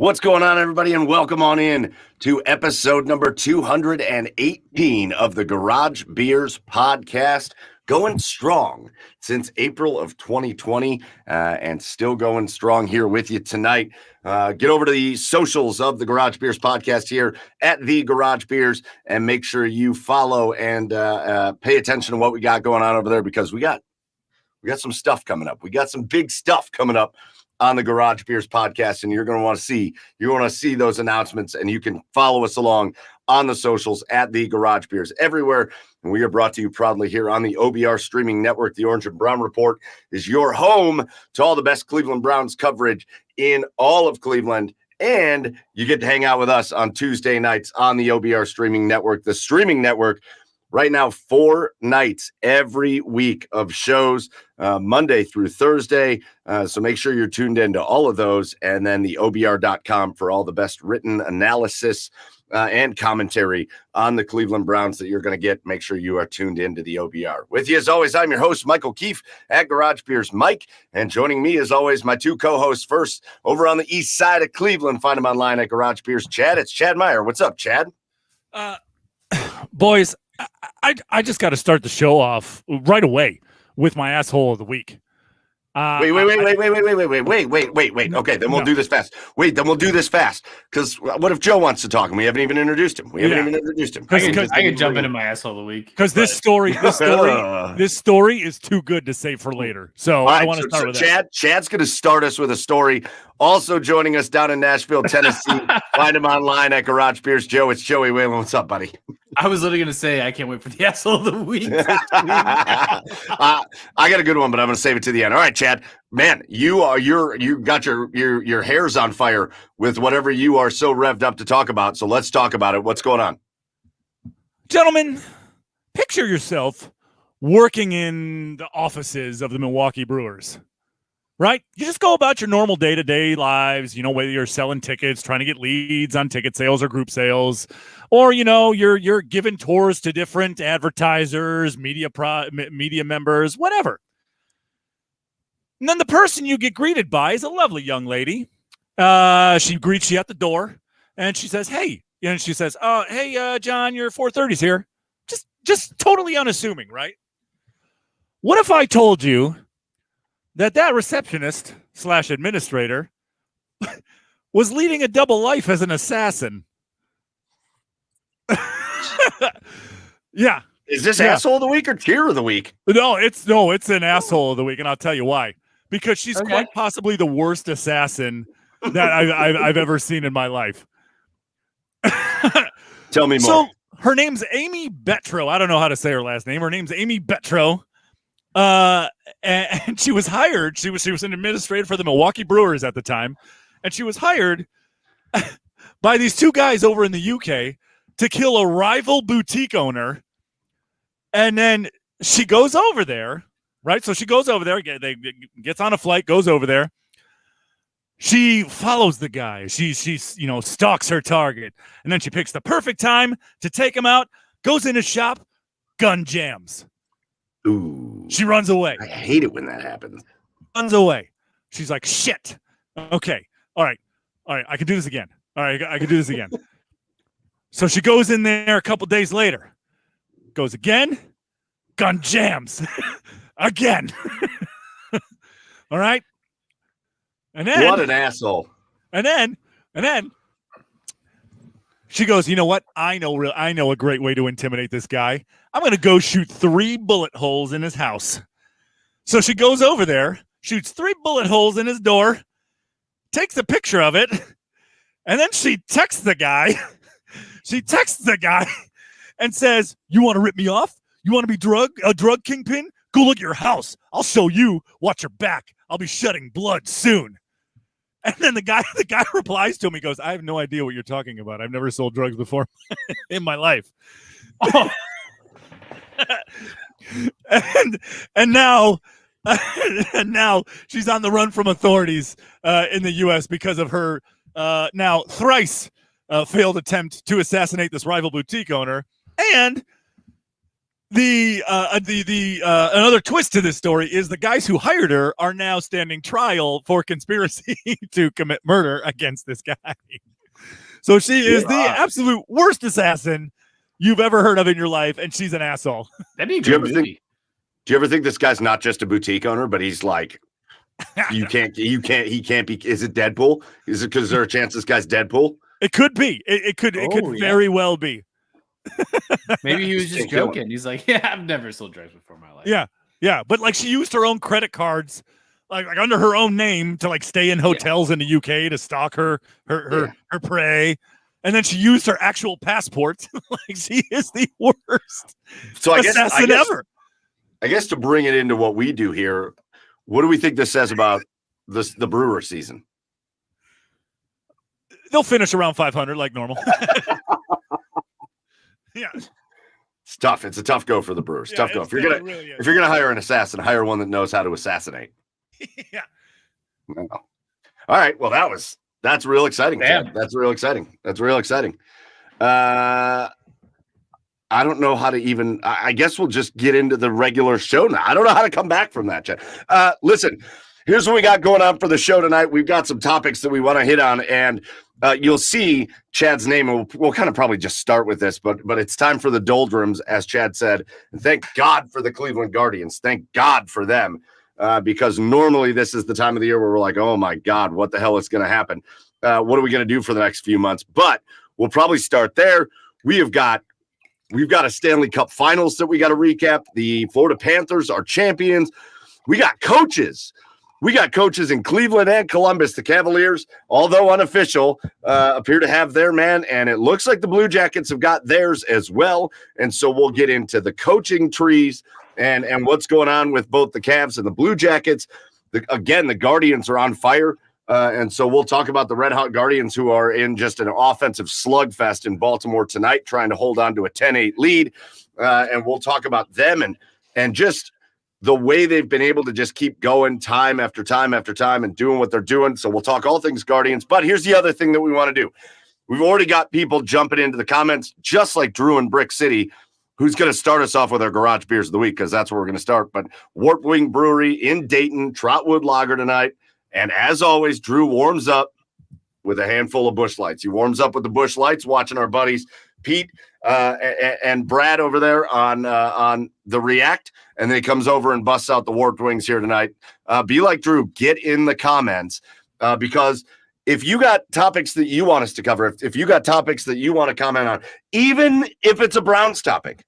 What's going on, everybody, and welcome on in to episode number 218 of the Garage Beers podcast. Going strong since April of 2020 and still going strong here with you tonight. Get over to the socials of the Garage Beers podcast here at the Garage Beers and make sure you follow and pay attention to what we got going on over there, because we got some stuff coming up. We got some big stuff coming up on the Garage Beers podcast, and you're going to want to see those announcements, and you can follow us along on the socials at the Garage Beers everywhere. And we are brought to you proudly here on the OBR streaming network. The Orange and Brown Report is your home to all the best Cleveland Browns coverage in all of Cleveland. And you get to hang out with us on Tuesday nights on the OBR streaming network. The streaming network right now, 4 nights every week of shows, Monday through Thursday. So make sure you're tuned into all of those. And then the OBR.com for all the best written analysis and commentary on the Cleveland Browns that you're going to get. Make sure you are tuned into the OBR. With you, as always, I'm your host, Michael Keefe at Garage Beers Mike. And joining me, as always, my two co-hosts. First, over on the east side of Cleveland, find them online at Garage Beers Chad. It's Chad Meyer. What's up, Chad? Boys, I just got to start the show off right away with my asshole of the week. Wait. Okay, then we'll do this fast. Because what if Joe wants to talk and we haven't even introduced him? I can jump into my asshole of the week. Because this story is too good to save for later. So I want to start with that. Chad's going to start us with a story. Also joining us down in Nashville, Tennessee. Find him online at Garage Beers Joe. It's Joey Whalen. What's up, buddy? I was literally going to say I can't wait for the asshole of the week. I got a good one, but I'm going to save it to the end. All right, Chad. Man, you got your hair's on fire with whatever you are so revved up to talk about. So let's talk about it. What's going on? Gentlemen, picture yourself working in the offices of the Milwaukee Brewers. Right? You just go about your normal day-to-day lives, whether you're selling tickets, trying to get leads on ticket sales or group sales, or, you're giving tours to different advertisers, media members, whatever. And then the person you get greeted by is a lovely young lady. She greets you at the door, and she says, hey, John, your 430's here. Just totally unassuming, right? What if I told you that receptionist / administrator was leading a double life as an assassin? Yeah. Is this asshole of the week or cheer of the week? No, it's an asshole of the week, and I'll tell you why. Because she's quite possibly the worst assassin that I've ever seen in my life. Tell me more. So her name's Amy Betro. I don't know how to say her last name. Her name's Amy Betro. And she was hired. She was an administrator for the Milwaukee Brewers at the time, and she was hired by these two guys over in the UK to kill a rival boutique owner. And then she goes over there, right? So she goes over there, gets on a flight, goes over there. She follows the guy. She stalks her target, and then she picks the perfect time to take him out. Goes in his shop, gun jams. Ooh. She runs away. I hate it when that happens. Runs away. She's like, shit. Okay. All right. I can do this again. All right. I can do this again. So she goes in there a couple days later. Goes again. Gun jams. Again. All right. And then. What an asshole. And then. She goes, you know what? I know a great way to intimidate this guy. I'm going to go shoot 3 bullet holes in his house. So she goes over there, shoots 3 bullet holes in his door, takes a picture of it, and then she texts the guy. And says, you want to rip me off? You want to be a drug kingpin? Go look at your house. I'll show you. Watch your back. I'll be shedding blood soon. And then the guy replies to him. He goes, I have no idea what you're talking about. I've never sold drugs before in my life. Oh. and now she's on the run from authorities in the U.S. because of her now thrice failed attempt to assassinate this rival boutique owner. And Another twist to this story is the guys who hired her are now standing trial for conspiracy to commit murder against this guy. So she is the absolute worst assassin you've ever heard of in your life, and she's an asshole. That'd be a good movie. Do you ever think this guy's not just a boutique owner, but he's like, he can't be, is it Deadpool? Is it because there's a chance this guy's Deadpool? It could be. It could very well be. Maybe he was just joking. He's like, yeah, I've never sold drugs before in my life. Yeah. But like she used her own credit cards, like under her own name to like stay in hotels in the UK to stalk her prey. And then she used her actual passport. Like she is the worst assassin ever. I guess to bring it into what we do here, what do we think this says about the Brewer season? They'll finish around 500 like normal. Yeah, it's tough. It's a tough go for the Brewers. Tough go. If you're gonna hire an assassin, hire one that knows how to assassinate. Yeah. No. All right. Well, that's real exciting. Chad. That's real exciting. I don't know how to even. I guess we'll just get into the regular show now. I don't know how to come back from that, Chad. Listen. Here's what we got going on for the show tonight. We've got some topics that we want to hit on, and you'll see Chad's name. And we'll kind of probably just start with this, but it's time for the doldrums, as Chad said. And thank God for the Cleveland Guardians. Thank God for them, because normally this is the time of the year where we're like, oh my God, what the hell is going to happen? What are we going to do for the next few months? But we'll probably start there. We've got a Stanley Cup Finals that we got to recap. The Florida Panthers are champions. We got coaches. We got coaches in Cleveland and Columbus. The Cavaliers, although unofficial, appear to have their man, and it looks like the Blue Jackets have got theirs as well. And so we'll get into the coaching trees and what's going on with both the Cavs and the Blue Jackets. Again, the Guardians are on fire, and so we'll talk about the red-hot Guardians who are in just an offensive slugfest in Baltimore tonight, trying to hold on to a 10-8 lead. And we'll talk about them and just the way they've been able to just keep going time after time after time and doing what they're doing. So we'll talk all things Guardians. But here's the other thing that we want to do. We've already got people jumping into the comments, just like Drew in Brick City, who's going to start us off with our Garage Beers of the Week, because that's where we're going to start. But Warped Wing Brewery in Dayton, Trotwood Lager tonight. And as always, Drew warms up with a handful of Busch Lights. He warms up with the Busch Lights, watching our buddies Pete and Brad over there on the React, and then he comes over and busts out the Warped Wings here tonight. Be like Drew, get in the comments, because if you got topics that you want us to cover, if you got topics that you want to comment on, even if it's a Browns topic,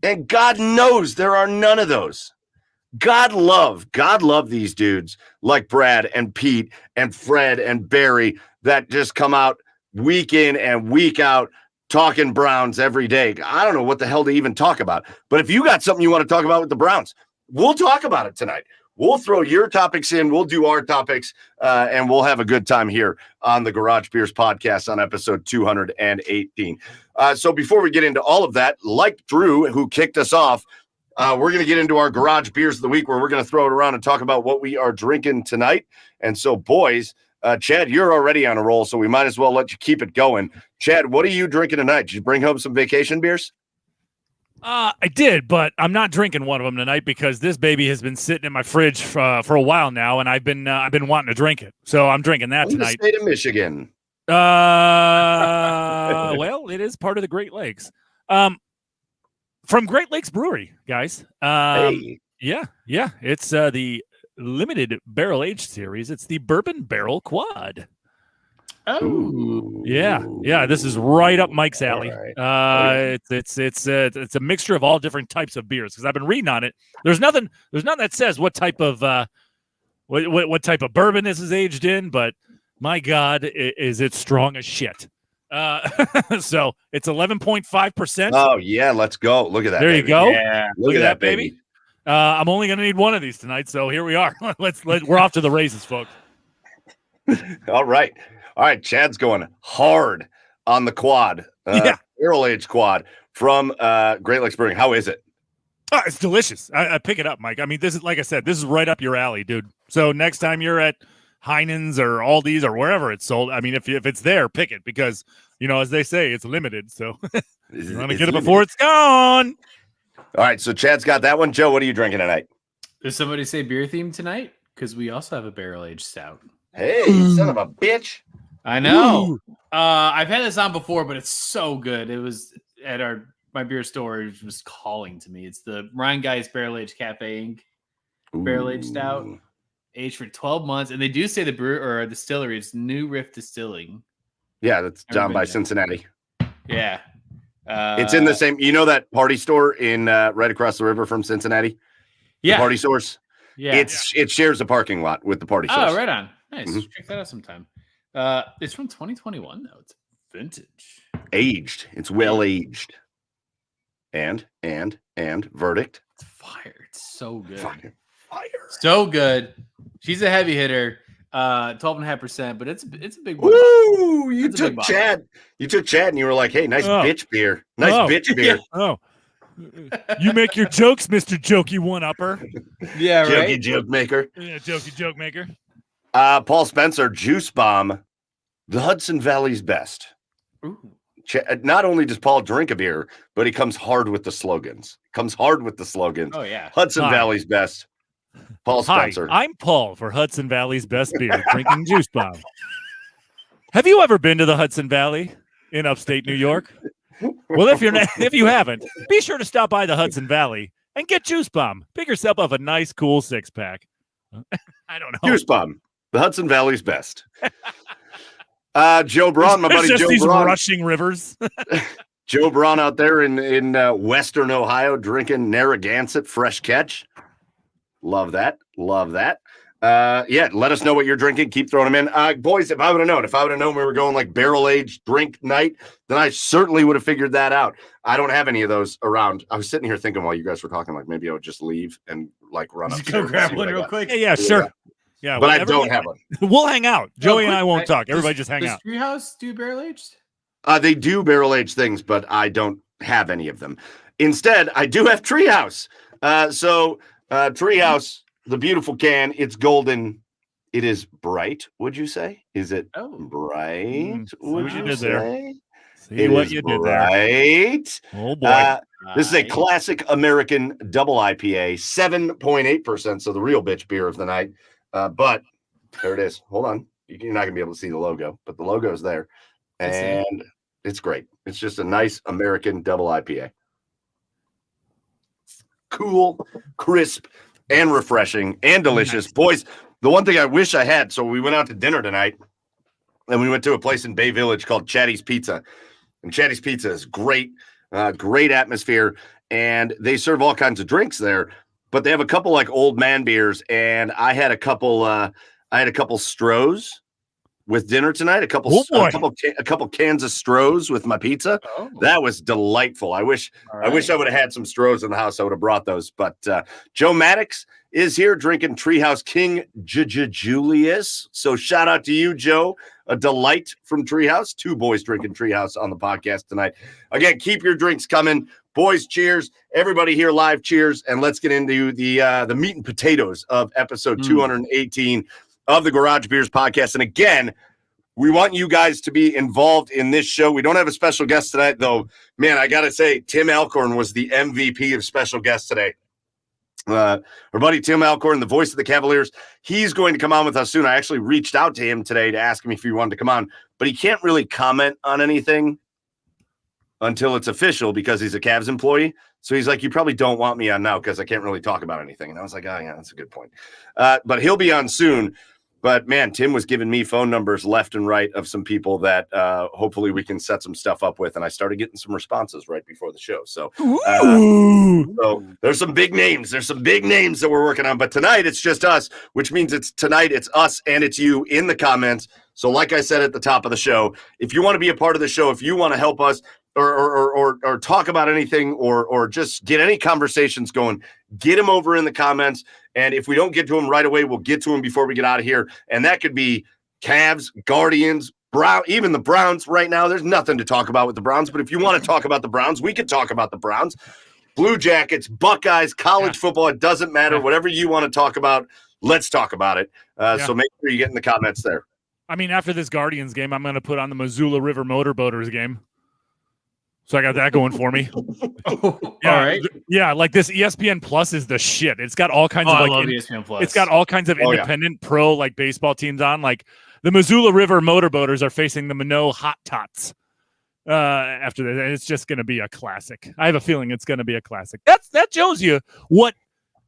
and God knows there are none of those. God love these dudes like Brad and Pete and Fred and Barry that just come out week in and week out talking Browns every day. I don't know what the hell to even talk about. But if you got something you want to talk about with the Browns, we'll talk about it tonight. We'll throw your topics in. We'll do our topics, and we'll have a good time here on the Garage Beers podcast on episode 218. So before we get into all of that, like Drew, who kicked us off, we're going to get into our Garage Beers of the Week, where we're going to throw it around and talk about what we are drinking tonight. And so, boys, Chad, you're already on a roll, so we might as well let you keep it going. Chad, what are you drinking tonight? Did you bring home some vacation beers? I did, but I'm not drinking one of them tonight because this baby has been sitting in my fridge for a while now, and I've been wanting to drink it. So I'm drinking that tonight. The state of Michigan. Well, it is part of the Great Lakes. From Great Lakes Brewery, guys. Hey. Yeah. It's the limited barrel aged series. It's the Bourbon Barrel Quad. Oh, yeah. This is right up Mike's alley. Right. It's a mixture of all different types of beers, because I've been reading on it. There's nothing that says what type of what type of bourbon this is aged in, but my God, is it strong as shit. So it's 11.5%. Oh yeah, let's go. Look at that. There baby. You go. Yeah, look at that baby. I'm only going to need one of these tonight, so here we are. We're off to the races, folks. All right. Chad's going hard on the quad. Barrel aged quad from Great Lakes Brewing. How is it? Oh, it's delicious. I pick it up, Mike. I mean, this is, like I said, this is right up your alley, dude. So next time you're at Heinen's or Aldi's or wherever it's sold, I mean, if it's there, pick it, because, as they say, it's limited. So you want to get it before it's gone. All right, so Chad's got that one. Joe, what are you drinking tonight? Does somebody say beer theme tonight? Because we also have a barrel-aged stout. Hey, son of a bitch. I know. I've had this on before, but it's so good. It was at my beer store. It was calling to me. It's the Ryan Geist Barrel-Aged Cafe Inc. Barrel-aged stout, aged for 12 months. And they do say the brewer or distillery, it's New Riff Distilling. Yeah, that's down by Cincinnati. Yeah. It's in the same, that party store in right across the river from Cincinnati? Yeah. The party source? Yeah. It shares a parking lot with the party source. Oh, right on. Nice. Check that out sometime. It's from 2021 though. It's vintage. Aged. It's well aged. And verdict. It's fire. It's so good. Fire. So good. She's a heavy hitter. 12.5%, but it's a big one. Woo! You took Chad and you were like, hey, nice bitch beer. Nice bitch beer. Oh. You make your jokes, Mr. Jokey one-upper. Yeah, right. Jokey joke maker. Yeah, jokey joke maker. Paul Spencer, Juice Bomb, the Hudson Valley's best. Ooh. Not only does Paul drink a beer, but he comes hard with the slogans. Oh, yeah. Hudson Valley's best. Paul Spencer. Hi, I'm Paul for Hudson Valley's best beer, drinking Juice Bomb. Have you ever been to the Hudson Valley in upstate New York? Well, if you haven't, be sure to stop by the Hudson Valley and get Juice Bomb. Pick yourself up a nice, cool 6-pack. I don't know. Juice Bomb, the Hudson Valley's best. Joe Braun, my buddy just Joe these Braun. rushing rivers. Joe Braun out there in Western Ohio drinking Narragansett Fresh Catch. Love that. Yeah, let us know what you're drinking. Keep throwing them in. Boys, if I would have known we were going like barrel-aged drink night, then I certainly would have figured that out. I don't have any of those around. I was sitting here thinking while you guys were talking, like maybe I would just leave and like run up. Go grab one real quick. Yeah, sure. Yeah, but I don't have one. We'll hang out. Joey and I won't talk. Everybody just hang out. Does Treehouse do barrel-aged? They do barrel-aged things, but I don't have any of them. Instead, I do have Treehouse. Treehouse, the beautiful can, it's golden. It is bright, would you say? Is it bright? Would you say? See what you did there. Oh, boy. This is a classic American double IPA, 7.8%, so the real bitch beer of the night. But there it is. Hold on. You're not going to be able to see the logo, but the logo is there. And it's great. It's just a nice American double IPA. Cool, crisp, and refreshing and delicious. Nice. Boys, the one thing I wish I had, so we went out to dinner tonight, and we went to a place in Bay Village called Chatty's Pizza. And Chatty's Pizza is great, great atmosphere, and they serve all kinds of drinks there, but they have a couple like old man beers, and I had a couple Strohs with dinner tonight, a couple cans of Strohs with my pizza. Oh. That was delightful. I wish I would have had some Strohs in the house. I would have brought those. But Joe Maddox is here drinking Treehouse King Julius. So shout out to you, Joe. A delight from Treehouse. 2 boys drinking Treehouse on the podcast tonight. Again, keep your drinks coming. Boys, cheers. Everybody here live, cheers. And let's get into the meat and potatoes of episode 218 of the Garage Beers podcast. And again, we want you guys to be involved in this show. We don't have a special guest tonight, though. Man, I got to say, Tim Alcorn was the MVP of special guests today. Our buddy Tim Alcorn, the voice of the Cavaliers, he's going to come on with us soon. I actually reached out to him today to ask him if he wanted to come on, but he can't really comment on anything until it's official because he's a Cavs employee. So he's like, you probably don't want me on now because I can't really talk about anything. And I was like, oh, yeah, that's a good point. But he'll be on soon. But, man, Tim was giving me phone numbers left and right of some people that hopefully we can set some stuff up with. And I started getting some responses right before the show. So, so there's some big names. There's some big names that we're working on. But tonight it's just us, which means it's us and it's you in the comments. So like I said at the top of the show, if you want to be a part of the show, if you want to help us or talk about anything or just get any conversations going, get them over in the comments. And if we don't get to them right away, we'll get to them before we get out of here. And that could be Cavs, Guardians, Brown, even the Browns right now. There's nothing to talk about with the Browns. But if you want to talk about the Browns, we could talk about the Browns. Blue Jackets, Buckeyes, college football. It doesn't matter. Whatever you want to talk about, let's talk about it. So make sure you get in the comments there. I mean, after this Guardians game, I'm going to put on the Missoula River Motorboaters game. So I got that going for me. All Yeah, right. Yeah, like this ESPN Plus is the shit. It's got all kinds of I like love ESPN Plus. it's got all kinds of independent pro like baseball teams on. Like the Missoula River Motorboaters are facing the Minot Hot Tots after this, and it's just going to be a classic. I have a feeling it's going to be a classic. That shows you what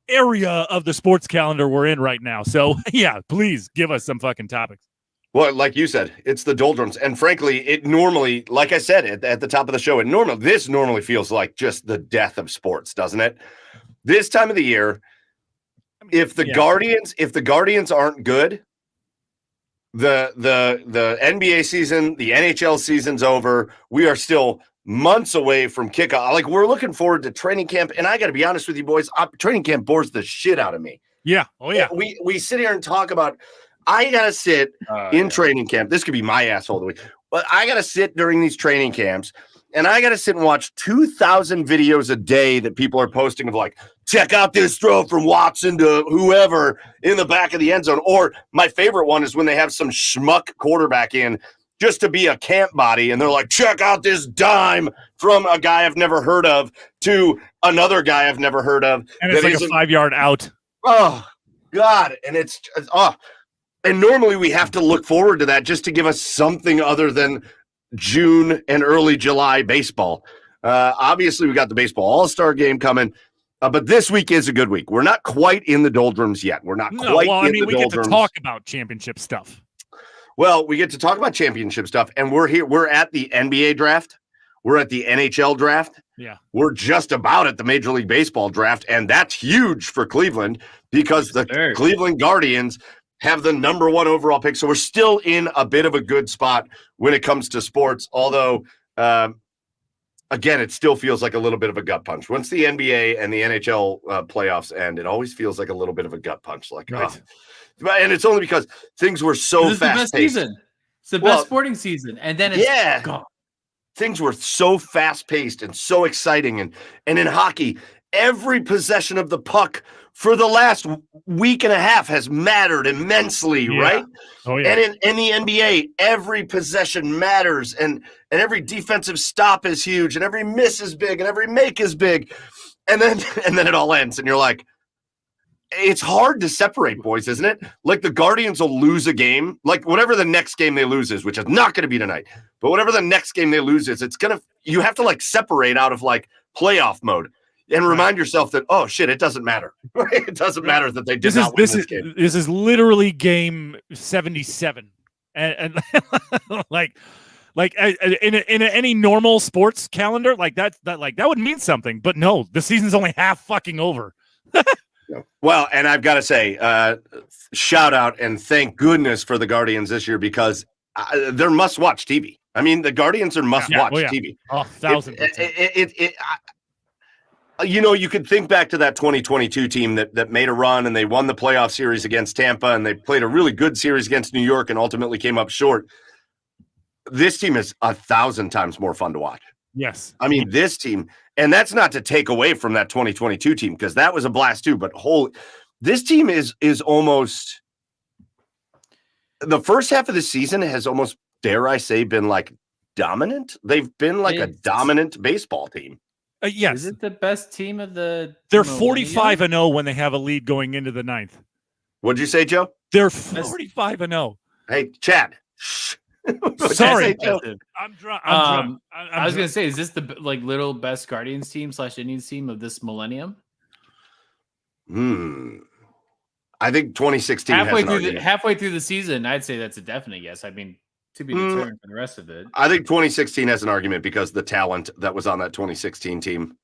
area of the sports calendar we're in right now. So yeah, please give us some fucking topics. Well, like you said, it's the doldrums. And frankly, it normally, like I said at the top of the show, this normally feels like just the death of sports, doesn't it? This time of the year, if the Guardians aren't good, the NBA season, the NHL season's over. We are still months away from kickoff. Like, we're looking forward to training camp. And I got to be honest with you boys, training camp bores the shit out of me. Yeah. Oh yeah. We sit here and talk about, I got to sit in training camp. This could be my asshole of the week, but I got to sit during these training camps and I got to sit and watch 2,000 videos a day that people are posting of like, check out this throw from Watson to whoever in the back of the end zone. Or my favorite one is when they have some schmuck quarterback in just to be a camp body. And they're like, check out this dime from a guy I've never heard of to another guy I've never heard of. And it's like a 5-yard out. Oh God. And it's and normally we have to look forward to that just to give us something other than June and early July baseball. Obviously, we got the baseball all-star game coming, but this week is a good week. We're not quite in the doldrums yet. We're not quite in the doldrums. We get to talk about championship stuff. Well, we get to talk about championship stuff, and we're here. We're at the NBA draft. We're at the NHL draft. Yeah. We're just about at the Major League Baseball draft, and that's huge for Cleveland because the Cleveland Guardians have the number 1 overall pick. So we're still in a bit of a good spot when it comes to sports. Although, again, it still feels like a little bit of a gut punch. Once the NBA and the NHL playoffs end, it always feels like a little bit of a gut punch. Like, right. And it's only because things were so fast paced. It's the best sporting season. And then it's gone. Things were so fast paced and so exciting. And in hockey, every possession of the puck for the last week and a half has mattered immensely, right? Oh, yeah. And in the NBA, every possession matters, and every defensive stop is huge, and every miss is big, and every make is big. And then it all ends, and you're like, it's hard to separate, boys, isn't it? Like the Guardians will lose a game, like whatever the next game they lose is, which is not going to be tonight, but whatever the next game they lose is, you have to like separate out of like playoff mode. And remind yourself that, oh, shit, it doesn't matter. It doesn't matter that they did not win this game. This is literally game 77. And like in any normal sports calendar, like that would mean something. But no, the season's only half fucking over. Well, and I've got to say, shout out and thank goodness for the Guardians this year because they're must-watch TV. I mean, the Guardians are must-watch TV. Oh, 1,000%. You could think back to that 2022 team that made a run and they won the playoff series against Tampa and they played a really good series against New York and ultimately came up short. This team is 1,000 times more fun to watch. Yes. I mean, this team, and that's not to take away from that 2022 team because that was a blast too, but this team is almost the first half of the season has almost, dare I say, been like dominant. They've been like a dominant baseball team. Yes. Is it the best team of the? They're 45-0 when they have a lead going into the 9th. What'd you say, Joe? They're 45-0 Hey, Chad. Shh. Sorry, I'm drunk. I was gonna say, is this the little best Guardians team / Indians team of this millennium? I think 2016 halfway through the season, I'd say that's a definite yes. I mean, to be determined for the rest of it. I think 2016 has an argument because the talent that was on that 2016 team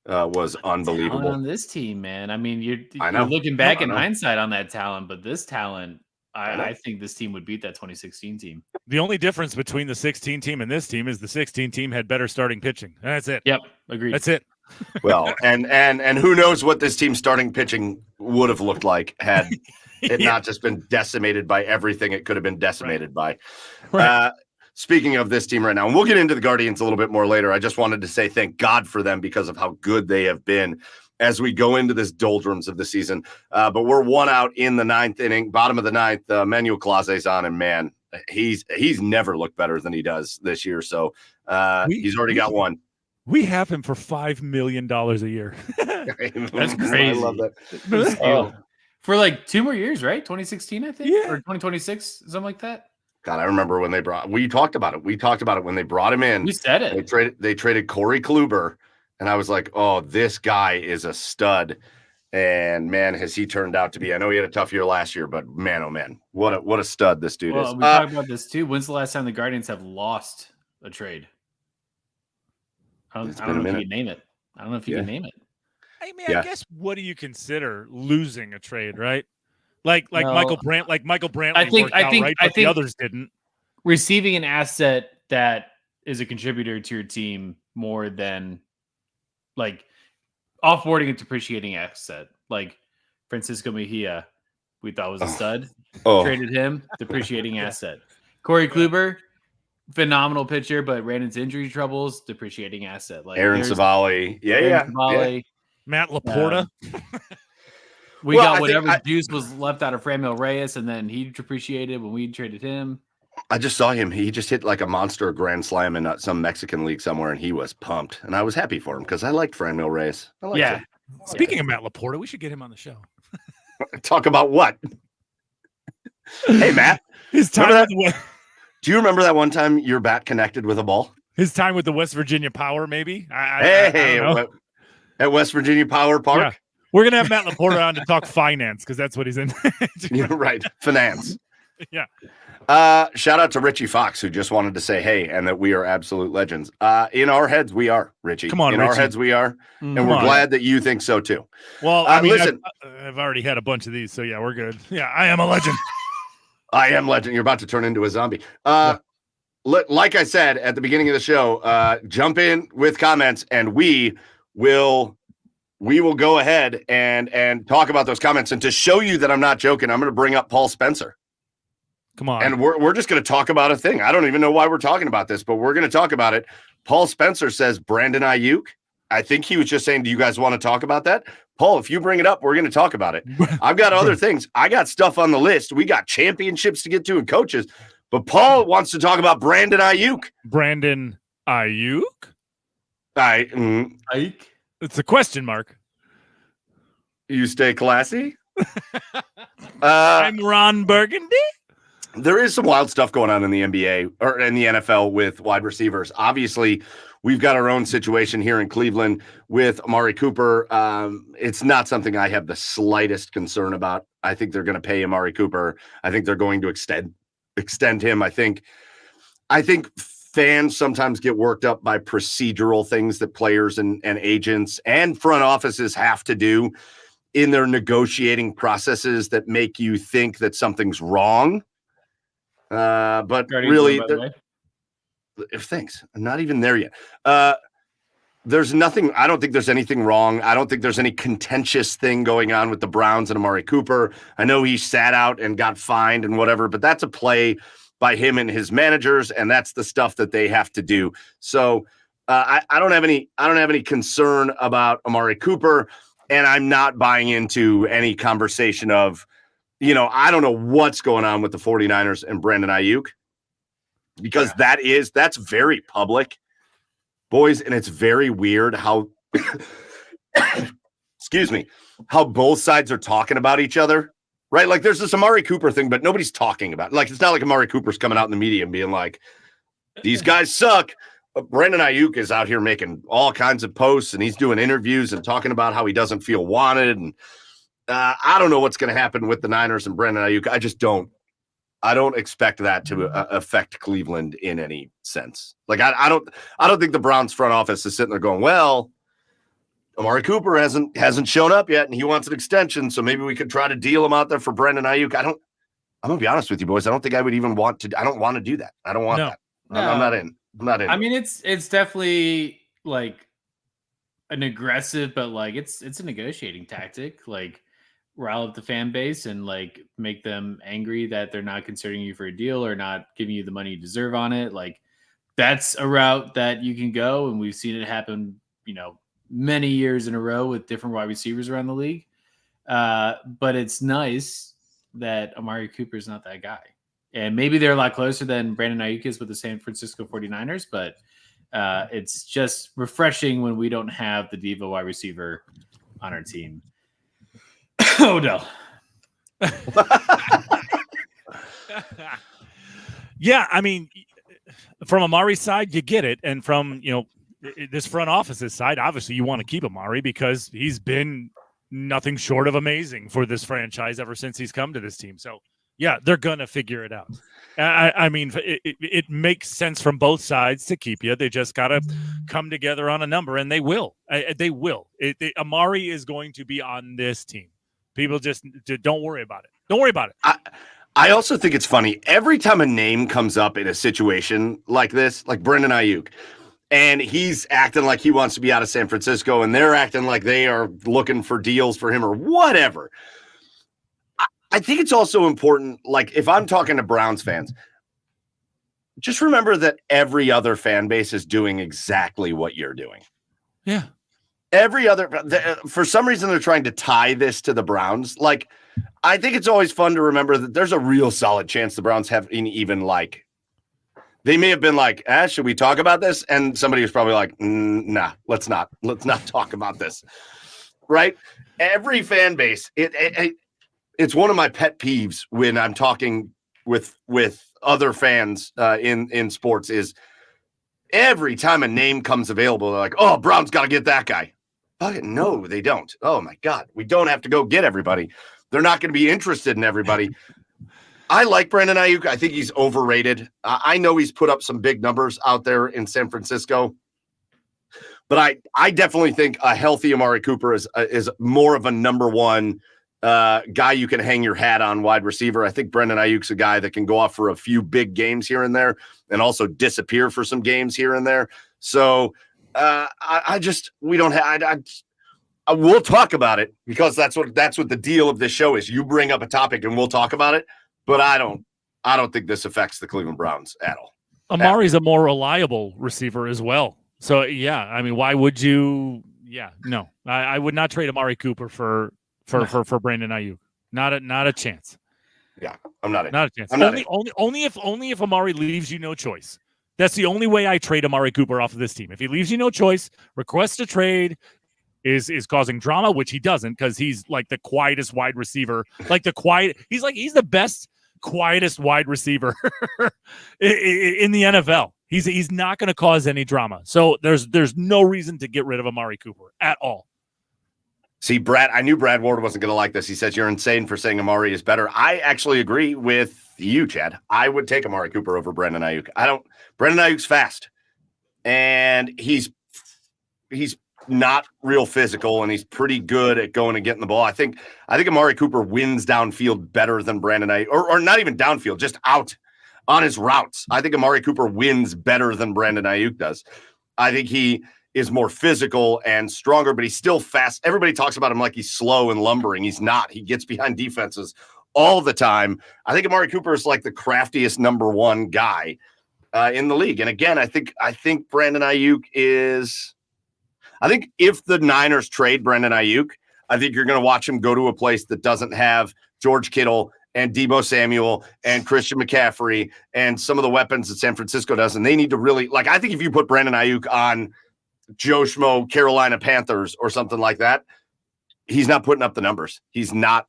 was unbelievable. On this team, man. I mean, you're looking back in hindsight on that talent, but this talent, I think this team would beat that 2016 team. The only difference between the 16 team and this team is the 16 team had better starting pitching. That's it. Yep, agreed. That's it. Well, and who knows what this team's starting pitching would have looked like had it not just been decimated by everything it could have been decimated by. Right. Speaking of this team right now, and we'll get into the Guardians a little bit more later. I just wanted to say thank God for them because of how good they have been as we go into this doldrums of the season. But we're 1 out in the 9th inning, bottom of the 9th. Manuel Clase's on, and man, he's never looked better than he does this year. So he's already got one. We have him for $5 million a year. That's crazy. I love that. For like 2 more years, right? 2016, I think, Yeah. or 2026, something like that. God, I remember when we talked about it. We talked about it when they brought him in. We said it. They traded Corey Kluber, and I was like, oh, this guy is a stud. And man, has he turned out to be. I know he had a tough year last year, but man, oh man, what a stud this dude is. We talked about this too. When's the last time the Guardians have lost a trade? I don't know if you can name it. I don't know if you can name it. I mean, I guess what do you consider losing a trade, right? Like Michael Brandt, I think the others didn't. Receiving an asset that is a contributor to your team more than like offboarding a depreciating asset, like Francisco Mejia, we thought was a stud. Traded him, depreciating asset. Corey Kluber, phenomenal pitcher, but ran into injury troubles, depreciating asset. Like Aaron Savali. Yeah. Matt Laporta. We got whatever juice was left out of Franmil Reyes, and then he depreciated when we traded him. I just saw him. He just hit like a monster grand slam in some Mexican league somewhere, and he was pumped. And I was happy for him because I liked Franmil Reyes. Him. Speaking of Matt Laporta, we should get him on the show. Talk about what? Hey, Matt. His time. Do you remember that one time your bat connected with a ball? His time with the West Virginia Power, maybe? At West Virginia Power Park? Yeah. We're going to have Matt Laporta on to talk finance because that's what he's in. You're right. Finance. Yeah. Shout out to Richie Fox, who just wanted to say hey, and that we are absolute legends. In our heads, we are, Richie. Come on, in Richie. Our heads, we are. And we're glad that you think so, too. Well, I mean, listen. I've already had a bunch of these, so yeah, we're good. Yeah, I am a legend. I am legend. You're about to turn into a zombie. Like I said at the beginning of the show, jump in with comments, and we will go ahead and talk about those comments. And to show you that I'm not joking, I'm going to bring up Paul Spencer. Come on. And we're just going to talk about a thing. I don't even know why we're talking about this, but we're going to talk about it. Paul Spencer says Brandon Ayuk. I think he was just saying, do you guys want to talk about that? Paul, if you bring it up, we're going to talk about it. I've got other things. I got stuff on the list. We got championships to get to and coaches. But Paul wants to talk about Brandon Ayuk. Brandon Ayuk? Ayuk? It's a question mark. You stay classy. I'm Ron Burgundy. There is some wild stuff going on in the NBA or in the NFL with wide receivers. Obviously, we've got our own situation here in Cleveland with Amari Cooper. It's not something I have the slightest concern about. I think they're going to pay Amari Cooper. I think they're going to extend him. I think fans sometimes get worked up by procedural things that players and agents and front offices have to do in their negotiating processes that make you think that something's wrong. But really, thanks. I'm not even there yet. There's nothing. I don't think there's anything wrong. I don't think there's any contentious thing going on with the Browns and Amari Cooper. I know he sat out and got fined and whatever, but that's a play by him and his managers, and that's the stuff that they have to do. So I don't have any concern about Amari Cooper, and I'm not buying into any conversation of, I don't know what's going on with the 49ers and Brandon Ayuk, because that's very public, boys. And it's very weird how, excuse me, how both sides are talking about each other, right? Like there's this Amari Cooper thing, but nobody's talking about it. Like, it's not like Amari Cooper's coming out in the media and being like, these guys suck. But Brandon Ayuk is out here making all kinds of posts, and he's doing interviews and talking about how he doesn't feel wanted. And I don't know what's going to happen with the Niners and Brandon Ayuk. I don't expect that to affect Cleveland in any sense. Like I don't think the Browns front office is sitting there going, well, Amari Cooper hasn't shown up yet, and he wants an extension, so maybe we could try to deal him out there for Brandon Ayuk. I'm gonna be honest with you, boys. I don't think I would even want to. I don't want to do that. I don't want that. No. I'm not in. I mean, it's definitely like an aggressive, but like it's a negotiating tactic. Like, rile up the fan base and like make them angry that they're not considering you for a deal or not giving you the money you deserve on it. Like, that's a route that you can go, and we've seen it happen, many years in a row with different wide receivers around the league. But it's nice that Amari Cooper is not that guy. And maybe they're a lot closer than Brandon Ayuk is with the San Francisco 49ers, but It's just refreshing when we don't have the diva wide receiver on our team. Odell. Yeah, I mean, from Amari's side, you get it, and from this front office's side, obviously you want to keep Amari because he's been nothing short of amazing for this franchise ever since he's come to this team. So yeah, they're gonna figure it out. I mean, it makes sense from both sides to keep you. They just gotta come together on a number, and they will. They will. Amari is going to be on this team. People just don't worry about it. Don't worry about it. I also think it's funny. Every time a name comes up in a situation like this, like Brandon Ayuk, and he's acting like he wants to be out of San Francisco, and they're acting like they are looking for deals for him or whatever. I think it's also important, like if I'm talking to Browns fans, just remember that every other fan base is doing exactly what you're doing. Yeah. Every other, for some reason, they're trying to tie this to the Browns. Like, I think it's always fun to remember that there's a real solid chance the Browns have even like, they may have been like, should we talk about this? And somebody was probably like, nah, let's not talk about this. Right? Every fan base, it's one of my pet peeves when I'm talking with other fans in sports is every time a name comes available, they're like, oh, Browns got to get that guy. No, they don't. Oh, my God. We don't have to go get everybody. They're not going to be interested in everybody. I like Brandon Ayuk. I think he's overrated. I know he's put up some big numbers out there in San Francisco. But I definitely think a healthy Amari Cooper is more of a number one guy you can hang your hat on wide receiver. I think Brandon Ayuk's a guy that can go off for a few big games here and there and also disappear for some games here and there. So we'll talk about it because that's what the deal of this show is. You bring up a topic and we'll talk about it, but I don't think this affects the Cleveland Browns at all. Amari's a more reliable receiver as well. So yeah, I mean, why would you? Yeah, no, I would not trade Amari Cooper for Brandon Ayuk. Not a chance. Yeah, I'm not a chance. Only if Amari leaves you no choice. That's the only way I trade Amari Cooper off of this team. If he leaves you no choice, request a trade is causing drama, which he doesn't because he's like the quietest wide receiver. He's the best, quietest wide receiver in the NFL. He's not going to cause any drama. So there's no reason to get rid of Amari Cooper at all. See, Brad, I knew Brad Ward wasn't going to like this. He says you're insane for saying Amari is better. I actually agree with you, Chad. I would take Amari Cooper over Brandon Ayuk. Brandon Ayuk's fast, and he's not real physical, and he's pretty good at going and getting the ball. I think Amari Cooper wins downfield better than Brandon Ayuk, or not even downfield, just out on his routes. I think Amari Cooper wins better than Brandon Ayuk does. I think he is more physical and stronger, but he's still fast. Everybody talks about him like he's slow and lumbering. He's not. He gets behind defenses all the time. I think Amari Cooper is like the craftiest number one guy in the league. And again, I think Brandon Ayuk is. I think if the Niners trade Brandon Ayuk, I think you're going to watch him go to a place that doesn't have George Kittle and Deebo Samuel and Christian McCaffrey and some of the weapons that San Francisco does. And they need to really, like, I think if you put Brandon Ayuk on Joe Schmo, Carolina Panthers or something like that, he's not putting up the numbers. He's not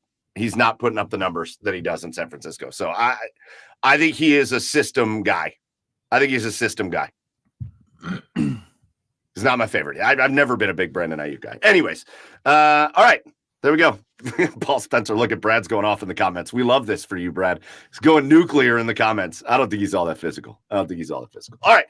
putting up the numbers that he does in San Francisco. So I think he is a system guy. He's not my favorite. I've never been a big Brandon Ayuk guy. Anyways, all right, there we go. Paul Spencer, look at Brad's going off in the comments. We love this for you, Brad. He's going nuclear in the comments. I don't think he's all that physical. All right.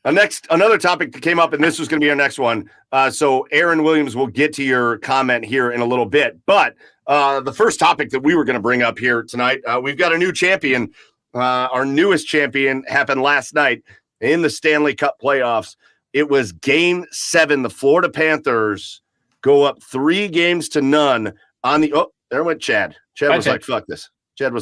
Another topic that came up, and this was going to be our next one. So Aaron Williams will get to your comment here in a little bit. But the first topic that we were going to bring up here tonight, we've got a new champion. Our newest champion happened last night in the Stanley Cup playoffs. It was Game 7. The Florida Panthers go up 3-0 on the – oh, there went Chad. Chad was like, fuck this. Chad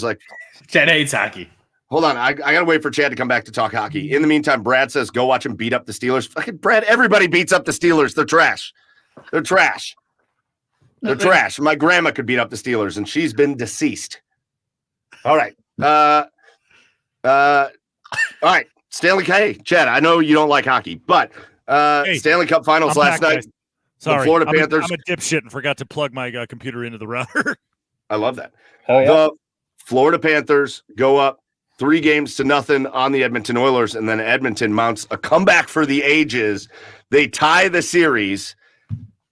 hates hockey. Hold on. I got to wait for Chad to come back to talk hockey. In the meantime, Brad says, go watch him beat up the Steelers. Fucking Brad, everybody beats up the Steelers. They're trash. My grandma could beat up the Steelers, and she's been deceased. All right. All right. Stanley Cup. Hey, Chad, I know you don't like hockey, but Stanley Cup Finals last night. Guys. Sorry, the Florida Panthers. I'm a dipshit and forgot to plug my computer into the router. I love that. Oh, yeah. The Florida Panthers go up 3-0 on the Edmonton Oilers, and then Edmonton mounts a comeback for the ages. They tie the series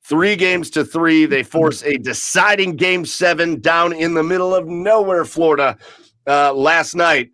3-3. They force a deciding Game 7 down in the middle of nowhere, Florida, last night.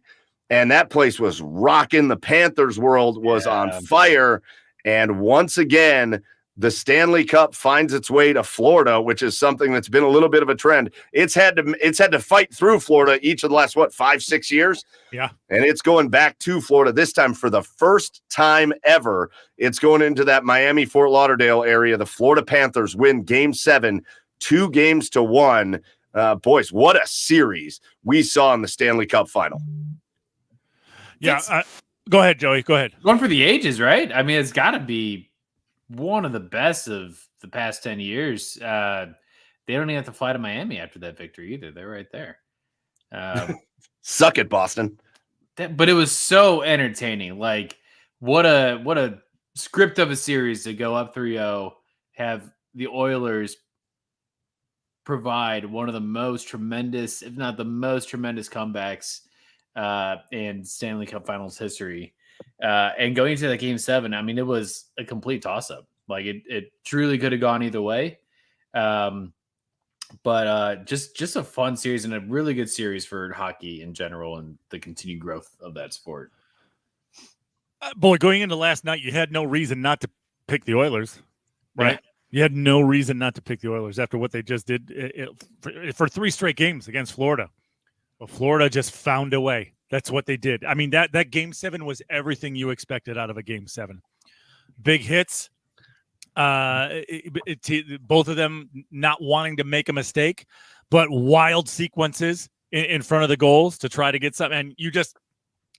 And that place was rocking. The Panthers world was on fire. And once again, the Stanley Cup finds its way to Florida, which is something that's been a little bit of a trend. It's had to fight through Florida each of the last, 5-6 years? Yeah. And it's going back to Florida this time for the first time ever. It's going into that Miami-Fort Lauderdale area. The Florida Panthers win Game 7, 2-1. Boys, what a series we saw in the Stanley Cup final. Yeah. Go ahead, Joey. Go ahead. One for the ages, right? I mean, it's got to be one of the best of the past 10 years. They don't even have to fly to Miami after that victory either. They're right there. Suck it, Boston. But it was so entertaining. Like, what a script of a series to go up 3-0, have the Oilers provide one of the most tremendous, if not the most tremendous comebacks in Stanley Cup Finals history. And going into that Game 7, I mean, it was a complete toss-up. Like, it truly could have gone either way. But just a fun series and a really good series for hockey in general and the continued growth of that sport. Boy, going into last night, you had no reason not to pick the Oilers, right? Yeah. You had no reason not to pick the Oilers after what they just did for 3 straight games against Florida. Well, Florida just found a way. That's what they did. I mean, that Game 7 was everything you expected out of a Game 7. Big hits. Both of them not wanting to make a mistake, but wild sequences in front of the goals to try to get something. And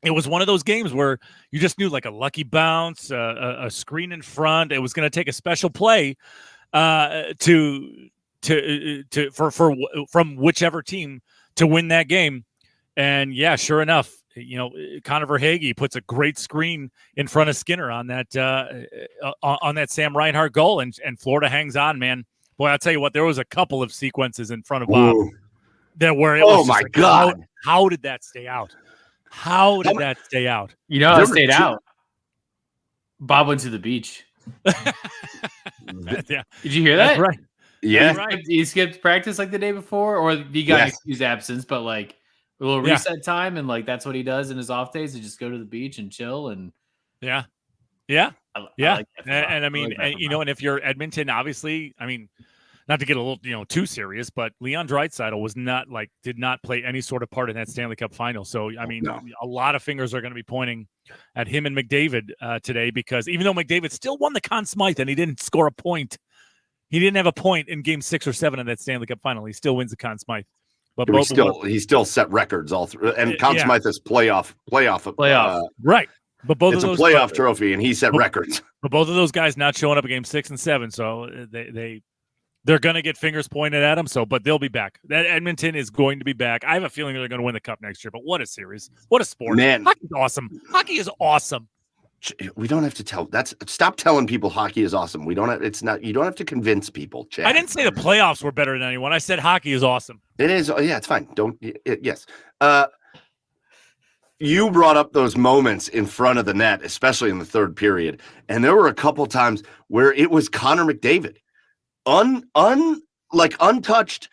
it was one of those games where you just knew, like, a lucky bounce, a screen in front. It was going to take a special play from whichever team to win that game. And yeah, sure enough, Connor Verhaeghe puts a great screen in front of Skinner on that Sam Reinhart goal, and Florida hangs on, man. Boy, I'll tell you what, there was a couple of sequences in front of Bob where it was my God. How did that stay out? How did that stay out? You know how it stayed out? Bob went to the beach. Yeah. Did you hear that? That's right. Yeah. He skipped practice like the day before, or he got an excused absence, but like a little reset time, and like that's what he does in his off days to just go to the beach and chill. And I like and I mean, and if you're Edmonton, obviously, I mean, not to get a little too serious, but Leon Draisaitl did not play any sort of part in that Stanley Cup final. So I mean, a lot of fingers are going to be pointing at him and McDavid today, because even though McDavid still won the Conn Smythe and he didn't score a point, he didn't have a point in Game 6 or 7 of that Stanley Cup final. He still wins the Conn Smythe. But he still set records all through, and Conn Smythe is playoff, right? But both it's of those a playoff trophy, and he set records. But both of those guys not showing up at Game 6 and 7, so they're going to get fingers pointed at them. So, but they'll be back. That Edmonton is going to be back. I have a feeling they're going to win the Cup next year. But what a series! What a sport! Man, hockey's awesome. Hockey is awesome. We don't have to stop telling people hockey is awesome. You don't have to convince people, Chad. I didn't say the playoffs were better than anyone. I said hockey is awesome. It is. Yeah, it's fine. Yes. You brought up those moments in front of the net, especially in the third period. And there were a couple times where it was Connor McDavid. Untouched.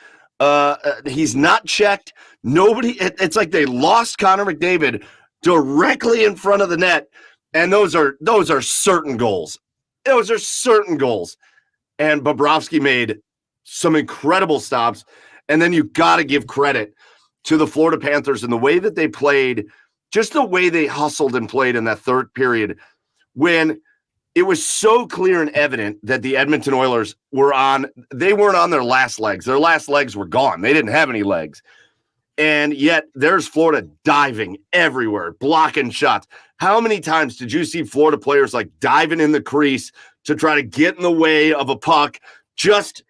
He's not checked. It's like they lost Connor McDavid directly in front of the net. And those are certain goals. Those are certain goals. And Bobrovsky made some incredible stops. And then you got to give credit to the Florida Panthers and the way that they played, just the way they hustled and played in that third period, when it was so clear and evident that the Edmonton Oilers weren't on their last legs. Their last legs were gone. They didn't have any legs. And yet there's Florida diving everywhere, blocking shots. How many times did you see Florida players like diving in the crease to try to get in the way of a puck, just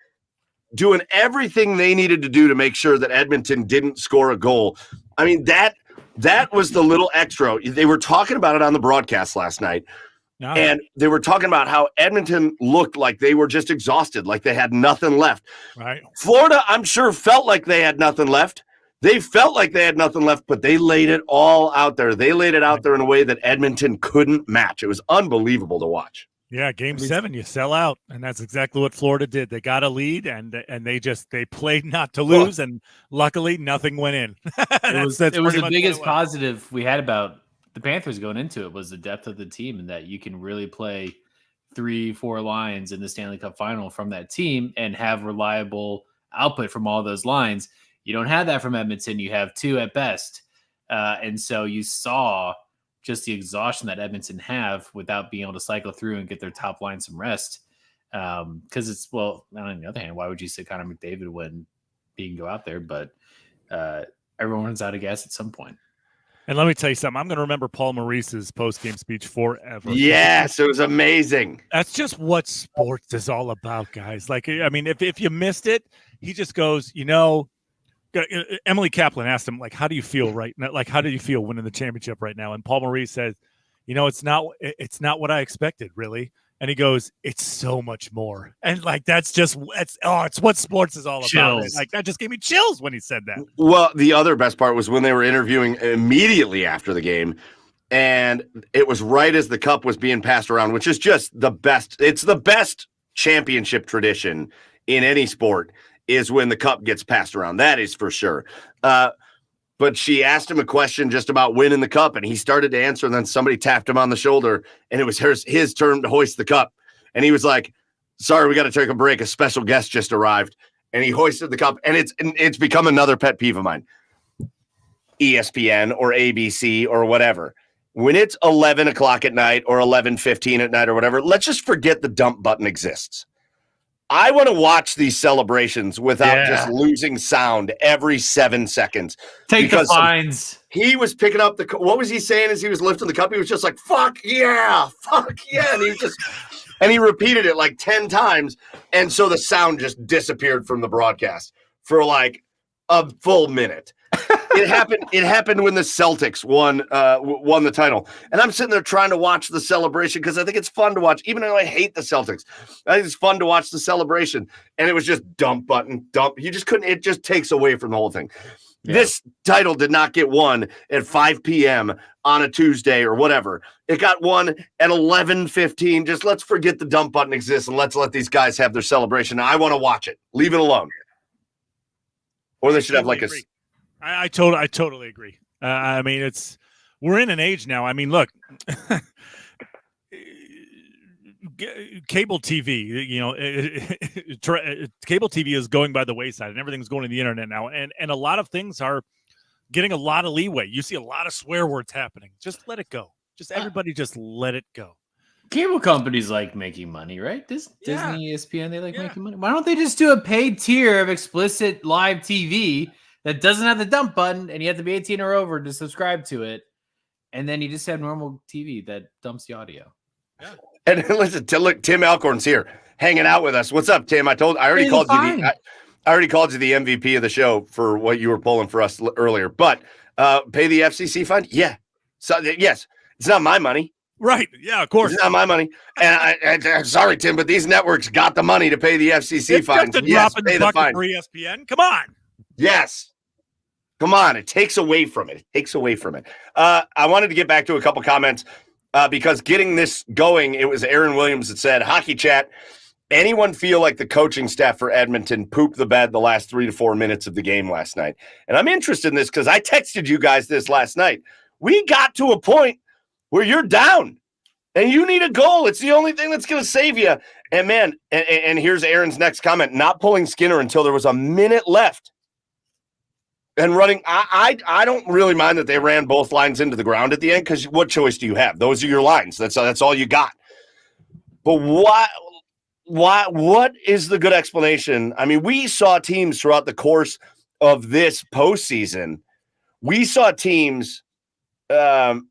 doing everything they needed to do to make sure that Edmonton didn't score a goal? I mean, that That was the little extra. They were talking about it on the broadcast last night. And they were talking about how Edmonton looked like they were just exhausted, like they had nothing left. Right. Florida, I'm sure, felt like they had nothing left. They felt like they had nothing left, but they laid it all out there. They laid it out there in a way that Edmonton couldn't match. It was unbelievable to watch. Yeah, Game 7, you sell out, and that's exactly what Florida did. They got a lead, and they played not to lose, and luckily nothing went in. It was the biggest positive we had about the Panthers going into it was the depth of the team, and that you can really play 3-4 lines in the Stanley Cup final from that team and have reliable output from all those lines. You don't have that from Edmonton. You have 2 at best. And so you saw just the exhaustion that Edmonton have without being able to cycle through and get their top line some rest. Because it's, well, on the other hand, why would you sit Connor McDavid when he can go out there? But everyone runs out of gas at some point. And let me tell you something. I'm going to remember Paul Maurice's post-game speech forever. Yes, it was amazing. That's just what sports is all about, guys. Like, I mean, if you missed it, he just goes, Emily Kaplan asked him, like, how do you feel right now? Like, how do you feel winning the championship right now? And Paul Maurice says, it's not what I expected, really. And he goes, it's so much more. And like, it's what sports is all about. Like, that just gave me chills when he said that. Well, the other best part was when they were interviewing immediately after the game, and it was right as the cup was being passed around, which is just the best. It's the best championship tradition in any sport is when the cup gets passed around. That is for sure. But she asked him a question just about winning the cup, and he started to answer, and then somebody tapped him on the shoulder, and it was his turn to hoist the cup. And he was like, sorry, we got to take a break. A special guest just arrived. And he hoisted the cup, and it's become another pet peeve of mine. ESPN or ABC or whatever. When it's 11 o'clock at night or 11:15 at night or whatever, let's just forget the dump button exists. I want to watch these celebrations without just losing sound every 7 seconds. Take the fines. He was picking up what was he saying as he was lifting the cup? He was just like, fuck yeah. And he repeated it like 10 times. And so the sound just disappeared from the broadcast for like a full minute. It happened when the Celtics won the title. And I'm sitting there trying to watch the celebration because I think it's fun to watch, even though I hate the Celtics. I think it's fun to watch the celebration. And it was just dump button, dump. You just couldn't, it just takes away from the whole thing. Yeah. This title did not get won at 5 p.m. on a Tuesday or whatever. It got won at 11:15. Just let's forget the dump button exists and let's let these guys have their celebration. I want to watch it. Leave it alone. Or they should have like I totally agree. I mean, we're in an age now. I mean, look, cable TV, cable TV is going by the wayside, and everything's going to the internet now, and a lot of things are getting a lot of leeway. You see a lot of swear words happening. Just let it go. Everybody just let it go. Cable companies like making money, right? Disney, ESPN, they like making money. Why don't they just do a paid tier of explicit live TV that doesn't have the dump button, and you have to be 18 or over to subscribe to it, and then you just have normal TV that dumps the audio? Yeah. And listen, look, Tim Alcorn's here, hanging out with us. What's up, Tim? I already called you the MVP of the show for what you were pulling for us earlier. But pay the FCC fine? Yeah. So yes, it's not my money. Right. Yeah, of course. It's not my money. And I'm sorry, Tim, but these networks got the money to pay the FCC fine. It's just a drop in the bucket for ESPN. Come on. Yes. Come on. It takes away from it. I wanted to get back to a couple comments because getting this going, it was Aaron Williams that said, Hockey Chat, anyone feel like the coaching staff for Edmonton pooped the bed the last 3 to 4 minutes of the game last night? And I'm interested in this because I texted you guys this last night. We got to a point where you're down and you need a goal. It's the only thing that's going to save you. And man, and here's Aaron's next comment, not pulling Skinner until there was a minute left. And running, I don't really mind that they ran both lines into the ground at the end because what choice do you have? Those are your lines. That's all you got. But what is the good explanation? I mean, we saw teams throughout the course of this postseason. We saw teams pull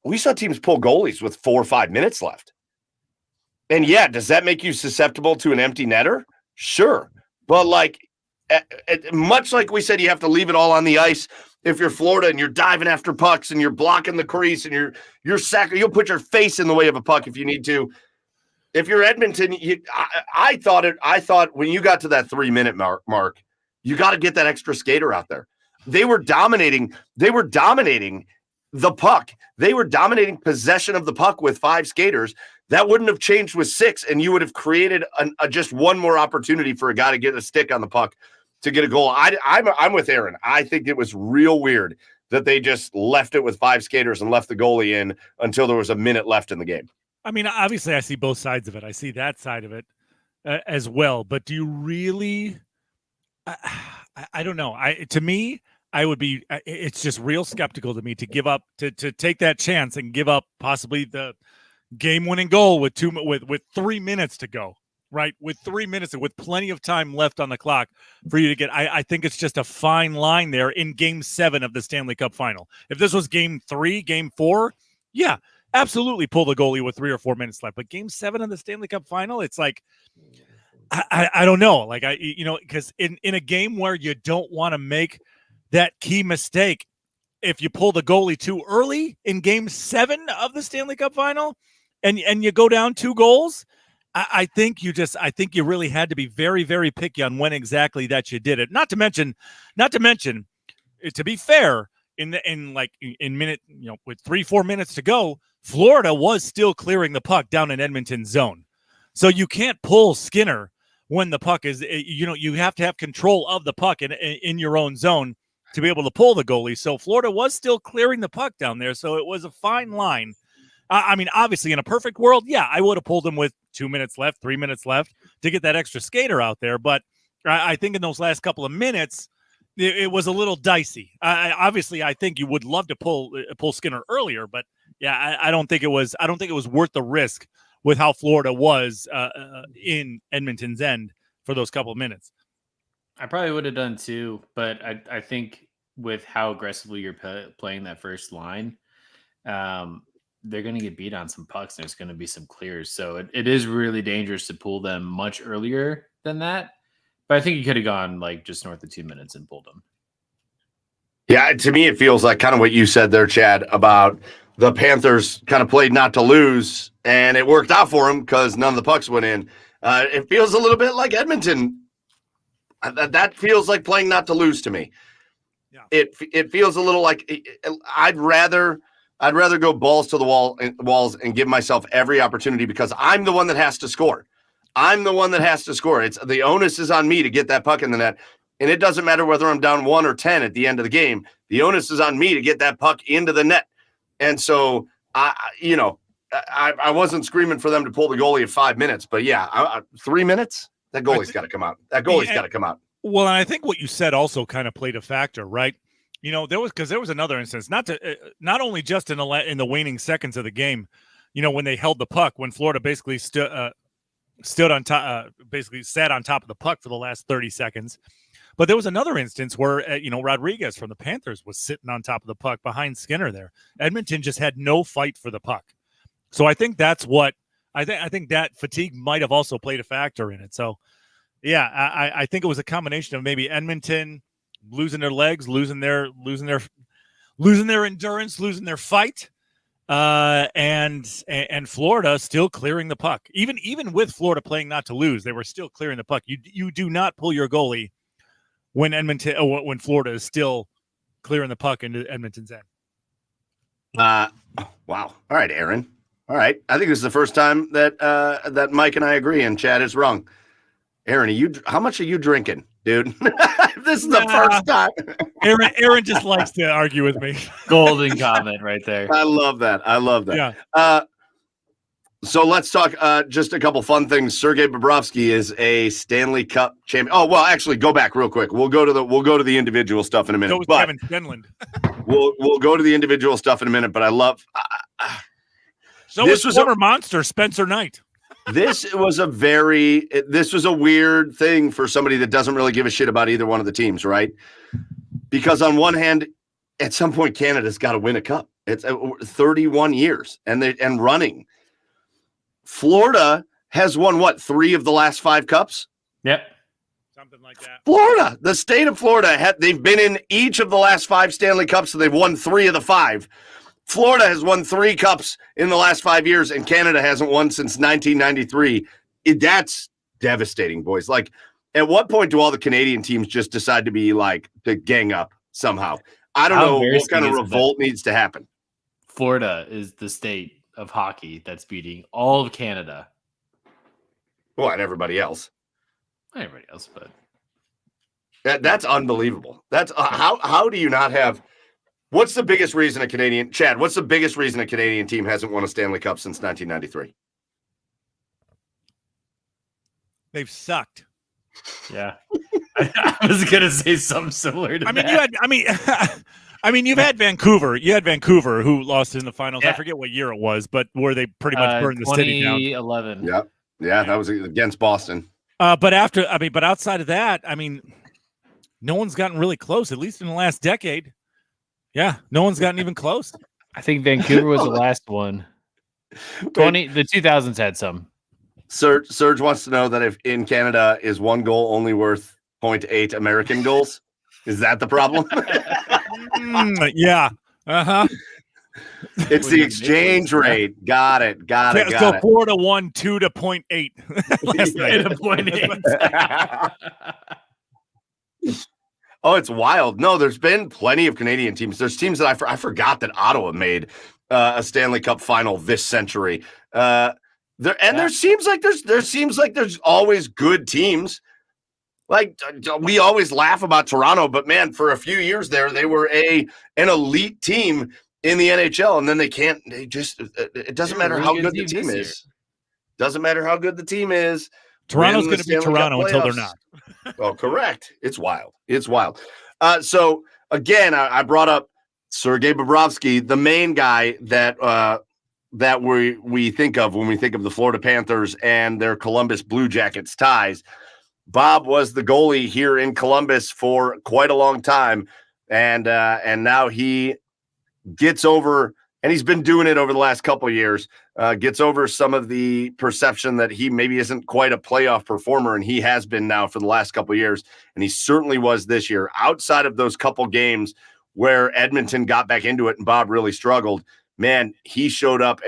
goalies with 4 or 5 minutes left. And yeah, does that make you susceptible to an empty netter? Sure. But much like we said, you have to leave it all on the ice if you're Florida and you're diving after pucks and you're blocking the crease and you'll put your face in the way of a puck if you need to. If you're Edmonton, I thought when you got to that 3-minute mark, you got to get that extra skater out there. They were dominating the puck. They were dominating possession of the puck with 5 skaters. That wouldn't have changed with 6, and you would have created just one more opportunity for a guy to get a stick on the puck to get a goal. I'm with Aaron. I think it was real weird that they just left it with 5 skaters and left the goalie in until there was a minute left in the game. I mean, obviously, I see both sides of it. I see that side of it as well. But do you really? I don't know. To me, I would be. It's just real skeptical to me to give up to take that chance and give up possibly the game-winning goal with 3 minutes to go. Right, with 3 minutes and with plenty of time left on the clock for you to get. I think it's just a fine line there in Game 7 of the Stanley Cup Final. If this was Game 3, Game 4, yeah, absolutely pull the goalie with 3 or 4 minutes left. But Game 7 of the Stanley Cup Final, it's like I don't know, like because in a game where you don't want to make that key mistake, if you pull the goalie too early in Game 7 of the Stanley Cup Final, and you go down 2 goals. I think you really had to be very, very picky on when exactly that you did it. Not to mention, to be fair, in minute, with 3-4 minutes to go, Florida was still clearing the puck down in Edmonton's zone. So you can't pull Skinner when the puck is, you have to have control of the puck in your own zone to be able to pull the goalie. So Florida was still clearing the puck down there. So it was a fine line. I mean, obviously, in a perfect world, yeah, I would have pulled him with 2 minutes left, 3 minutes left to get that extra skater out there. But I think in those last couple of minutes, it was a little dicey. Obviously, I think you would love to pull Skinner earlier, but yeah, I don't think it was worth the risk with how Florida was in Edmonton's end for those couple of minutes. I probably would have done too, but I think with how aggressively you're playing that first line, they're going to get beat on some pucks. And there's going to be some clears. So it is really dangerous to pull them much earlier than that. But I think you could have gone like just north of 2 minutes and pulled them. Yeah, to me, it feels like kind of what you said there, Chad, about the Panthers kind of played not to lose, and it worked out for them because none of the pucks went in. It feels a little bit like Edmonton. That feels like playing not to lose to me. Yeah. It feels a little like I'd rather go balls to the walls and give myself every opportunity because I'm the one that has to score. It's the onus is on me to get that puck in the net. And it doesn't matter whether I'm down 1 or 10 at the end of the game. The onus is on me to get that puck into the net. And so, I wasn't screaming for them to pull the goalie at 5 minutes, but yeah, 3 minutes, that goalie's got to come out. Well, and I think what you said also kind of played a factor, right? There was another instance, not only just in the waning seconds of the game, when they held the puck, when Florida basically stood on top, basically sat on top of the puck for the last 30 seconds. But there was another instance where, Rodriguez from the Panthers was sitting on top of the puck behind Skinner there. Edmonton just had no fight for the puck. So I think that's what I think that fatigue might have also played a factor in it. So, yeah, I think it was a combination of maybe Edmonton losing their legs, losing their endurance, losing their fight, and Florida still clearing the puck. Even with Florida playing not to lose, they were still clearing the puck. You do not pull your goalie when Florida is still clearing the puck into Edmonton's end. Wow. All right, Aaron. All right. I think this is the first time that Mike and I agree and Chad is wrong. Aaron, how much are you drinking, dude? This is the first time. Aaron just likes to argue with me. Golden comment right there. I love that. Yeah. So let's talk just a couple fun things. Sergei Bobrovsky is a Stanley Cup champion. Oh, well, actually, go back real quick. We'll go to the individual stuff in a minute. So was Kevin Stenlund. We'll go to the individual stuff in a minute, but I love so was former monster Spencer Knight. This was a weird thing for somebody that doesn't really give a shit about either one of the teams, right? Because on one hand, at some point, Canada's got to win a cup. It's 31 years and running. Florida has won 3 of the last 5 cups? Yep. Something like that. Florida, the state of Florida, they've been in each of the last 5 Stanley Cups, so they've won 3 of the 5. Florida has won 3 cups in the last 5 years, and Canada hasn't won since 1993. That's devastating, boys. Like, at what point do all the Canadian teams just decide to be like to gang up somehow? I don't know what kind of revolt needs to happen. Florida is the state of hockey that's beating all of Canada. Well, and everybody else. Not everybody else, but that's unbelievable. That's how do you not have? What's the biggest reason what's the biggest reason a Canadian team hasn't won a Stanley Cup since 1993? They've sucked. Yeah. I was gonna say something similar to that. You've had Vancouver. You had Vancouver who lost in the finals. Yeah. I forget what year it was, but where they pretty much burned the city down. 2011. Yep. Yeah, that was against Boston. But outside of that, no one's gotten really close, at least in the last decade. Yeah, no one's gotten even close. I think Vancouver was the last one. The 2000s had some. Serge wants to know that if in Canada is one goal only worth 0.8 American goals, is that the problem? Yeah. Uh-huh. It's the exchange rate. Got it. So Florida won 2 to 0.8 last night. 0.8. Oh, it's wild. No, there's been plenty of Canadian teams. There's teams that I forgot that Ottawa made a Stanley Cup final this century. There seems like there's always good teams. Like, we always laugh about Toronto, but man, for a few years there, they were an elite team in the NHL, and then it doesn't matter how good the team is. Doesn't matter how good the team is. Toronto's going to be Toronto until they're not. Oh, correct. It's wild. So again, I brought up Sergei Bobrovsky, the main guy that we think of when we think of the Florida Panthers and their Columbus Blue Jackets ties. Bob was the goalie here in Columbus for quite a long time, and now he gets over, and he's been doing it over the last couple of years, gets over some of the perception that he maybe isn't quite a playoff performer, and he has been now for the last couple of years, and he certainly was this year. Outside of those couple games where Edmonton got back into it and Bob really struggled, man, he showed up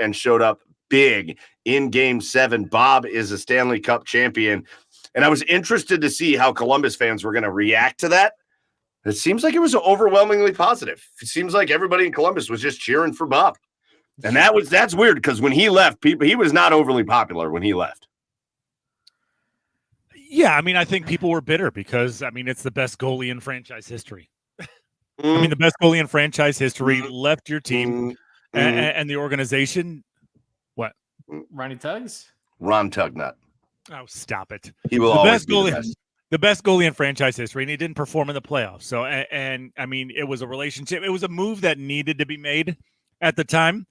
big in Game 7. Bob is a Stanley Cup champion, and I was interested to see how Columbus fans were going to react to that. It seems like it was overwhelmingly positive. It seems like everybody in Columbus was just cheering for Bob. And that's weird because when he left, he was not overly popular when he left. Yeah, I think people were bitter because, it's the best goalie in franchise history. The best goalie in franchise history left your team and the organization. What? Ronnie Tuggs? Ron Tugnut. Oh, stop it. He will always be the best. The best goalie in franchise history, and he didn't perform in the playoffs. So, it was a relationship. It was a move that needed to be made at the time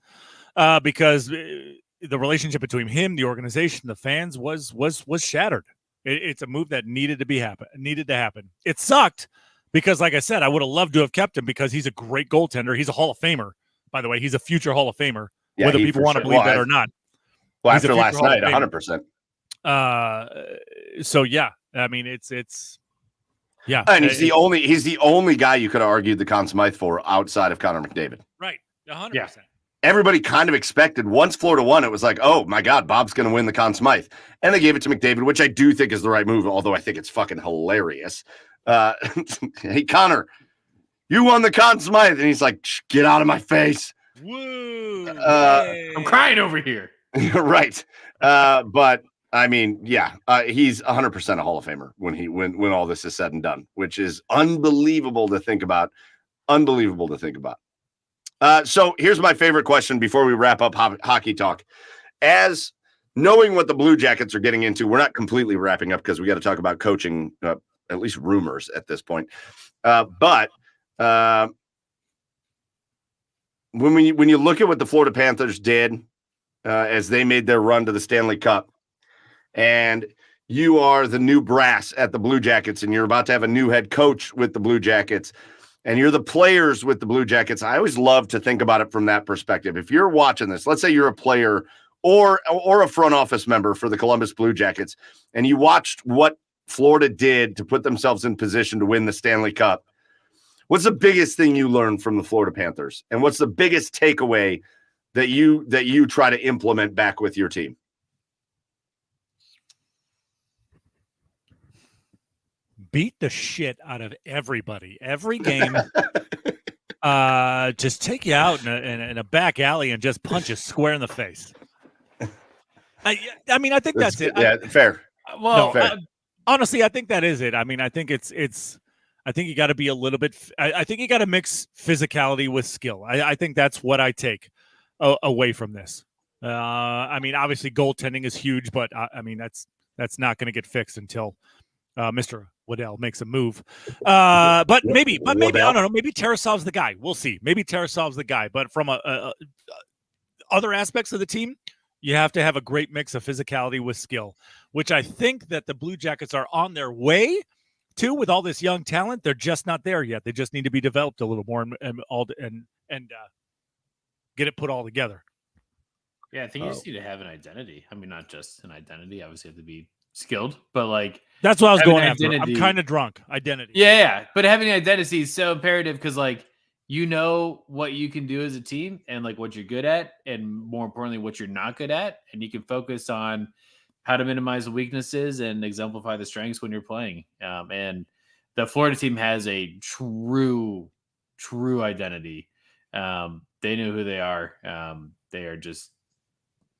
because the relationship between him, the organization, the fans was shattered. It's a move that needed to happen. It sucked because, like I said, I would have loved to have kept him because he's a great goaltender. He's a Hall of Famer, by the way. He's a future Hall of Famer, whether people want to believe that or not. Well, after last night, 100%. So yeah, it's yeah, and he's the only guy you could have argued the Conn Smythe for outside of Connor McDavid. Right, 100%. Yeah. Everybody kind of expected once Florida won, it was like, oh my God, Bob's going to win the Conn Smythe, and they gave it to McDavid, which I do think is the right move. Although I think it's fucking hilarious. Hey Connor, you won the Conn Smythe, and he's like, get out of my face. Woo! I'm crying over here. Right, but. He's 100% a Hall of Famer when all this is said and done, which is unbelievable to think about. So here's my favorite question before we wrap up hockey talk. As knowing what the Blue Jackets are getting into, we're not completely wrapping up because we got to talk about coaching, at least rumors at this point. But when you look at what the Florida Panthers did as they made their run to the Stanley Cup, and you are the new brass at the Blue Jackets, and you're about to have a new head coach with the Blue Jackets, and you're the players with the Blue Jackets. I always love to think about it from that perspective. If you're watching this, let's say you're a player or a front office member for the Columbus Blue Jackets, and you watched what Florida did to put themselves in position to win the Stanley Cup. What's the biggest thing you learned from the Florida Panthers? And what's the biggest takeaway that you try to implement back with your team? Beat the shit out of everybody. Every game. Just take you out in a back alley and just punch you square in the face. I mean, I think that's it. Yeah, fair. Well, fair. Honestly, I think that is it. I mean, I think I think you got to be a little bit. I think you got to mix physicality with skill. I think that's what I take away from this. I mean, obviously, goaltending is huge, but I mean that's not going to get fixed until Mr. Waddell makes a move. But maybe I don't know. Maybe Tarasov's the guy. We'll see. Maybe Tarasov's the guy. But from other aspects of the team, you have to have a great mix of physicality with skill, which I think that the Blue Jackets are on their way to with all this young talent. They're just not there yet. They just need to be developed a little more and get it put all together. Yeah, I think you just need to have an identity. I mean, not just an identity. Obviously, you have to be skilled, but like that's what I was going after. Identity. I'm kind of drunk. Identity. Yeah, but having an identity is so imperative because like you know what you can do as a team and like what you're good at, and more importantly, what you're not good at, and you can focus on how to minimize the weaknesses and exemplify the strengths when you're playing. And the Florida team has a true identity. They know who they are. They are just,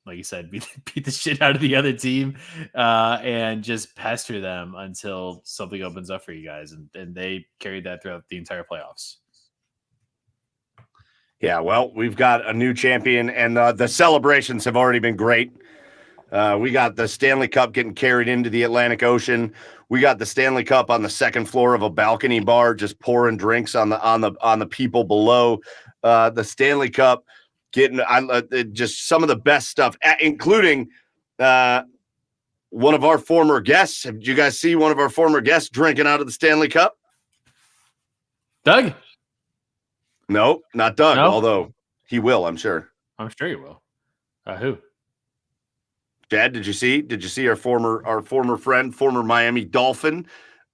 like you said, beat the shit out of the other team and just pester them until something opens up for you guys. And they carried that throughout the entire playoffs. Yeah, well, we've got a new champion, and the celebrations have already been great. We got the Stanley Cup getting carried into the Atlantic Ocean. We got the Stanley Cup on the second floor of a balcony bar, just pouring drinks on the people below. The Stanley Cup getting just some of the best stuff, including one of our former guests. Did you guys see one of our former guests drinking out of the Stanley Cup? Doug? No, not Doug, No? although he will, I'm sure. I'm sure you will. Who? Chad, did you see our former friend, former Miami Dolphin,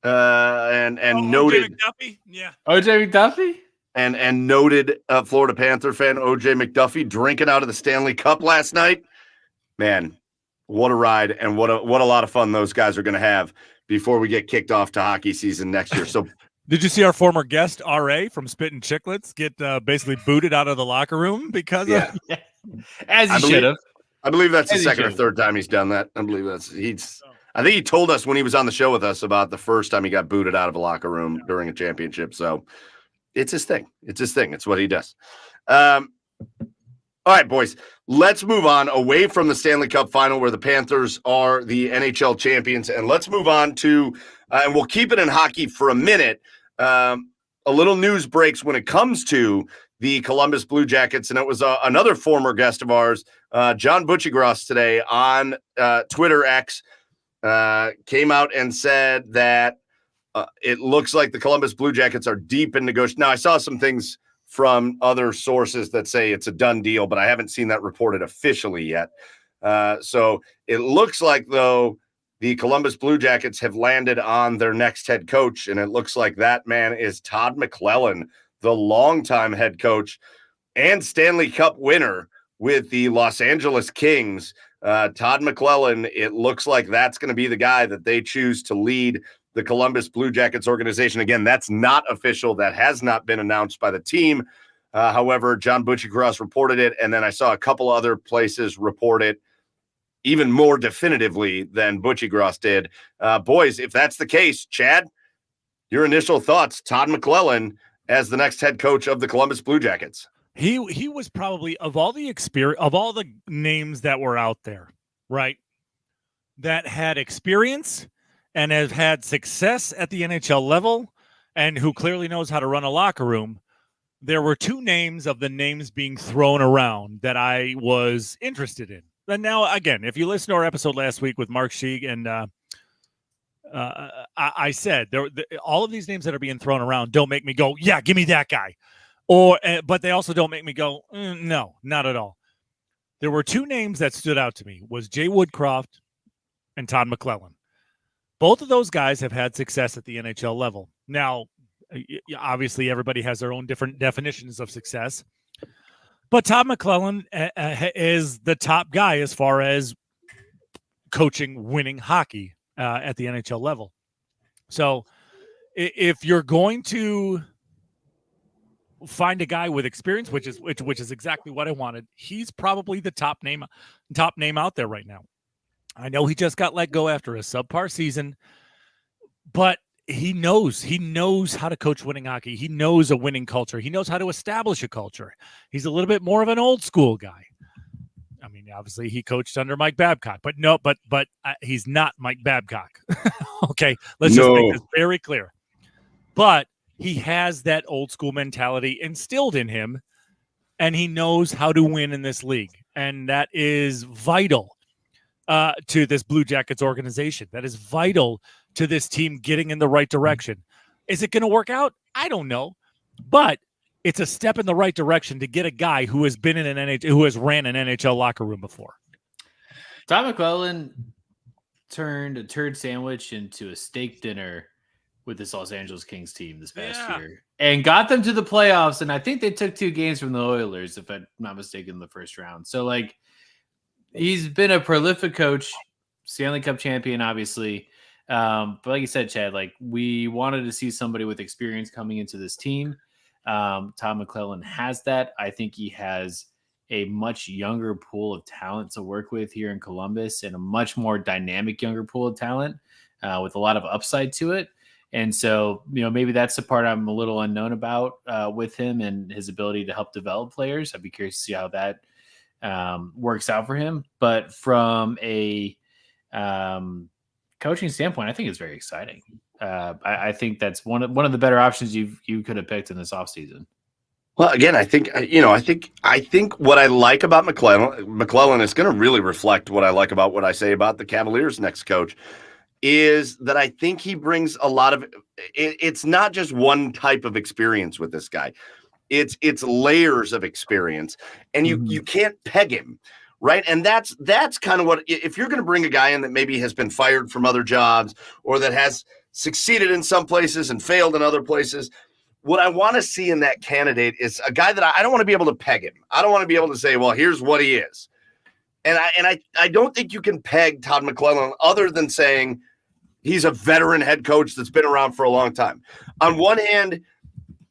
and noted McDuffie? Yeah. OJ McDuffie? And noted Florida Panther fan OJ McDuffie drinking out of the Stanley Cup last night? Man, what a ride, and what a lot of fun those guys are going to have before we get kicked off to hockey season next year. So did you see our former guest, R.A. from Spittin' Chicklets, get basically booted out of the locker room because of As he should have. I believe that's the second or third time he's done that. I believe I think he told us when he was on the show with us about the first time he got booted out of a locker room during a championship. So it's his thing. It's what he does. All right, boys, let's move on away from the Stanley Cup final where the Panthers are the NHL champions. And let's move on to, and we'll keep it in hockey for a minute. A little news breaks when it comes to the Columbus Blue Jackets. And it was another former guest of ours, John Butchiegross, today on Twitter X, came out and said that it looks like the Columbus Blue Jackets are deep in negotiation. Now, I saw some things from other sources that say it's a done deal, but I haven't seen that reported officially yet. So it looks like, though, the Columbus Blue Jackets have landed on their next head coach, and it looks like that man is Todd McLellan, the longtime head coach and Stanley Cup winner with the Los Angeles Kings. Todd McLellan, it looks like that's going to be the guy that they choose to lead the Columbus Blue Jackets organization. Again, that's not official. That has not been announced by the team. However, John Butchiegross reported it, and then I saw a couple other places report it even more definitively than Butchiegross did. Boys, if that's the case, Chad, your initial thoughts, Todd McLellan as the next head coach of the Columbus Blue Jackets. He was probably, of all the names that were out there, right, that had experience and have had success at the NHL level and who clearly knows how to run a locker room, there were two names of the names being thrown around that I was interested in. And now, again, if you listen to our episode last week with Mark Sheeg, and I said all of these names that are being thrown around don't make me go, yeah, give me that guy. But they also don't make me go, no, not at all. There were two names that stood out to me, was Jay Woodcroft and Todd McLellan. Both of those guys have had success at the NHL level. Now, obviously, everybody has their own different definitions of success. But Todd McClellan is the top guy as far as coaching winning hockey at the NHL level. So if you're going to find a guy with experience, which is exactly what I wanted, he's probably the top name out there right now. I know he just got let go after a subpar season, but he knows how to coach winning hockey. He knows a winning culture. He knows how to establish a culture. He's a little bit more of an old school guy. I mean, obviously he coached under Mike Babcock, but he's not Mike Babcock. Okay, let's just make this very clear. But he has that old school mentality instilled in him, and he knows how to win in this league, and that is vital to this Blue Jackets organization. That is vital to this team getting in the right direction. Is it going to work out? I don't know, but it's a step in the right direction to get a guy who has been in an NHL, who has ran an NHL locker room before. Todd McClellan turned a turd sandwich into a steak dinner with this Los Angeles Kings team this past year and got them to the playoffs. And I think they took 2 games from the Oilers, if I'm not mistaken, in the first round. So like, he's been a prolific coach, Stanley Cup champion, obviously. But like you said, Chad, like we wanted to see somebody with experience coming into this team. Todd McClellan has that. I think he has a much younger pool of talent to work with here in Columbus and a much more dynamic younger pool of talent with a lot of upside to it. And so, maybe that's the part I'm a little unknown about with him and his ability to help develop players. I'd be curious to see how that works out for him. But from a coaching standpoint, I think it's very exciting. I think that's one of the better options you could have picked in this offseason. Well, again, I think what I like about McClellan is going to really reflect what I like about what I say about the Cavaliers' next coach, is that I think he brings a lot of it's not just one type of experience with this guy. It's layers of experience, and you can't peg him, right? And that's kind of what, if you're going to bring a guy in that maybe has been fired from other jobs or that has succeeded in some places and failed in other places, what I want to see in that candidate is a guy that I don't want to be able to peg him. I don't want to be able to say, well, here's what he is. And I don't think you can peg Todd McClellan other than saying he's a veteran head coach that's been around for a long time. On one hand,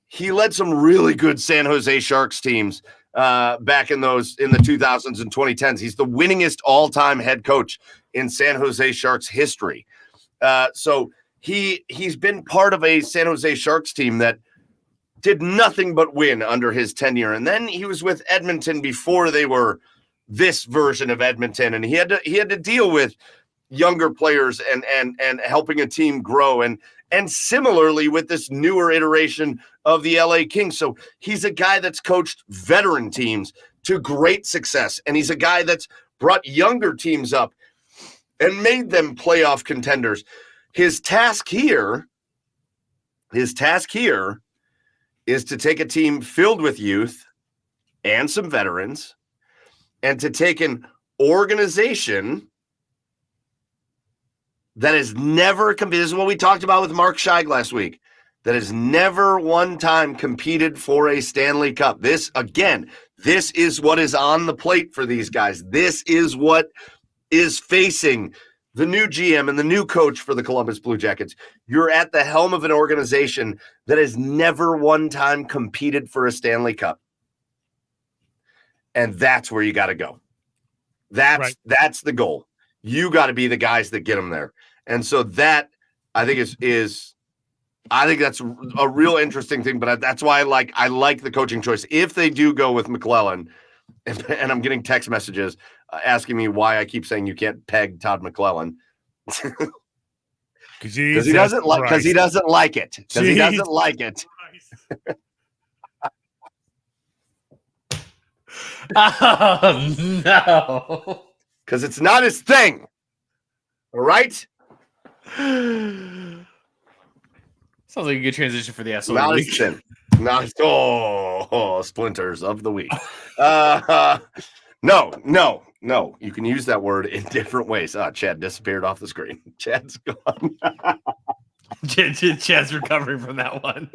he led some really good San Jose Sharks teams back in the 2000s and 2010s. He's the winningest all-time head coach in San Jose Sharks history. So he's been part of a San Jose Sharks team that did nothing but win under his tenure. And then he was with Edmonton before they were this version of Edmonton, and he had to deal with younger players and helping a team grow, and similarly with this newer iteration of the LA Kings. So he's a guy that's coached veteran teams to great success, and he's a guy that's brought younger teams up and made them playoff contenders. His task here is to take a team filled with youth and some veterans and to take an organization that has never competed. This is what we talked about with Mark Scheig last week, that has never one time competed for a Stanley Cup. This is what is on the plate for these guys. This is what is facing the new GM and the new coach for the Columbus Blue Jackets. You're at the helm of an organization that has never one time competed for a Stanley Cup. And that's where you got to go. That's the goal. You got to be the guys that get them there. And so that, I think I think that's a real interesting thing, but that's why I like the coaching choice. If they do go with McClellan, and I'm getting text messages asking me why I keep saying you can't peg Todd McClellan. Because he doesn't like it. Because he doesn't like it. Oh no. Because it's not his thing. All right? Sounds like a good transition for the SO Not week. his thing. Splinters of the week. No. No, you can use that word in different ways. Chad disappeared off the screen. Chad's gone. Chad's recovering from that one.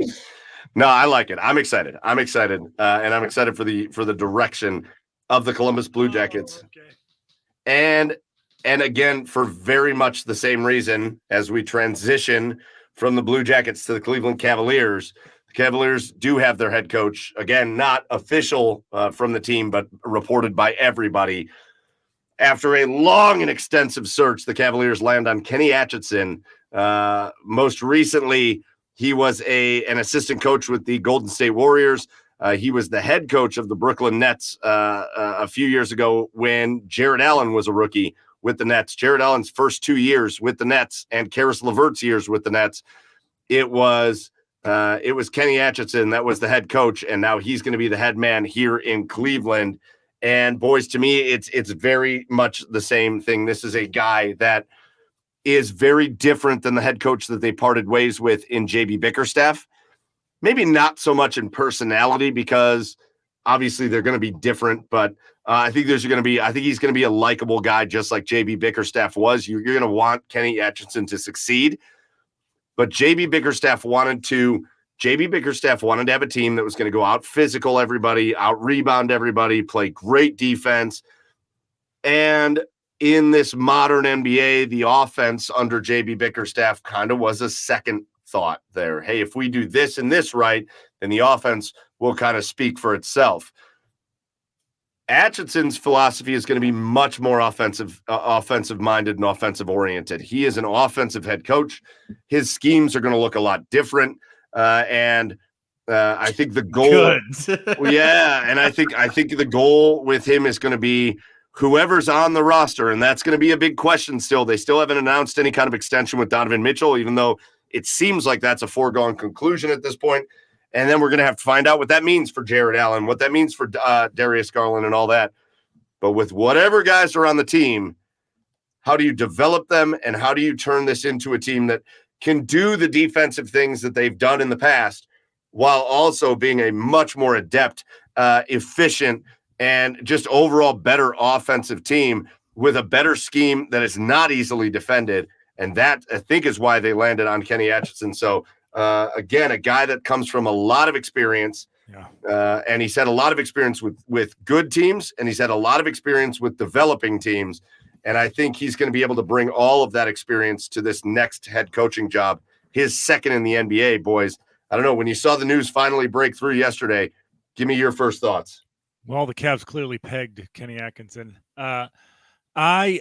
No, I like it. I'm excited. And I'm excited for the direction of the Columbus Blue Jackets. Okay. And again, for very much the same reason, as we transition from the Blue Jackets to the Cleveland Cavaliers, the Cavaliers do have their head coach, again, not official from the team, but reported by everybody. After a long and extensive search, the Cavaliers land on Kenny Atchison. Most recently, he was an assistant coach with the Golden State Warriors. He was the head coach of the Brooklyn Nets a few years ago when Jared Allen was a rookie with the Nets. Jared Allen's first 2 years with the Nets and Karis LeVert's years with the Nets, it was Kenny Atchison that was the head coach, and now he's going to be the head man here in Cleveland. And boys, to me, it's very much the same thing. This is a guy that is very different than the head coach that they parted ways with in JB Bickerstaff. Maybe not so much in personality, because obviously they're going to be different, but I think he's going to be a likable guy, just like JB Bickerstaff was. You're going to want Kenny Atchison to succeed, but JB Bickerstaff wanted to have a team that was going to go out physical everybody, out rebound everybody, play great defense. And in this modern NBA, the offense under JB Bickerstaff kind of was a second thought there. Hey, if we do this and this right, then the offense will kind of speak for itself. Atchison's philosophy is going to be much more offensive minded and offensive oriented. He is an offensive head coach. His schemes are going to look a lot different. And I think the goal, and I think the goal with him is going to be whoever's on the roster, and that's going to be a big question still. They still haven't announced any kind of extension with Donovan Mitchell, even though it seems like that's a foregone conclusion at this point. And then we're going to have to find out what that means for Jared Allen, what that means for Darius Garland and all that. But with whatever guys are on the team, how do you develop them, and how do you turn this into a team that can do the defensive things that they've done in the past while also being a much more adept, efficient, and just overall better offensive team with a better scheme that is not easily defended? And that, I think, is why they landed on Kenny Atchison. So, again, a guy that comes from a lot of experience, and he's had a lot of experience with good teams, and he's had a lot of experience with developing teams. And I think he's going to be able to bring all of that experience to this next head coaching job, his second in the NBA, boys. I don't know. When you saw the news finally break through yesterday, give me your first thoughts. Well, the Cavs clearly pegged Kenny Atkinson. And I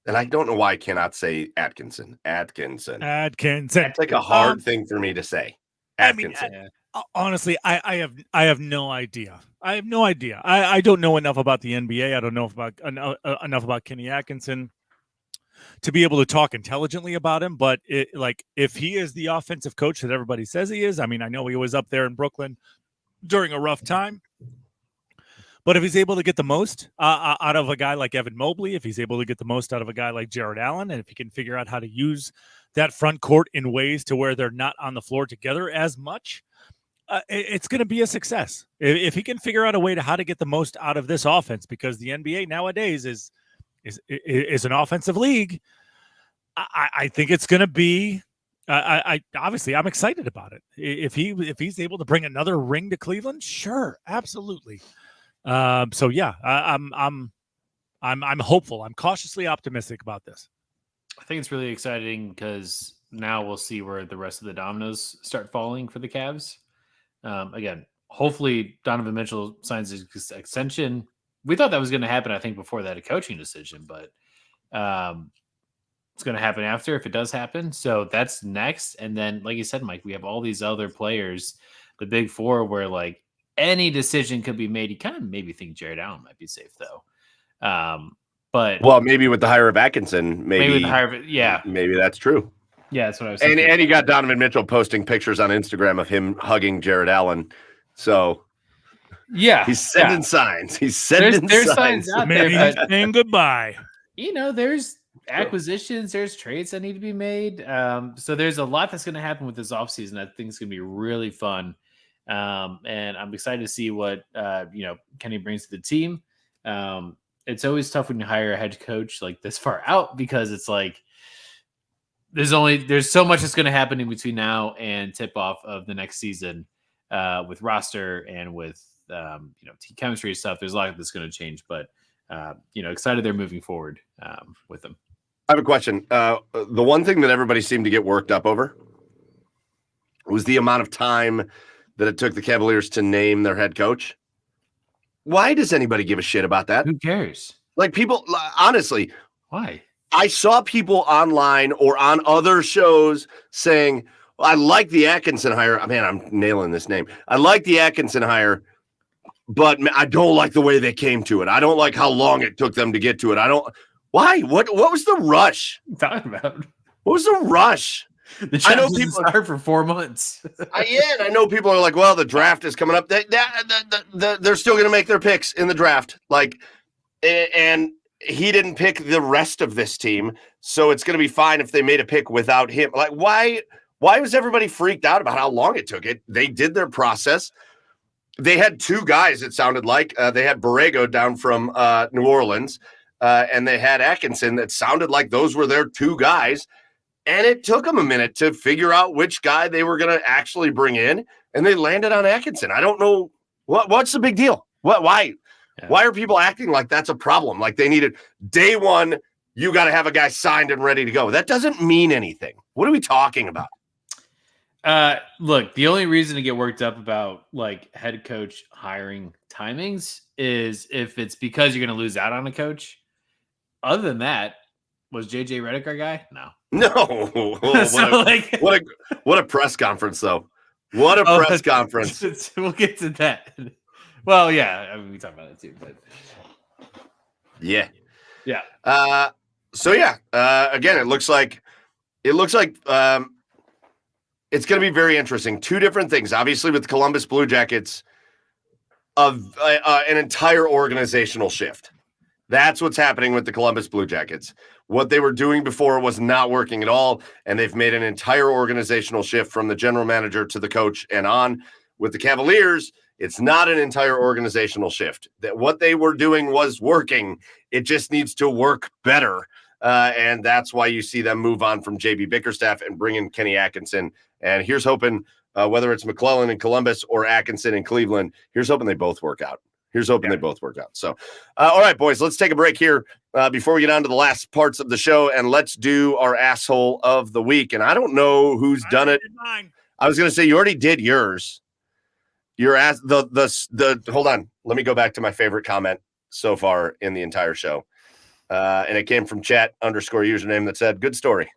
don't know why I cannot say Atkinson. It's like a hard thing for me to say. Atkinson. Honestly, I have no idea. I don't know enough about the NBA. I don't know enough about Kenny Atkinson to be able to talk intelligently about him. But if he is the offensive coach that everybody says he is, I mean, I know he was up there in Brooklyn during a rough time. But if he's able to get the most out of a guy like Evan Mobley, if he's able to get the most out of a guy like Jared Allen, and if he can figure out how to use that front court in ways to where they're not on the floor together as much, it's going to be a success. If he can figure out a way to how to get the most out of this offense, because the NBA nowadays is an offensive league, I think it's going to be. Obviously, I'm excited about it. If he's able to bring another ring to Cleveland, sure, absolutely. So yeah, I'm hopeful. I'm cautiously optimistic about this. I think it's really exciting because now we'll see where the rest of the dominoes start falling for the Cavs. Again, hopefully Donovan Mitchell signs his extension. We thought that was going to happen, I think, before that a coaching decision, but it's going to happen after if it does happen. So that's next. And then, like you said, Mike, we have all these other players, the big four, where like any decision could be made. You kind of maybe think Jared Allen might be safe though. But maybe with the hire of Atkinson, maybe that's true. Yeah, that's what I was thinking. And you got Donovan Mitchell posting pictures on Instagram of him hugging Jared Allen. So yeah, he's sending signs. He's sending signs out maybe there. He's saying goodbye. There's acquisitions, there's trades that need to be made. So there's a lot that's going to happen with this offseason. I think it's going to be really fun. And I'm excited to see what Kenny brings to the team. it's always tough when you hire a head coach like this far out because it's like there's so much that's going to happen in between now and tip off of the next season with roster and with team chemistry stuff. There's a lot that's going to change, but excited they're moving forward with them. I have a question. The one thing that everybody seemed to get worked up over was the amount of time that it took the Cavaliers to name their head coach. Why does anybody give a shit about that? Who cares? Like people, honestly, why? I saw people online or on other shows saying, well, I like the Atkinson hire. Man, I'm nailing this name. I like the Atkinson hire, but I don't like the way they came to it. I don't like how long it took them to get to it. Why? What was the rush? What are you talking about? What was the rush? I know people are for 4 months. I know people are like, well, the draft is coming up. They're still going to make their picks in the draft. And he didn't pick the rest of this team, so it's going to be fine if they made a pick without him. Like, why was everybody freaked out about how long it took? They did their process. They had two guys, it sounded like. They had Borrego down from New Orleans, and they had Atkinson. That sounded like those were their two guys. And it took them a minute to figure out which guy they were going to actually bring in, and they landed on Atkinson. I don't know. What's the big deal? Why? Yeah. Why are people acting like that's a problem? Like they needed day one, you got to have a guy signed and ready to go. That doesn't mean anything. What are we talking about? Look, the only reason to get worked up about like head coach hiring timings is if it's because you're going to lose out on a coach. Other than that, was JJ Redick our guy? No. What a press conference, though. What a press conference. We'll get to that. Well, yeah, I mean, we talk about it too, but yeah. Again, it looks like it's going to be very interesting. Two different things, obviously, with the Columbus Blue Jackets, of an entire organizational shift. That's what's happening with the Columbus Blue Jackets. What they were doing before was not working at all, and they've made an entire organizational shift from the general manager to the coach and on. With the Cavaliers, it's not an entire organizational shift. That what they were doing was working. It just needs to work better, and that's why you see them move on from J.B. Bickerstaff and bring in Kenny Atkinson. And here's hoping, whether it's McClellan in Columbus or Atkinson in Cleveland, here's hoping they both work out. They both work out. So, all right, boys, let's take a break here before we get on to the last parts of the show, and let's do our asshole of the week. And I don't know who's done it. I was going to say you already did yours. Your ass. The hold on. Let me go back to my favorite comment so far in the entire show, and it came from chat _username that said, "Good story."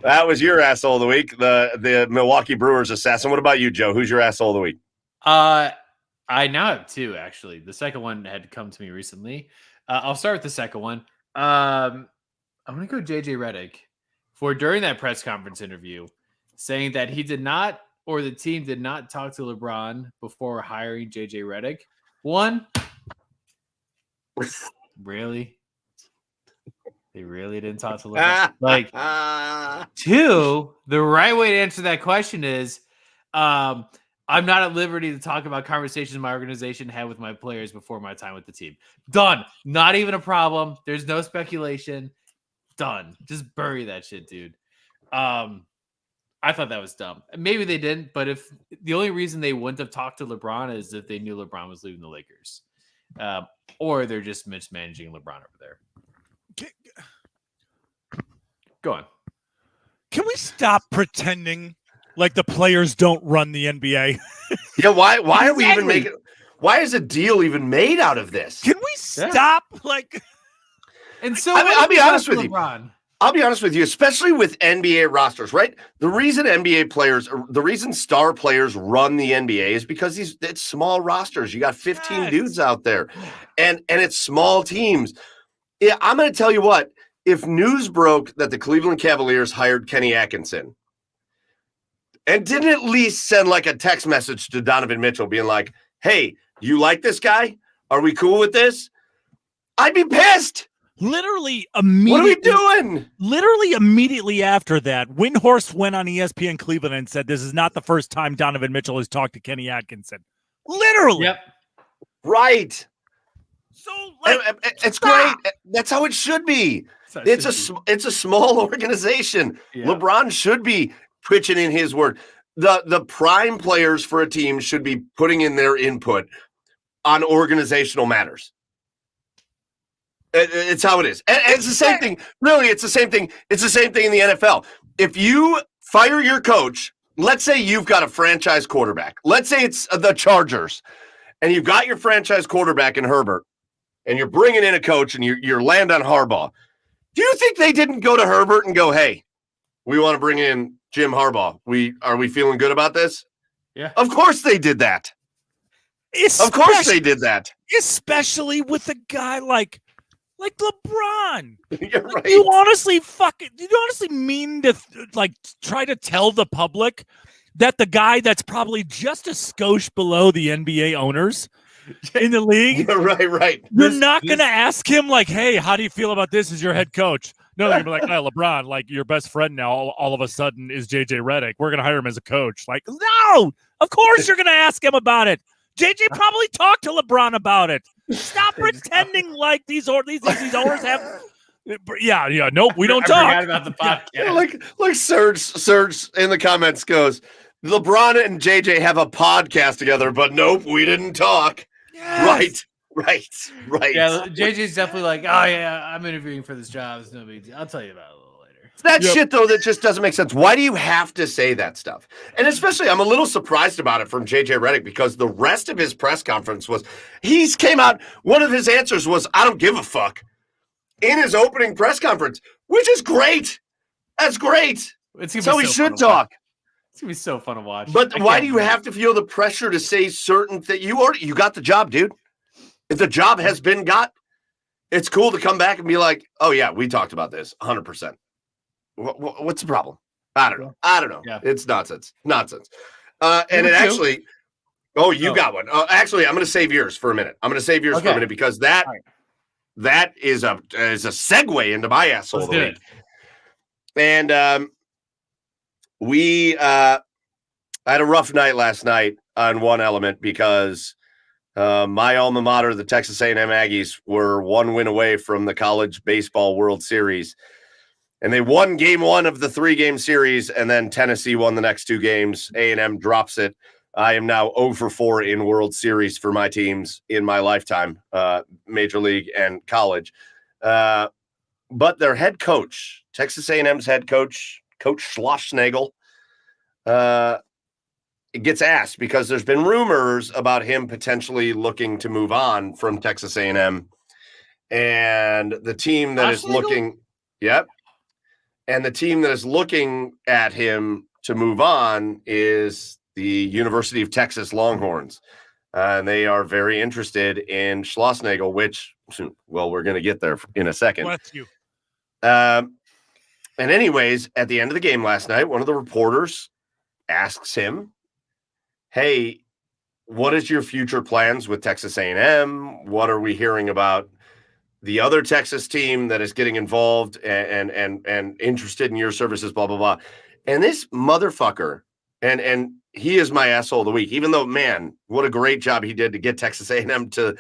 That was your asshole of the week, the Milwaukee Brewers assassin. What about you, Joe? Who's your asshole of the week? I now have two, actually. The second one had come to me recently. I'll start with the second one. I'm going to go JJ Redick for during that press conference interview saying that he did not, or the team did not talk to LeBron before hiring JJ Redick. One, really? They really didn't talk to LeBron. Like, two, the right way to answer that question is, I'm not at liberty to talk about conversations my organization had with my players before my time with the team. Done. Not even a problem. There's no speculation. Done. Just bury that shit, dude. I thought that was dumb. Maybe they didn't, but if the only reason they wouldn't have talked to LeBron is if they knew LeBron was leaving the Lakers, or they're just mismanaging LeBron over there. Go on. Can we stop pretending like the players don't run the NBA? Yeah, why are we even making? Why is a deal even made out of this? Can we stop? And so I'll be honest with you. I'll be honest with you, especially with NBA rosters, right? The reason the reason star players run the NBA is because it's small rosters. You got 15 dudes out there, and it's small teams. Yeah, I'm going to tell you what. If news broke that the Cleveland Cavaliers hired Kenny Atkinson and didn't at least send like a text message to Donovan Mitchell being like, hey, you like this guy? Are we cool with this? I'd be pissed. Literally immediately. What are we doing? Literally immediately after that, Windhorst went on ESPN Cleveland and said, this is not the first time Donovan Mitchell has talked to Kenny Atkinson. Literally. Yep. Right. So like, it's stop. great. That's how it should be. So It's should it's a small organization. be. LeBron should be pitching in his word. The prime players for a team should be putting in their input on organizational matters. It's how it is. And it's the same thing. Really, it's the same thing. It's the same thing in the NFL. If you fire your coach, let's say you've got a franchise quarterback. Let's say it's the Chargers, and you've got your franchise quarterback in Herbert, and you're bringing in a coach, and you're land on Harbaugh. Do you think they didn't go to Herbert and go, hey, we want to bring in Jim Harbaugh. Are we feeling good about this? Yeah. Of course they did that. Of course they did that. Especially with a guy like LeBron. You're right. You honestly mean to try to tell the public that the guy that's probably just a skosh below the NBA owners in the league, right. You're not going to ask him like, hey, how do you feel about this as your head coach? No, they're going to be like, hey, LeBron, like your best friend now all of a sudden is JJ Redick. We're going to hire him as a coach. Like, no, of course you're going to ask him about it. JJ probably talked to LeBron about it. Stop pretending like these owners have. Yeah. Nope, we don't talk. I forgot about the podcast. Yeah, like Serge in the comments goes, LeBron and JJ have a podcast together, but nope, we didn't talk. Yes. Right. Yeah, JJ's definitely like, oh yeah, I'm interviewing for this job. It's no big deal. I'll tell you about it a little later. That shit, though, that just doesn't make sense. Why do you have to say that stuff? And especially, I'm a little surprised about it from JJ Redick because the rest of his press conference was, came out, one of his answers was, I don't give a fuck, in his opening press conference, which is great. That's great. So he should talk. It's gonna be so fun to watch. But why do you have to feel the pressure to say certain things? You got the job, dude. If the job has been got, it's cool to come back and be like, oh yeah, we talked about this 100%. What's the problem? I don't know. Yeah. It's nonsense. And it actually, you got one. Actually, I'm going to save yours for a minute. For a minute because that is a segue into my asshole of the week. And we I had a rough night last night on one element because my alma mater, the Texas A&M Aggies, were one win away from the College Baseball World Series. And they won game one of the 3-game series, and then Tennessee won the next 2 games. A&M drops it. I am now 0-4 in World Series for my teams in my lifetime, Major League and college. But their head coach, Texas A&M's head coach, Coach Schlossnagel, gets asked because there's been rumors about him potentially looking to move on from Texas A&M. And the team that is looking – yep. And the team that is looking at him to move on is the University of Texas Longhorns. And they are very interested in Schlossnagel, which, well, we're going to get there in a second. Bless you. And anyways, at the end of the game last night, one of the reporters asks him, hey, what is your future plans with Texas A&M? What are we hearing about the other Texas team that is getting involved and interested in your services, blah, blah, blah. And this motherfucker, and he is my asshole of the week, even though, man, what a great job he did to get Texas A&M to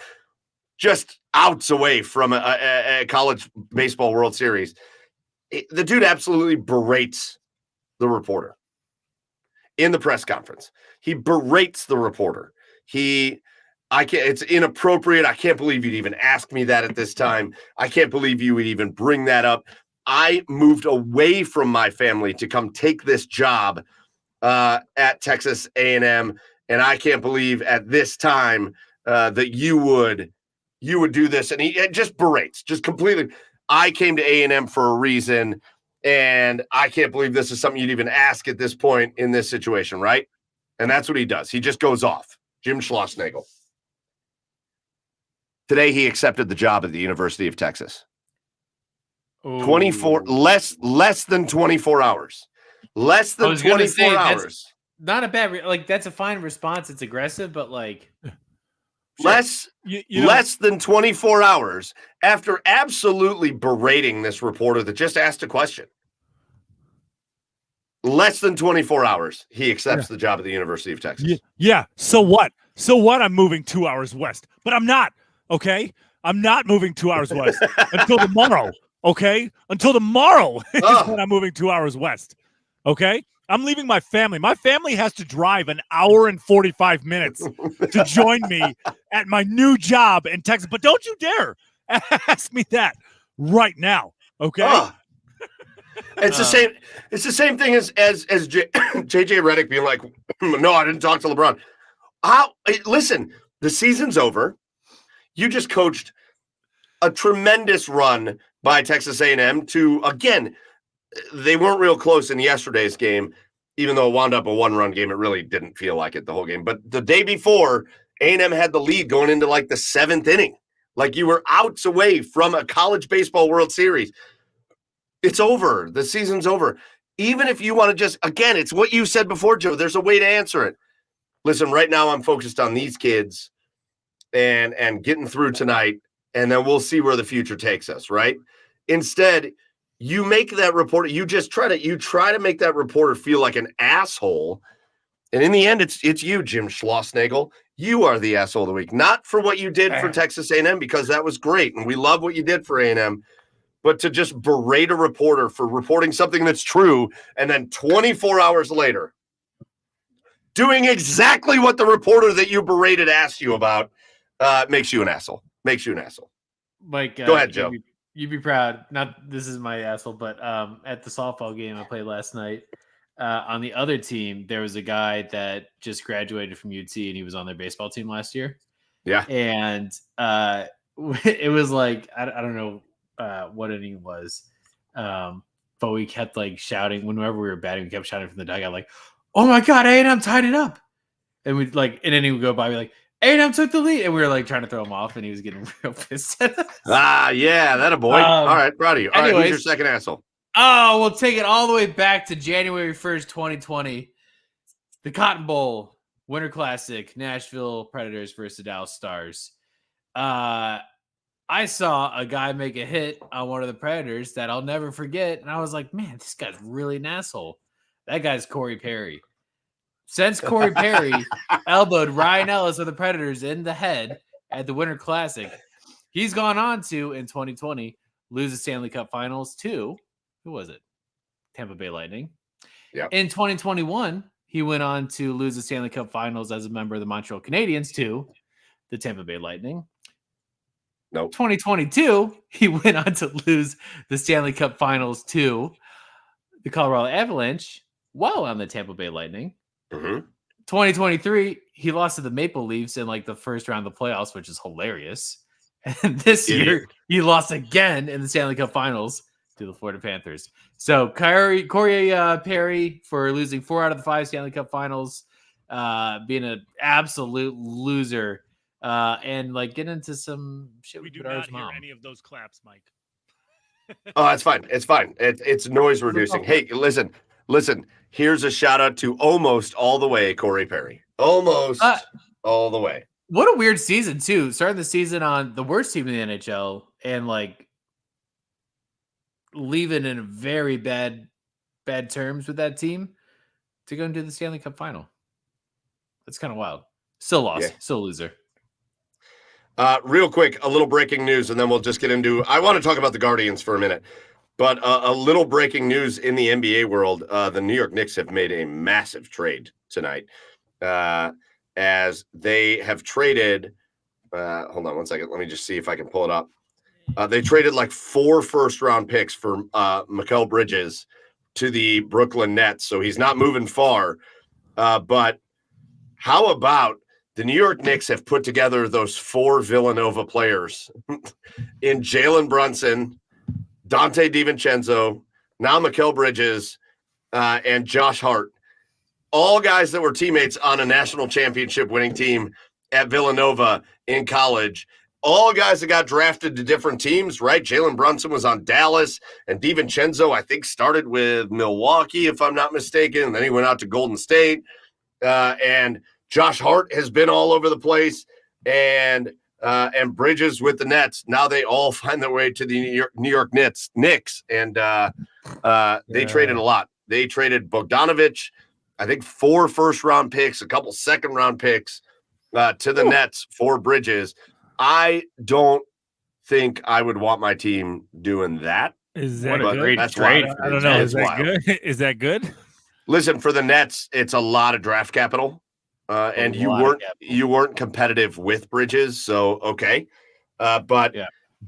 just outs away from a college baseball World Series. The dude absolutely berates the reporter in the press conference. He berates the reporter. It's inappropriate. I can't believe you'd even ask me that at this time. I can't believe you would even bring that up. I moved away from my family to come take this job at Texas A&M, and I can't believe at this time that you would do this. And he just berates, just completely. I came to A&M for a reason, and I can't believe this is something you'd even ask at this point in this situation, right? And that's what he does. He just goes off. Jim Schlossnagel. Today, he accepted the job at the University of Texas. 24 less than 24 hours. Less than 24 hours. Not a bad that's a fine response. It's aggressive, but less than 24 hours after absolutely berating this reporter that just asked a question. less than 24 hours, he accepts the job at the University of Texas. Yeah. So what? I'm moving 2 hours west, but I'm not. Okay, I'm not moving 2 hours west until tomorrow. Okay, until tomorrow is when I'm moving 2 hours west. Okay, I'm leaving my family. My family has to drive an hour and 45 minutes to join me at my new job in Texas. But don't you dare ask me that right now. Okay. It's the same. It's the same thing as JJ Redick being like, "No, I didn't talk to LeBron." Listen, the season's over. You just coached a tremendous run by Texas A&M to, again, they weren't real close in yesterday's game, even though it wound up a one-run game. It really didn't feel like it the whole game. But the day before, A&M had the lead going into like the 7th inning. Like you were outs away from a college baseball World Series. It's over. The season's over. Even if you want to just, again, it's what you said before, Joe. There's a way to answer it. Listen, right now I'm focused on these kids and getting through tonight, and then we'll see where the future takes us, right? Instead, you make that reporter, you try to make that reporter feel like an asshole. And in the end, it's you, Jim Schlossnagel. You are the asshole of the week. Not for what you did for Texas A&M, because that was great, and we love what you did for A&M, but to just berate a reporter for reporting something that's true, and then 24 hours later, doing exactly what the reporter that you berated asked you about, makes you an asshole. Makes you an asshole. Mike, go ahead, Joe. You'd be proud. Not this is my asshole, but at the softball game I played last night, on the other team, there was a guy that just graduated from UT and he was on their baseball team last year. Yeah. And it was like, I don't know what inning it was, but we kept like shouting whenever we were batting. We kept shouting from the dugout, like, "Oh my God, A&M tied it up!" And we like, an inning would go by, we like, A&M took the lead, and we were like trying to throw him off, and he was getting real pissed at us. Yeah, that a boy. All right, proud of you. All right, who's your second asshole? Oh, we'll take it all the way back to January 1st, 2020. The Cotton Bowl, Winter Classic, Nashville Predators versus the Dallas Stars. I saw a guy make a hit on one of the Predators that I'll never forget, and I was like, man, this guy's really an asshole. That guy's Corey Perry. Since Corey Perry elbowed Ryan Ellis of the Predators in the head at the Winter Classic, he's gone on to, in 2020, lose the Stanley Cup Finals to, who was it? Tampa Bay Lightning. Yep. In 2021, he went on to lose the Stanley Cup Finals as a member of the Montreal Canadiens to the Tampa Bay Lightning. Nope. 2022, he went on to lose the Stanley Cup Finals to the Colorado Avalanche while on the Tampa Bay Lightning. Mm-hmm. 2023, he lost to the Maple Leafs in like the first round of the playoffs, which is hilarious. And this year, he lost again in the Stanley Cup Finals to the Florida Panthers. So Corey Perry for losing 4 out of the 5 Stanley Cup Finals, being an absolute loser, and like get into some shit. We do not hear any of those claps, Mike. Oh, it's fine. It's fine. It's noise reducing. Hey, listen. Here's a shout out to almost all the way, Corey Perry. Almost all the way. What a weird season, too. Starting the season on the worst team in the NHL and like leaving in very bad terms with that team to go and do the Stanley Cup final. That's kind of wild. Still lost. Yeah. Still loser. Real quick, a little breaking news, and then we'll just get into. I want to talk about the Guardians for a minute. But a little breaking news in the NBA world, the New York Knicks have made a massive trade tonight as they have traded hold on one second. Let me just see if I can pull it up. They traded like 4 first-round picks for Mikal Bridges to the Brooklyn Nets, so he's not moving far. But how about the New York Knicks have put together those 4 Villanova players in Jalen Brunson, Dante DiVincenzo, now Mikal Bridges, and Josh Hart. All guys that were teammates on a national championship winning team at Villanova in college. All guys that got drafted to different teams, right? Jalen Brunson was on Dallas, and DiVincenzo, I think, started with Milwaukee, if I'm not mistaken, and then he went out to Golden State. And Josh Hart has been all over the place, and Bridges with the Nets. Now they all find their way to the New York Knicks, and they traded a lot. They traded Bogdanovich, I think 4 first-round picks, a couple second-round picks to the Nets for Bridges. I don't think I would want my team doing that. Is that What a good? great That's trade wild. for I the don't know. Jets. Is that good? Is that good? Listen, for the Nets, it's a lot of draft capital, and you weren't competitive with Bridges, so okay. But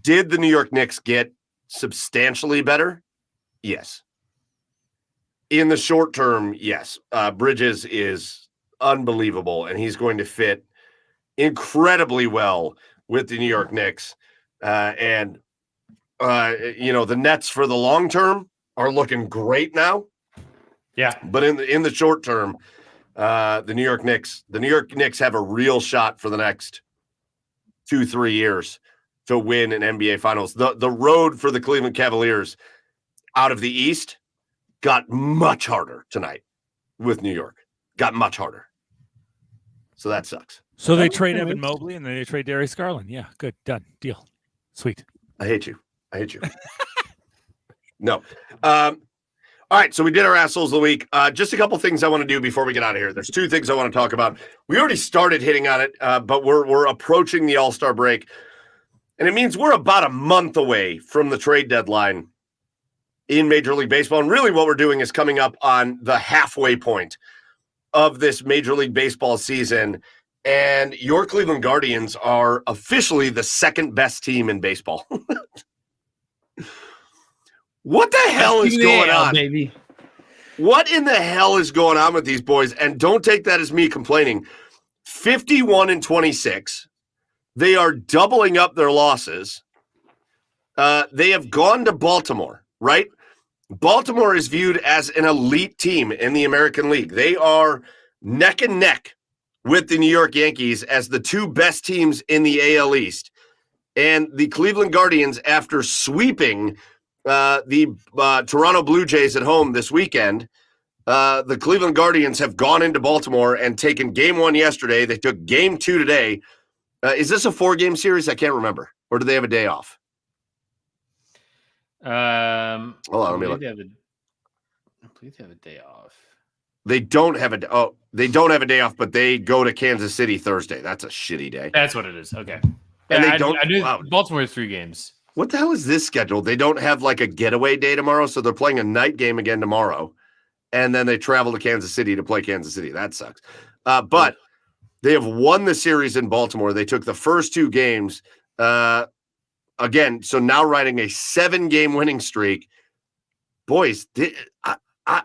did the New York Knicks get substantially better? Yes. In the short term, yes. Bridges is unbelievable, and he's going to fit incredibly well with the New York Knicks. And the Nets for the long term are looking great now. Yeah. But in the short term, the New York Knicks have a real shot for the next 2-3 years to win an NBA Finals. The road for the Cleveland Cavaliers out of the East got much harder tonight with New York. Got much harder. So that sucks. So they trade Evan Mobley and then they trade Darius Garland. Yeah, good. Done. Deal. Sweet. I hate you. No. All right, so we did our assholes of the week. Just a couple things I want to do before we get out of here. There's 2 things I want to talk about. We already started hitting on it, but we're approaching the All-Star break, and it means we're about a month away from the trade deadline in Major League Baseball. And really what we're doing is coming up on the halfway point of this Major League Baseball season, and your Cleveland Guardians are officially the second best team in baseball. What the hell is going on, baby? What in the hell is going on with these boys? And don't take that as me complaining. 51-26. They are doubling up their losses. They have gone to Baltimore, right? Baltimore is viewed as an elite team in the American League. They are neck and neck with the New York Yankees as the 2 best teams in the AL East. And the Cleveland Guardians, after sweeping the Toronto Blue Jays at home this weekend, the Cleveland Guardians have gone into Baltimore and taken game 1 yesterday. They took game 2 today. Is this a 4-game series? I can't remember. Or do they have a day off? Hold on, let me look. I believe they have a day off. They don't have a day off, but they go to Kansas City Thursday. That's a shitty day. That's what it is. Okay. And Yeah, they don't. I knew Wow. Baltimore has 3 games. What the hell is this schedule? They don't have like a getaway day tomorrow, so they're playing a night game again tomorrow, and then they travel to Kansas City to play Kansas City. That sucks. But they have won the series in Baltimore. They took the first 2 games again, so now riding a 7-game winning streak. Boys, I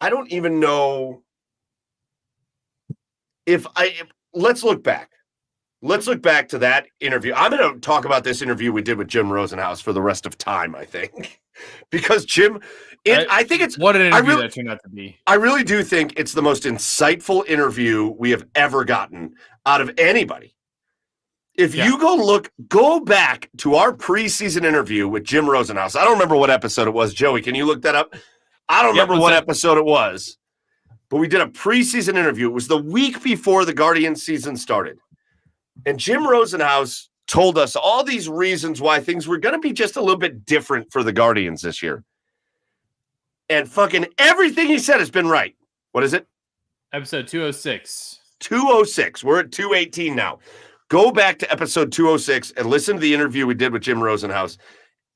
don't even know let's look back. Let's look back to that interview. I'm going to talk about this interview we did with Jim Rosenhaus for the rest of time, I think. Because Jim, I think it's what an interview that turned out to be. I really do think it's the most insightful interview we have ever gotten out of anybody. If you go back to our preseason interview with Jim Rosenhaus. I don't remember what episode it was. Joey, can you look that up? I don't remember what episode it was, but we did a preseason interview. It was the week before the Guardians season started. And Jim Rosenhaus told us all these reasons why things were going to be just a little bit different for the Guardians this year. And fucking everything he said has been right. What is it? Episode 206. 206. We're at 218 now. Go back to episode 206 and listen to the interview we did with Jim Rosenhaus.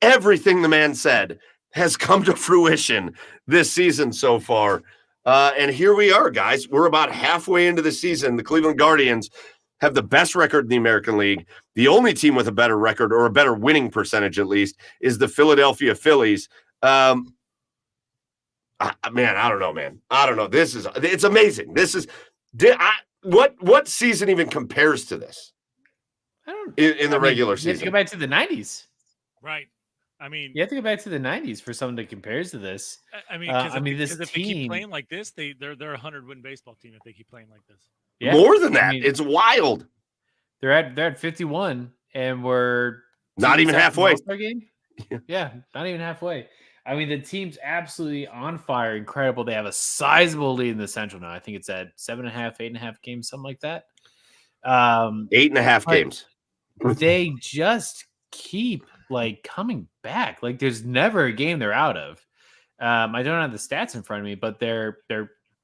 Everything the man said has come to fruition this season so far. And here we are, guys. We're about halfway into the season. The Cleveland Guardians have the best record in the American League. The only team with a better record, or a better winning percentage at least, is the Philadelphia Phillies. I don't know, man. I don't know. It's amazing. What season even compares to this? In the regular season. You have to go back to the 90s. Right. I mean, you have to go back to the 90s for something that compares to this. Because if they keep playing like this, they're a 100-win baseball team if they keep playing like this. Yeah. More than that. It's wild. They're at 51, and we're not even halfway. Game? Yeah, not even halfway. I mean, the team's absolutely on fire, incredible. They have a sizable lead in the Central now. I think it's at 7.5, 8.5 games, something like that. 8.5 games. They just keep coming back. There's never a game they're out of. I don't have the stats in front of me, but their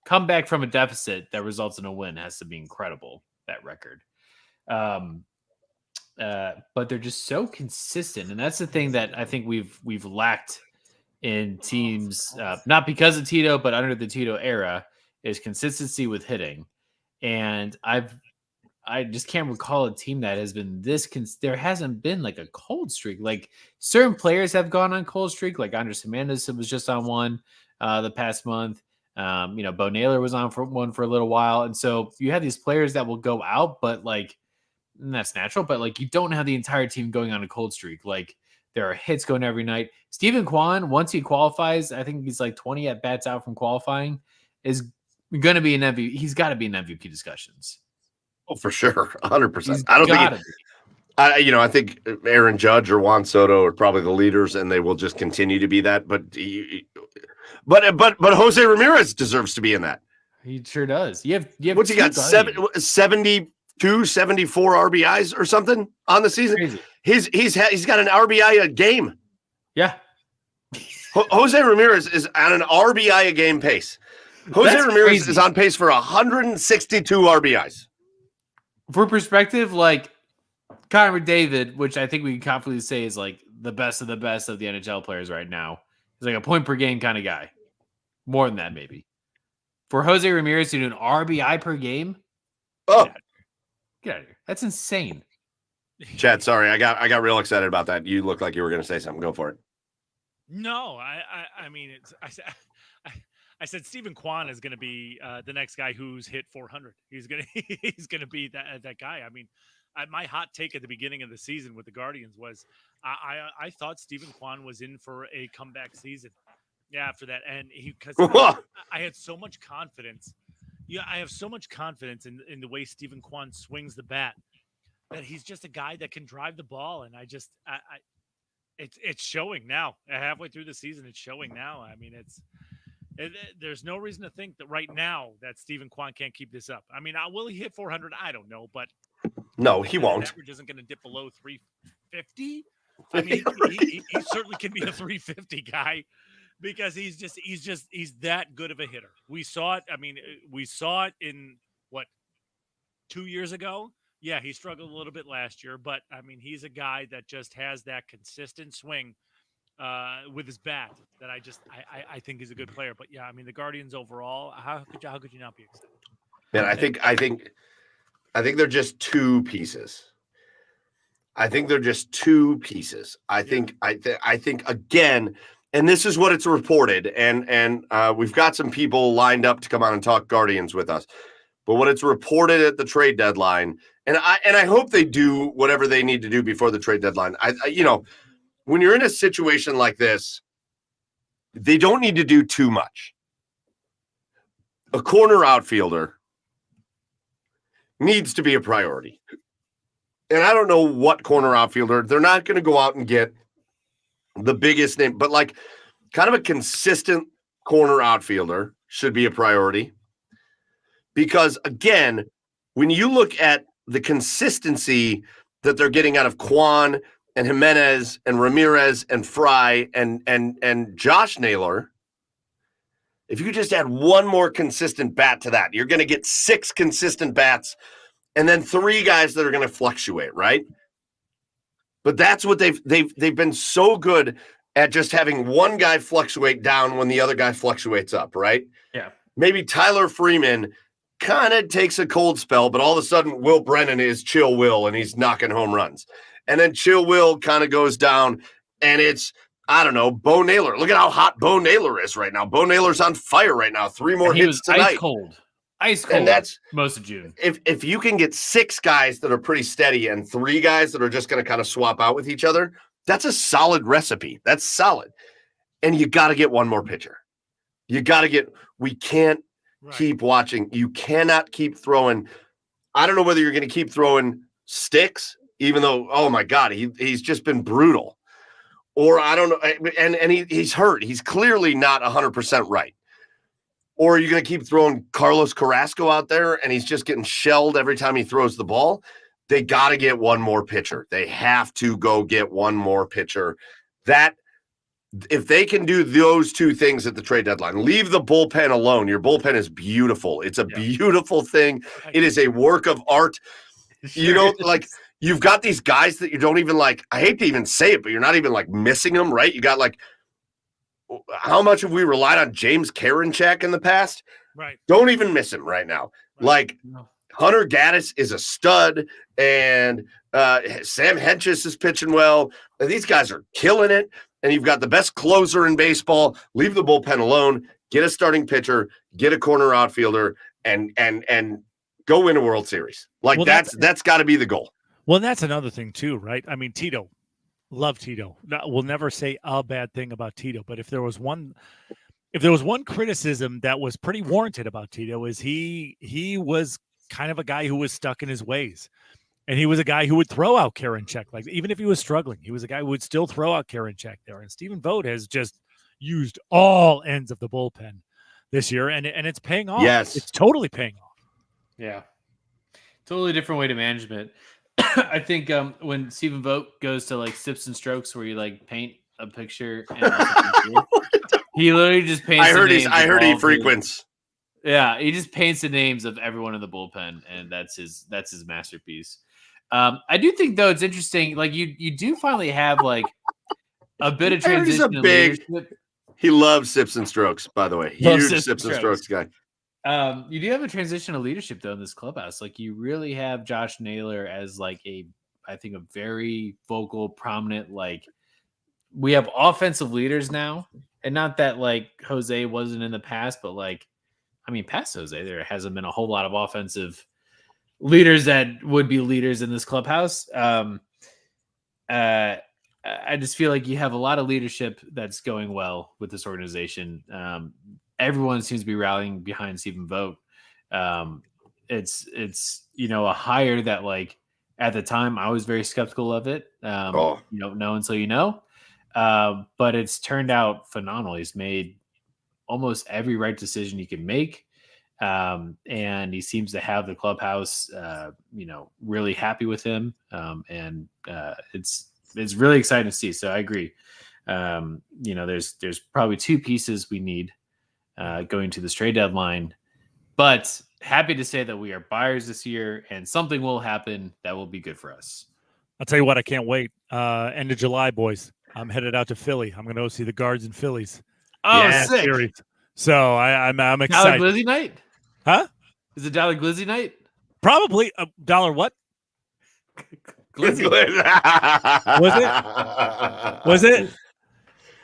comeback from a deficit that results in a win has to be incredible. That record. But they're just so consistent, and that's the thing that I think we've lacked in teams, not because of Tito, but under the Tito era, is consistency with hitting. And I just can't recall a team that has been this. There hasn't been like a cold streak. Like certain players have gone on cold streak. Like Andres Jimenez was just on one the past month. Bo Naylor was on for one for a little while, and so you have these players that will go out, but like. And that's natural, but like you don't have the entire team going on a cold streak. Like there are hits going every night. Stephen Kwan, once he qualifies, I think he's like 20 at bats out from qualifying, is going to be an MVP. He's got to be in MVP discussions. Oh, for sure, 100%. He's I don't think. gotta be. I think Aaron Judge or Juan Soto are probably the leaders, and they will just continue to be that. But Jose Ramirez deserves to be in that. He sure does. You have what's he got? 72, 74 RBIs or something on the season. Crazy. He's got an RBI a game. Yeah. Jose Ramirez is on an RBI a game pace. Jose Ramirez is on pace for 162 RBIs. For perspective, like Connor McDavid, which I think we can confidently say is like the best of the NHL players right now. He's like a point per game kind of guy. More than that, maybe. For Jose Ramirez to do an RBI per game, get out of here. That's insane. Chad, sorry, I got real excited about that. You look like you were going to say something. Go for it. No, I mean, I said Stephen Kwan is going to be the next guy who's hit 400. He's going to be that guy. I mean, my hot take at the beginning of the season with the Guardians was I thought Stephen Kwan was in for a comeback season. Yeah, after that, and because I had so much confidence. Yeah, I have so much confidence in the way Stephen Kwan swings the bat that he's just a guy that can drive the ball, and it's showing now. Halfway through the season, it's showing now. I mean, there's no reason to think that right now that Stephen Kwan can't keep this up. I mean, will he hit 400? I don't know, but no, he won't. Average isn't going to dip below 350. I mean, he certainly can be a 350 guy. Because he's that good of a hitter. We saw it. I mean, we saw it in 2 years ago. Yeah, he struggled a little bit last year, but I mean, he's a guy that just has that consistent swing with his bat that I think he's a good player. But yeah, I mean, the Guardians overall, how could you not be excited? Man, I think they're just two pieces. I think again. And this is what it's reported, and we've got some people lined up to come on and talk Guardians with us. But what it's reported at the trade deadline, and I hope they do whatever they need to do before the trade deadline. When you're in a situation like this, they don't need to do too much. A corner outfielder needs to be a priority, and I don't know what corner outfielder. They're not going to go out and get the biggest name, but like kind of a consistent corner outfielder should be a priority. Because again, when you look at the consistency that they're getting out of Kwan and Jimenez and Ramirez and Fry and Josh Naylor, if you could just add one more consistent bat to that, you're going to get 6 consistent bats and then 3 guys that are going to fluctuate, right? But that's what they've been so good at, just having one guy fluctuate down when the other guy fluctuates up, right? Yeah. Maybe Tyler Freeman kind of takes a cold spell, but all of a sudden Will Brennan is Chill Will and he's knocking home runs. And then Chill Will kind of goes down and it's, I don't know, Bo Naylor. Look at how hot Bo Naylor is right now. Bo Naylor's on fire right now. 3 more hits tonight. Ice cold. And that's most of June. If you can get 6 guys that are pretty steady and 3 guys that are just going to kind of swap out with each other, that's a solid recipe. That's solid. And you got to get one more pitcher. We can't keep watching. You cannot keep throwing. I don't know whether you're going to keep throwing sticks, even though, oh my God, he's just been brutal. Or I don't know. And he's hurt. He's clearly not 100% right. Or are you going to keep throwing Carlos Carrasco out there and he's just getting shelled every time he throws the ball? They got to get one more pitcher. They have to go get one more pitcher. That if they can do those two things at the trade deadline, leave the bullpen alone. Your bullpen is beautiful. It's a beautiful thing. It is a work of art. Sure like you've got these guys that you don't even like. I hate to even say it, but you're not even like missing them, right? You got like, how much have we relied on James Karinchak in the past? Right. Don't even miss him right now. Right. Like Hunter Gaddis is a stud, and Sam Hedges is pitching well. And these guys are killing it. And you've got the best closer in baseball. Leave the bullpen alone. Get a starting pitcher. Get a corner outfielder, and go win a World Series. Like that's got to be the goal. Well, that's another thing too, right? I mean, Tito, love Tito. We'll never say a bad thing about Tito, but if there was one criticism that was pretty warranted about Tito, is he was kind of a guy who was stuck in his ways. And he was a guy who would throw out Karinchak. Like, even if he was struggling, he was a guy who would still throw out Karinchak there. And Stephen Vogt has just used all ends of the bullpen this year, and it's paying off. Yes. It's totally paying off. Yeah. Totally different way to management. I think when Stephen Vogt goes to like Sips and Strokes, where you like paint a picture, and he literally just paints. I heard he frequents. Yeah, he just paints the names of everyone in the bullpen, and that's his masterpiece. I do think though it's interesting. Like you do finally have like a bit of transition. He loves Sips and Strokes, by the way. Huge Sips and Strokes guy. You do have a transition of leadership though in this clubhouse. Like you really have Josh Naylor as like I think a very vocal, prominent, like we have offensive leaders now. And not that like Jose wasn't in the past, but like, I mean, past Jose, there hasn't been a whole lot of offensive leaders that would be leaders in this clubhouse. I just feel like you have a lot of leadership that's going well with this organization. Everyone seems to be rallying behind Stephen Vogt. It's a hire that like at the time I was very skeptical of it. You don't know until you know. But it's turned out phenomenal. He's made almost every right decision he can make. And he seems to have the clubhouse, really happy with him. It's really exciting to see. So I agree. There's probably two pieces we need going to this trade deadline, but happy to say that we are buyers this year and something will happen that will be good for us. I'll tell you what, I can't wait. End of July, boys. I'm headed out to Philly. I'm going to go see the Guards and Phillies. Oh, sick. Series. So I'm excited. Dollar Glizzy night? Huh? Is it Dollar Glizzy night? Probably. $1 what? Glizzy. Was it?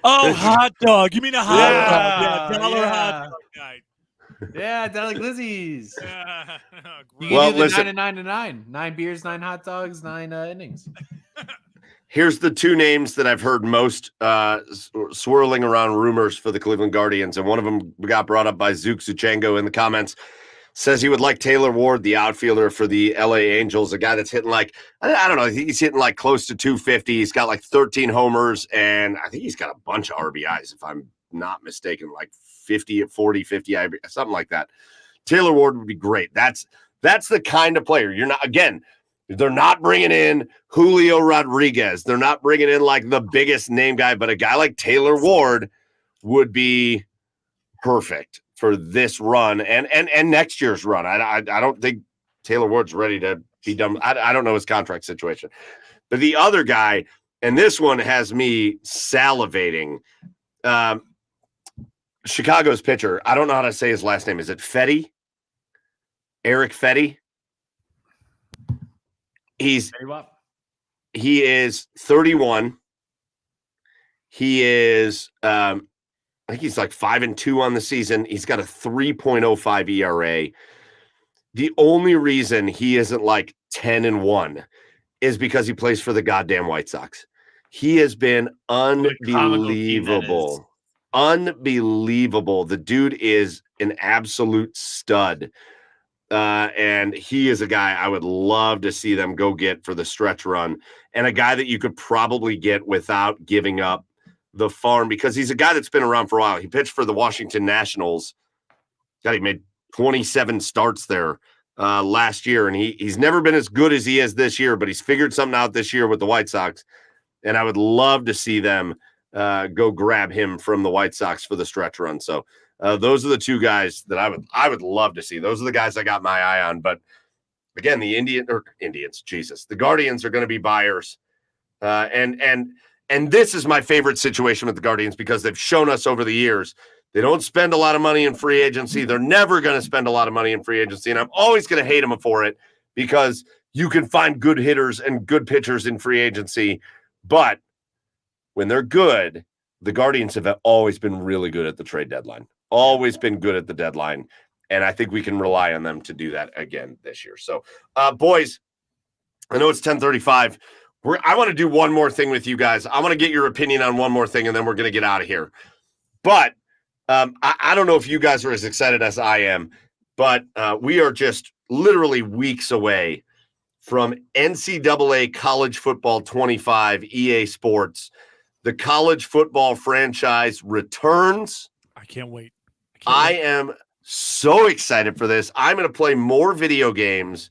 Oh, hot dog. You mean a hot dog? Yeah, $1 hot dog night. Yeah, Dollar Glizzies. You Well, can do the listen. 9 and 9. 9 beers, 9 hot dogs, 9 innings. Here's the two names that I've heard most swirling around rumors for the Cleveland Guardians, and one of them got brought up by Zook Zuchango in the comments. Says he would like Taylor Ward, the outfielder for the LA Angels, a guy that's hitting like, I don't know, he's hitting like close to 250. He's got like 13 homers, and I think he's got a bunch of RBIs, if I'm not mistaken, like 50, 40, 50, something like that. Taylor Ward would be great. That's the kind of player. They're not bringing in Julio Rodriguez. They're not bringing in like the biggest name guy, but a guy like Taylor Ward would be perfect for this run and next year's run. I don't think Taylor Ward's ready to be done. I don't know his contract situation. But the other guy, and this one has me salivating, Chicago's pitcher. I don't know how to say his last name. Is it Fetty? Eric Fetty? He is 31. He is I think he's like 5-2 on the season. He's got a 3.05 ERA. The only reason he isn't like 10-1 is because he plays for the goddamn White Sox. He has been unbelievable. Unbelievable. The dude is an absolute stud. And he is a guy I would love to see them go get for the stretch run, and a guy that you could probably get without giving up the farm, because he's a guy that's been around for a while. He pitched for the Washington Nationals. God, he made 27 starts there last year, and he's never been as good as he is this year, but he's figured something out this year with the White Sox, and I would love to see them go grab him from the White Sox for the stretch run. So those are the two guys that I would love to see. Those are the guys I got my eye on. But again, the Guardians are going to be buyers. And this is my favorite situation with the Guardians because they've shown us over the years they don't spend a lot of money in free agency. They're never going to spend a lot of money in free agency. And I'm always going to hate them for it because you can find good hitters and good pitchers in free agency. But when they're good, the Guardians have always been really good at the trade deadline, always been good at the deadline. And I think we can rely on them to do that again this year. So, boys, I know it's 10:35. I want to do one more thing with you guys. I want to get your opinion on one more thing, and then we're going to get out of here. But I don't know if you guys are as excited as I am, but we are just literally weeks away from NCAA College Football 25 EA Sports. The college football franchise returns. I can't wait. I am so excited for this. I'm going to play more video games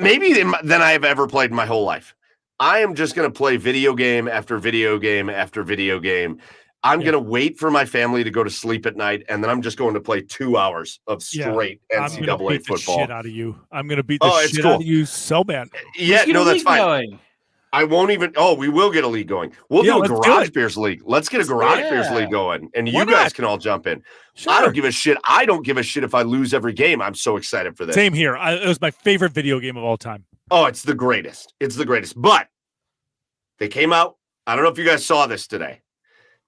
maybe than I have ever played in my whole life. I am just going to play video game after video game after video game. I'm going to wait for my family to go to sleep at night, and then I'm just going to play 2 hours of straight NCAA football. Shit out of you. I'm going to beat the shit out of you so bad. Yeah, no, that's fine. I won't even. Oh, we will get a league going. We'll do a Garage Beers league. Let's get a Garage Beers league going, and you guys can all jump in. Sure. I don't give a shit. I don't give a shit if I lose every game. I'm so excited for this. Same here. It was my favorite video game of all time. Oh, it's the greatest. It's the greatest. But they came out. I don't know if you guys saw this today.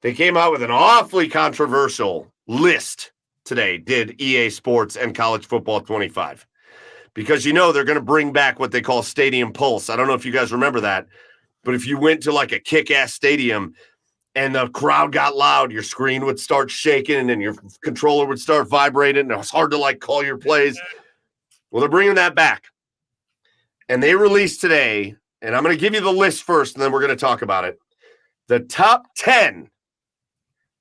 They came out with an awfully controversial list today, did EA Sports and College Football 25. Because, they're going to bring back what they call Stadium Pulse. I don't know if you guys remember that, but if you went to like a kick-ass stadium and the crowd got loud, your screen would start shaking and your controller would start vibrating and it was hard to call your plays. Well, they're bringing that back. And they released today, and I'm going to give you the list first, and then we're going to talk about it. The top 10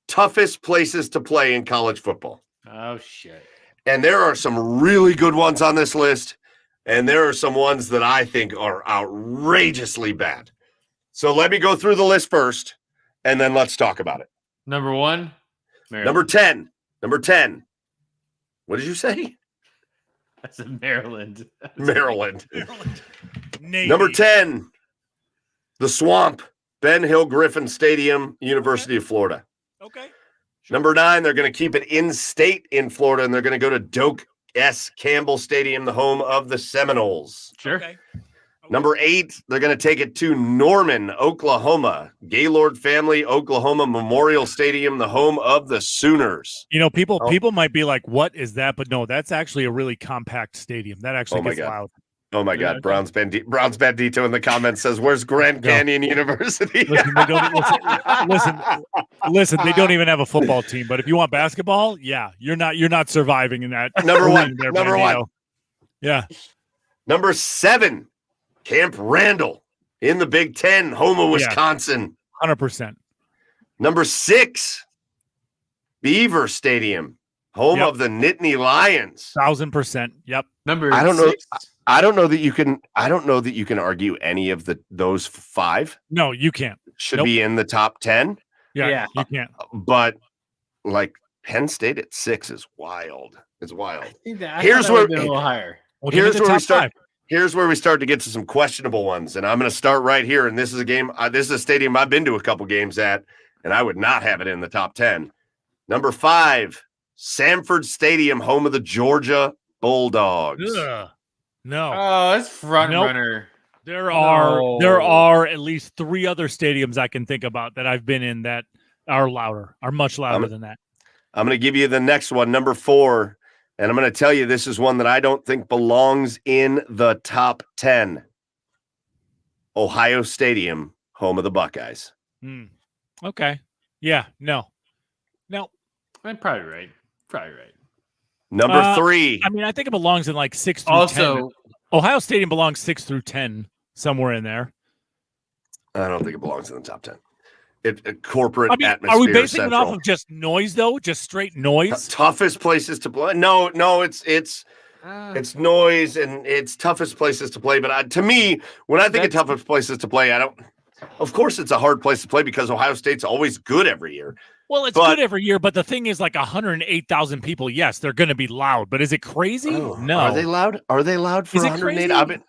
toughest places to play in college football. Oh, shit. And there are some really good ones on this list, and there are some ones that I think are outrageously bad. So let me go through the list first, and then let's talk about it. Number 1, Maryland. Number 10. What did you say? I said Maryland. Maryland. Number 10, the Swamp, Ben Hill Griffin Stadium, University of Florida. Okay. Sure. Number 9, they're going to keep it in state in Florida, and they're going to go to Doak S. Campbell Stadium, the home of the Seminoles. Sure. Okay. Number 8, they're going to take it to Norman, Oklahoma, Gaylord Family Oklahoma Memorial Stadium, the home of the Sooners. People might be like, "What is that?" But no, that's actually a really compact stadium. That actually gets loud. Oh my God, Browns Bandito in the comments says, "Where's Grand Canyon University?" Listen, they don't even have a football team. But if you want basketball, yeah, you're not surviving in that. Number one. Yeah. Number 7, Camp Randall in the Big Ten, home of Wisconsin. 100%. Number 6, Beaver Stadium, home of the Nittany Lions. 1,000%. Yep. Number I don't 6. know. I don't know that you can argue any of those 5. No, you can't. Should be in the top 10. Yeah, you can't. But Penn State at 6 is wild. It's wild. Here's where a little higher. Well, here's where we start. 5. Here's where we start to get to some questionable ones, and I'm going to start right here. And this is a game. This is a stadium I've been to a couple games at, and I would not have it in the top 10. Number 5, Sanford Stadium, home of the Georgia Bulldogs. Ugh. No. Oh, it's front runner. There are at least 3 other stadiums I can think about that I've been in that are much louder than that. I'm going to give you the next one, number 4, and I'm going to tell you this is one that I don't think belongs in the top 10. Ohio Stadium, home of the Buckeyes. Okay. Yeah. No. I'm probably right. Number 3. I mean, I think it belongs in 6 through 10. Also, Ohio Stadium belongs 6 through 10, somewhere in there. I don't think it belongs in the top 10. Corporate atmosphere. Are we basing it off of just noise, though? Just straight noise? Toughest places to play? No, it's noise and it's toughest places to play. But to me, when I think of toughest places to play, I don't. Of course, it's a hard place to play because Ohio State's always good every year. Well, it's good every year, but the thing is, like 108,000 people. Yes, they're going to be loud, but is it crazy? No. Are they loud? Are they loud for 108? I've been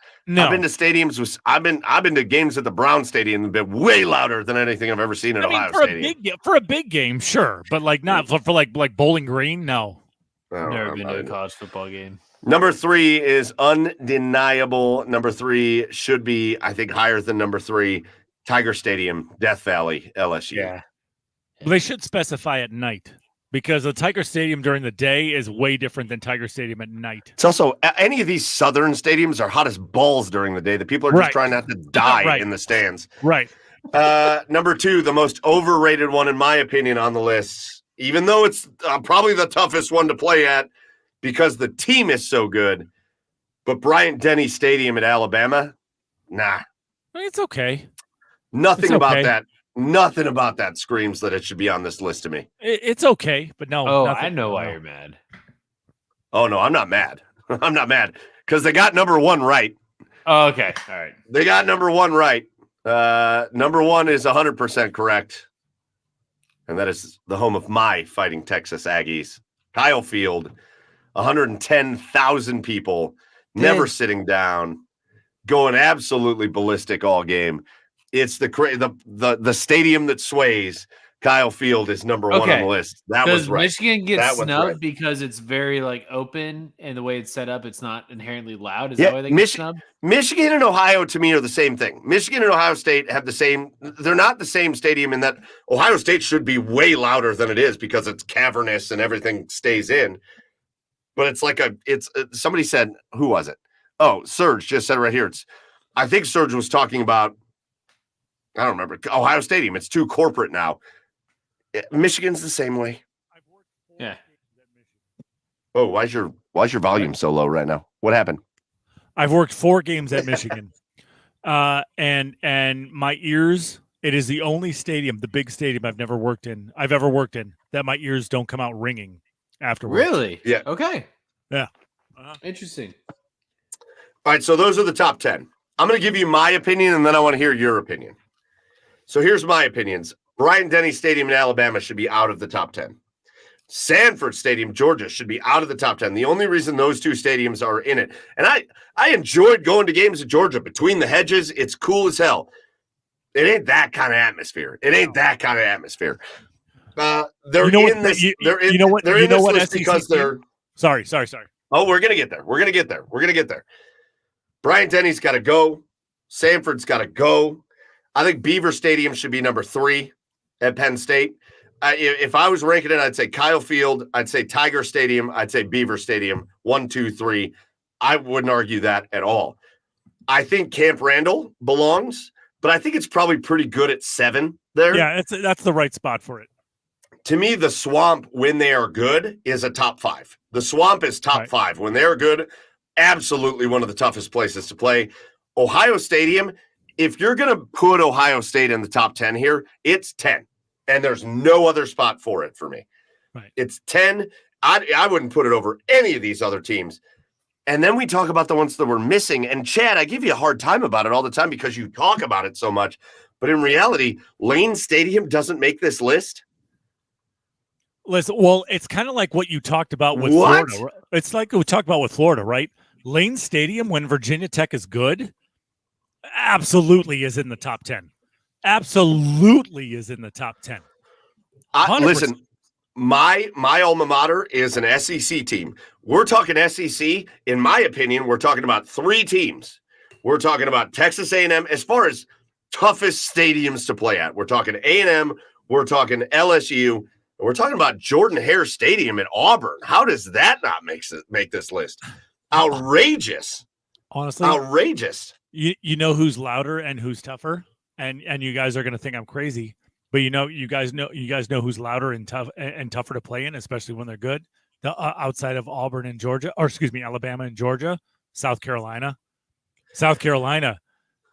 to stadiums with. I've been to games at the Brown Stadium and been way louder than anything I've ever seen at Ohio Stadium. For a big game, sure, but like not for like Bowling Green. No, never been to a college football game. Number 3 is undeniable. Number 3 should be, I think, higher than number 3. Tiger Stadium, Death Valley, LSU. Yeah. Well, they should specify at night because the Tiger Stadium during the day is way different than Tiger Stadium at night. It's also, any of these southern stadiums are hot as balls during the day. The people are just trying not to die in the stands. Right. Number 2, the most overrated one, in my opinion, on the list, even though it's probably the toughest one to play at because the team is so good. But Bryant-Denny Stadium at Alabama, nah. It's okay. Nothing about that screams that it should be on this list to me. It's okay, but no. Oh, I know why you're mad. Oh, no, I'm not mad. I'm not mad because they got number 1 right. Oh, okay. All right. They got number 1 right. Number 1 is 100% correct. And that is the home of my Fighting Texas Aggies. Kyle Field, 110,000 people, never sitting down, going absolutely ballistic all game. It's the stadium that sways. Kyle Field is number 1 on the list. That was right. Michigan gets snubbed because it's very open and the way it's set up, it's not inherently loud. Is that why they get snubbed? Michigan and Ohio to me are the same thing. Michigan and Ohio State have the same. They're not the same stadium in that Ohio State should be way louder than it is because it's cavernous and everything stays in. But it's somebody said, who was it? Oh, Serge just said it right here. I think Serge was talking about. I don't remember. Ohio Stadium. It's too corporate now. Michigan's the same way. Yeah. Oh, why's your volume so low right now? What happened? I've worked 4 games at Michigan. And my ears, it is the only stadium, the big stadium I've ever worked in, that my ears don't come out ringing afterwards. Really? Yeah. Okay. Yeah. Interesting. All right, so those are the top 10. I'm going to give you my opinion, and then I want to hear your opinion. So here's my opinions. Bryant-Denny Stadium in Alabama should be out of the top 10. Sanford Stadium, Georgia, should be out of the top 10. The only reason those 2 stadiums are in it, and I enjoyed going to games at Georgia. Between the hedges, it's cool as hell. It ain't that kind of atmosphere. They're in this list because they're. Sorry. Oh, we're gonna get there. Bryant-Denny's got to go. Sanford's got to go. I think Beaver Stadium should be number 3 at Penn State. If I was ranking it, I'd say Kyle Field, I'd say Tiger Stadium, I'd say Beaver Stadium, 1, 2, 3. I wouldn't argue that at all. I think Camp Randall belongs, but I think it's probably pretty good at 7 there. Yeah, that's the right spot for it. To me, the Swamp, when they are good, is a top 5. The Swamp is top 5. When they are good, absolutely one of the toughest places to play. Ohio Stadium, if you're going to put Ohio State in the top 10 here, it's 10. And there's no other spot for it for me. Right. It's 10. I wouldn't put it over any of these other teams. And then we talk about the ones that we're missing. And Chad, I give you a hard time about it all the time because you talk about it so much. But in reality, Lane Stadium doesn't make this list. Listen, well, it's kind of like what you talked about with Florida. It's like we talked about with Florida, right? Lane Stadium, when Virginia Tech is good, absolutely is in the top 10. Absolutely is in the top 10. Listen, my alma mater is an SEC team. We're talking SEC. In my opinion, we're talking about 3 teams. We're talking about Texas A&M as far as toughest stadiums to play at. We're talking A&M. We're talking LSU. We're talking about Jordan-Hare Stadium at Auburn. How does that not make this list? Outrageous. Honestly, outrageous. You know who's louder and who's tougher, and you guys are going to think I'm crazy, but you guys know who's louder and tougher to play in, especially when they're good. Outside of Auburn and Georgia, or excuse me, Alabama and Georgia, South Carolina. South Carolina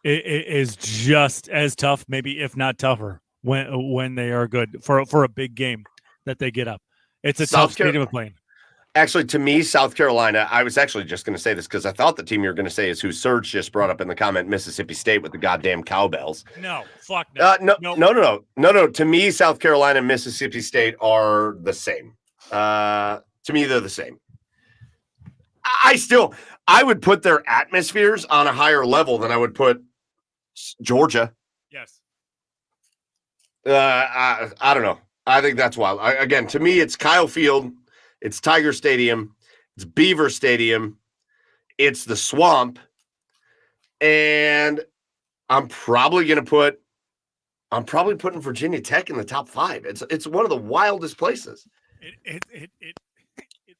is just as tough, maybe if not tougher, when they are good for a big game that they get up. It's a tough stadium of playing. Actually, to me, South Carolina, I was actually just going to say this because I thought the team you were going to say is who Serge just brought up in the comment, Mississippi State with the goddamn cowbells. No, fuck no. No. To me, South Carolina and Mississippi State are the same. To me, they're the same. I would put their atmospheres on a higher level than I would put Georgia. Yes. I don't know. I think that's wild. Again, to me, it's Kyle Field. It's Tiger Stadium. It's Beaver Stadium. It's the Swamp. And I'm probably putting Virginia Tech in the top 5. It's one of the wildest places. It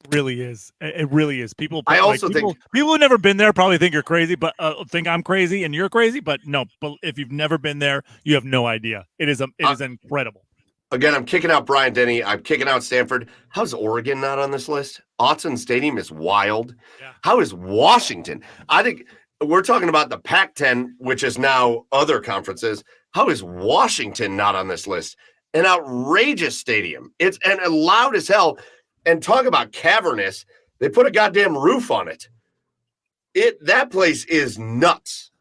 really is. It really is. People think people who've never been there probably think you're crazy, but think I'm crazy and you're crazy. But no, but if you've never been there, you have no idea. It is incredible. Again, I'm kicking out Bryant Denny. I'm kicking out Stanford. How's Oregon not on this list? Autzen Stadium is wild. Yeah. How is Washington? I think we're talking about the Pac-10, which is now other conferences. How is Washington not on this list? An outrageous stadium. It's loud as hell. And talk about cavernous. They put a goddamn roof on it. That place is nuts.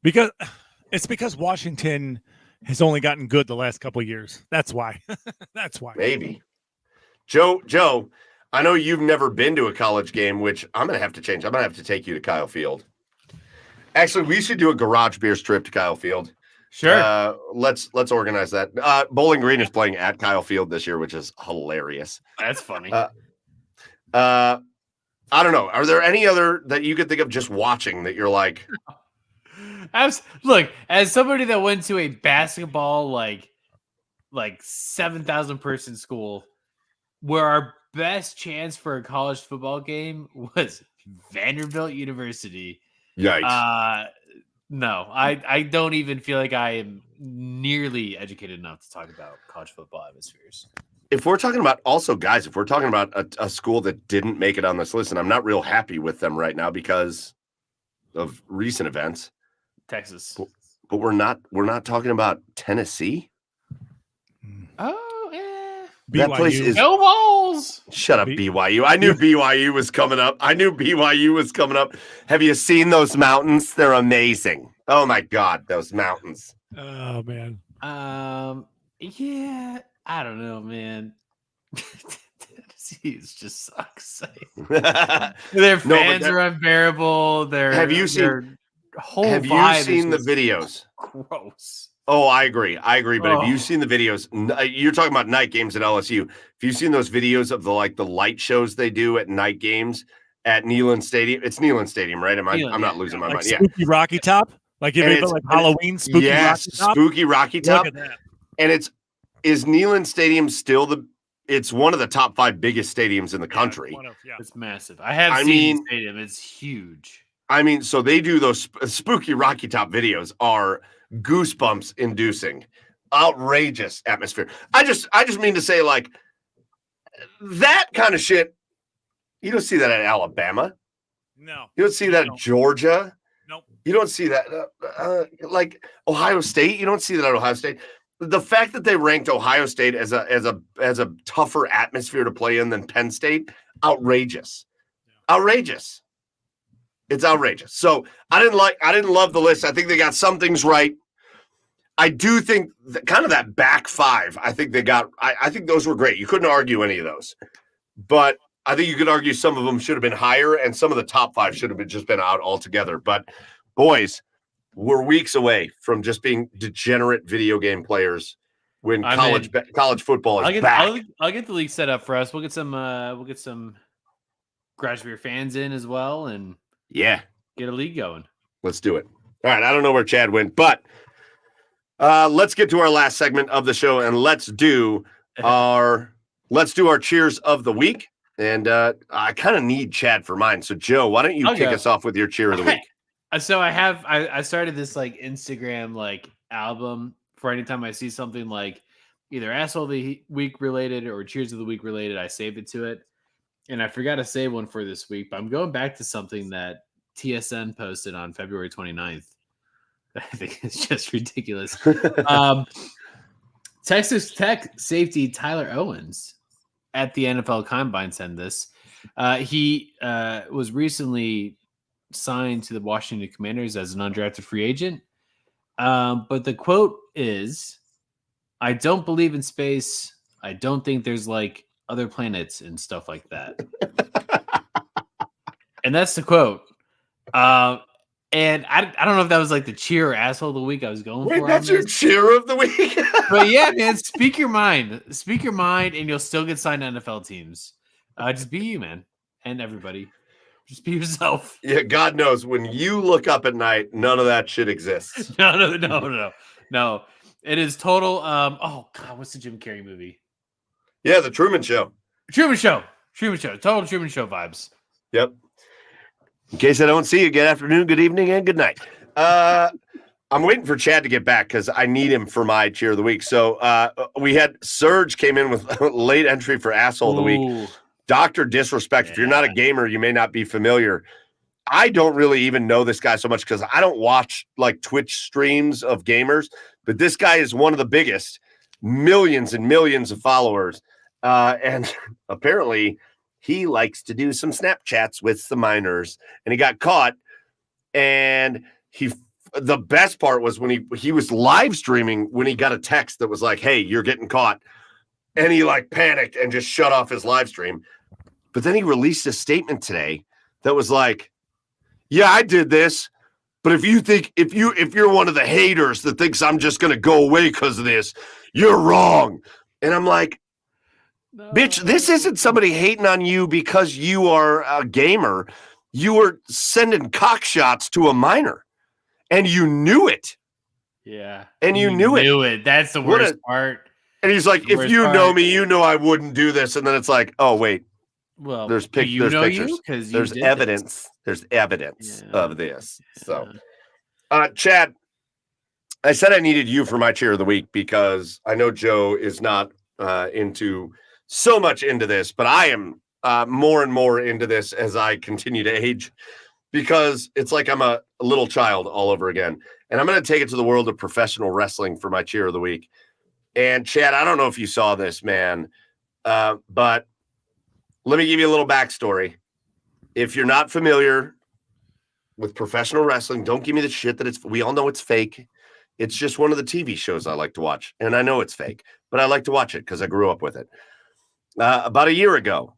Because Washington has only gotten good the last couple of years. That's why. That's why. Maybe. Joe, I know you've never been to a college game, which I'm going to have to change. I'm going to have to take you to Kyle Field. Actually, we should do a Garage Beers trip to Kyle Field. Sure. Let's organize that. Bowling Green is playing at Kyle Field this year, which is hilarious. That's funny. I don't know. Are there any other that you could think of just watching that you're like? Look, as somebody that went to a basketball like 7,000 person school, where our best chance for a college football game was Vanderbilt University. Yikes. No, I don't even feel like I am nearly educated enough to talk about college football atmospheres. If we're talking about if we're talking about a school that didn't make it on this list, and I'm not real happy with them right now because of recent events. Texas. But we're not talking about Tennessee. Oh, yeah. That BYU. place is No balls. Shut up, BYU. I knew BYU was coming up. Have you seen those mountains? They're amazing. Oh my God, those mountains. Oh man. Yeah, I don't know, man. Tennessee just sucks. Their fans are unbearable. Have you seen the videos? Gross. Oh, I agree. But have you seen the videos? You're talking about night games at LSU. Have you seen those videos of the light shows they do at night games at Neyland Stadium? It's Neyland Stadium, right? I'm not losing my mind. Spooky Rocky Top, like Halloween. Spooky Rocky Top. Spooky Rocky Top. Look at that. And is Neyland Stadium still it's one of the top 5 biggest stadiums in the country. It's massive. I have seen the stadium. It's huge. I mean, so they do those Spooky Rocky Top videos are goosebumps inducing, outrageous atmosphere. I just mean to say, like, that kind of shit, you don't see that at Alabama. No. You don't see that at Georgia. Nope. You don't see that like Ohio State. You don't see that at Ohio State. The fact that they ranked Ohio State as a tougher atmosphere to play in than Penn State, outrageous. Yeah. Outrageous. It's outrageous. So I didn't love the list. I think they got some things right. I do think kind of that back 5. I think they got. I think those were great. You couldn't argue any of those, but I think you could argue some of them should have been higher, and some of the top 5 should have just been out altogether. But boys, we're weeks away from just being degenerate video game players when college football is back. I'll get the league set up for us. We'll get some Garage Beer fans in as well, and yeah, get a league going. Let's do it. All right, I don't know where Chad went, but let's get to our last segment of the show, and let's do our cheers of the week. And I kind of need Chad for mine. So Joe, why don't you kick us off with your cheer of the week? So I started this Instagram album for anytime I see something either asshole of the week related or cheers of the week related. I saved it to it, and I forgot to save one for this week. But I'm going back to something that TSN posted on February 29th. I think it's just ridiculous. Texas Tech safety Tyler Owens at the NFL Combine sent this. He was recently signed to the Washington Commanders as an undrafted free agent. But the quote is, "I don't believe in space. I don't think there's like other planets and stuff like that." And that's the quote. And I don't know if that was like the cheer or asshole of the week I was going for. Wait, that's your cheer of the week? But yeah, man, speak your mind. Speak your mind, and you'll still get signed to NFL teams. Just be you, man, and everybody. Just be yourself. Yeah, God knows when you look up at night, none of that shit exists. No. It is total. Oh God, what's the Jim Carrey movie? Yeah, The Truman Show. Truman Show. Total Truman Show vibes. Yep. In case I don't see you, good afternoon, good evening, and good night. I'm waiting for Chad to get back because I need him for my cheer of the week. So we had Serge came in with late entry for asshole of the week. Dr. Disrespect. If you're not a gamer, you may not be familiar. I don't really even know this guy so much because I don't watch like Twitch streams of gamers, but this guy is one of the biggest, millions and millions of followers. And apparently he likes to do some Snapchats with the minors, and he got caught. And the best part was when he was live streaming when he got a text that was like, "Hey, you're getting caught." And he like panicked and just shut off his live stream. But then he released a statement today that was like, "Yeah, I did this, but if you're one of the haters that thinks I'm just going to go away because of this, you're wrong." And I'm like, no. Bitch, this isn't somebody hating on you because you are a gamer. You were sending cock shots to a minor, and you knew it. Yeah. And you knew it. That's the worst part. And he's like, "If you know me, you know I wouldn't do this." And then it's like, "Oh, wait. Well, there's pictures. There's evidence. There's evidence of this." So, Chad, I said I needed you for my cheer of the week because I know Joe is not so much into this, but I am more and more into this as I continue to age because it's like I'm a little child all over again. And I'm going to take it to the world of professional wrestling for my cheer of the week. And Chad, I don't know if you saw this, man, but let me give you a little backstory. If you're not familiar with professional wrestling, don't give me the shit that we all know it's fake. It's just one of the TV shows I like to watch. And I know it's fake, but I like to watch it because I grew up with it. About a year ago,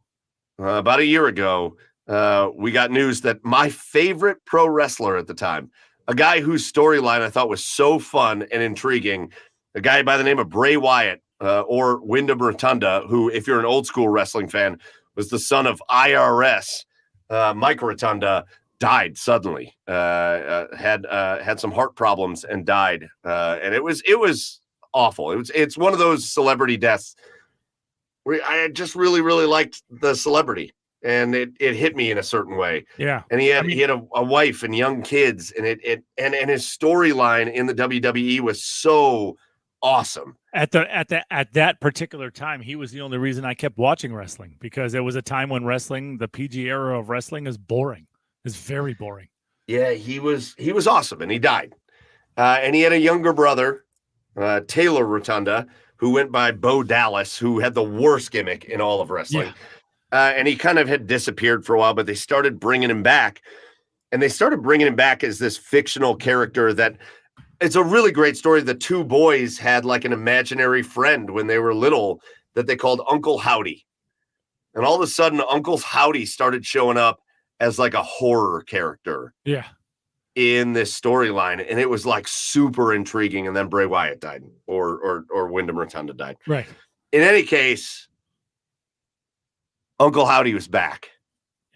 we got news that my favorite pro wrestler at the time, a guy whose storyline I thought was so fun and intriguing, a guy by the name of Bray Wyatt or Wyndham Rotunda, who, if you're an old school wrestling fan, was the son of IRS Mike Rotunda, died suddenly, had some heart problems and died. And it was awful. It's one of those celebrity deaths where I just really, really liked the celebrity. And it hit me in a certain way. Yeah. And he had a wife and young kids, and his storyline in the WWE was so awesome. At that particular time, he was the only reason I kept watching wrestling, because there was a time when the PG era of wrestling is boring. It's very boring. Yeah, he was awesome, and he died. And he had a younger brother, Taylor Rotunda, who went by Bo Dallas, who had the worst gimmick in all of wrestling. Yeah. And he kind of had disappeared for a while, but they started bringing him back. And they started bringing him back as this fictional character that it's a really great story. The two boys had like an imaginary friend when they were little that they called Uncle Howdy. And all of a sudden, Uncle Howdy started showing up as like a horror character. Yeah. In this storyline. And it was like super intriguing. And then Bray Wyatt died or Wyndham Rotunda died. Right. In any case, Uncle Howdy was back.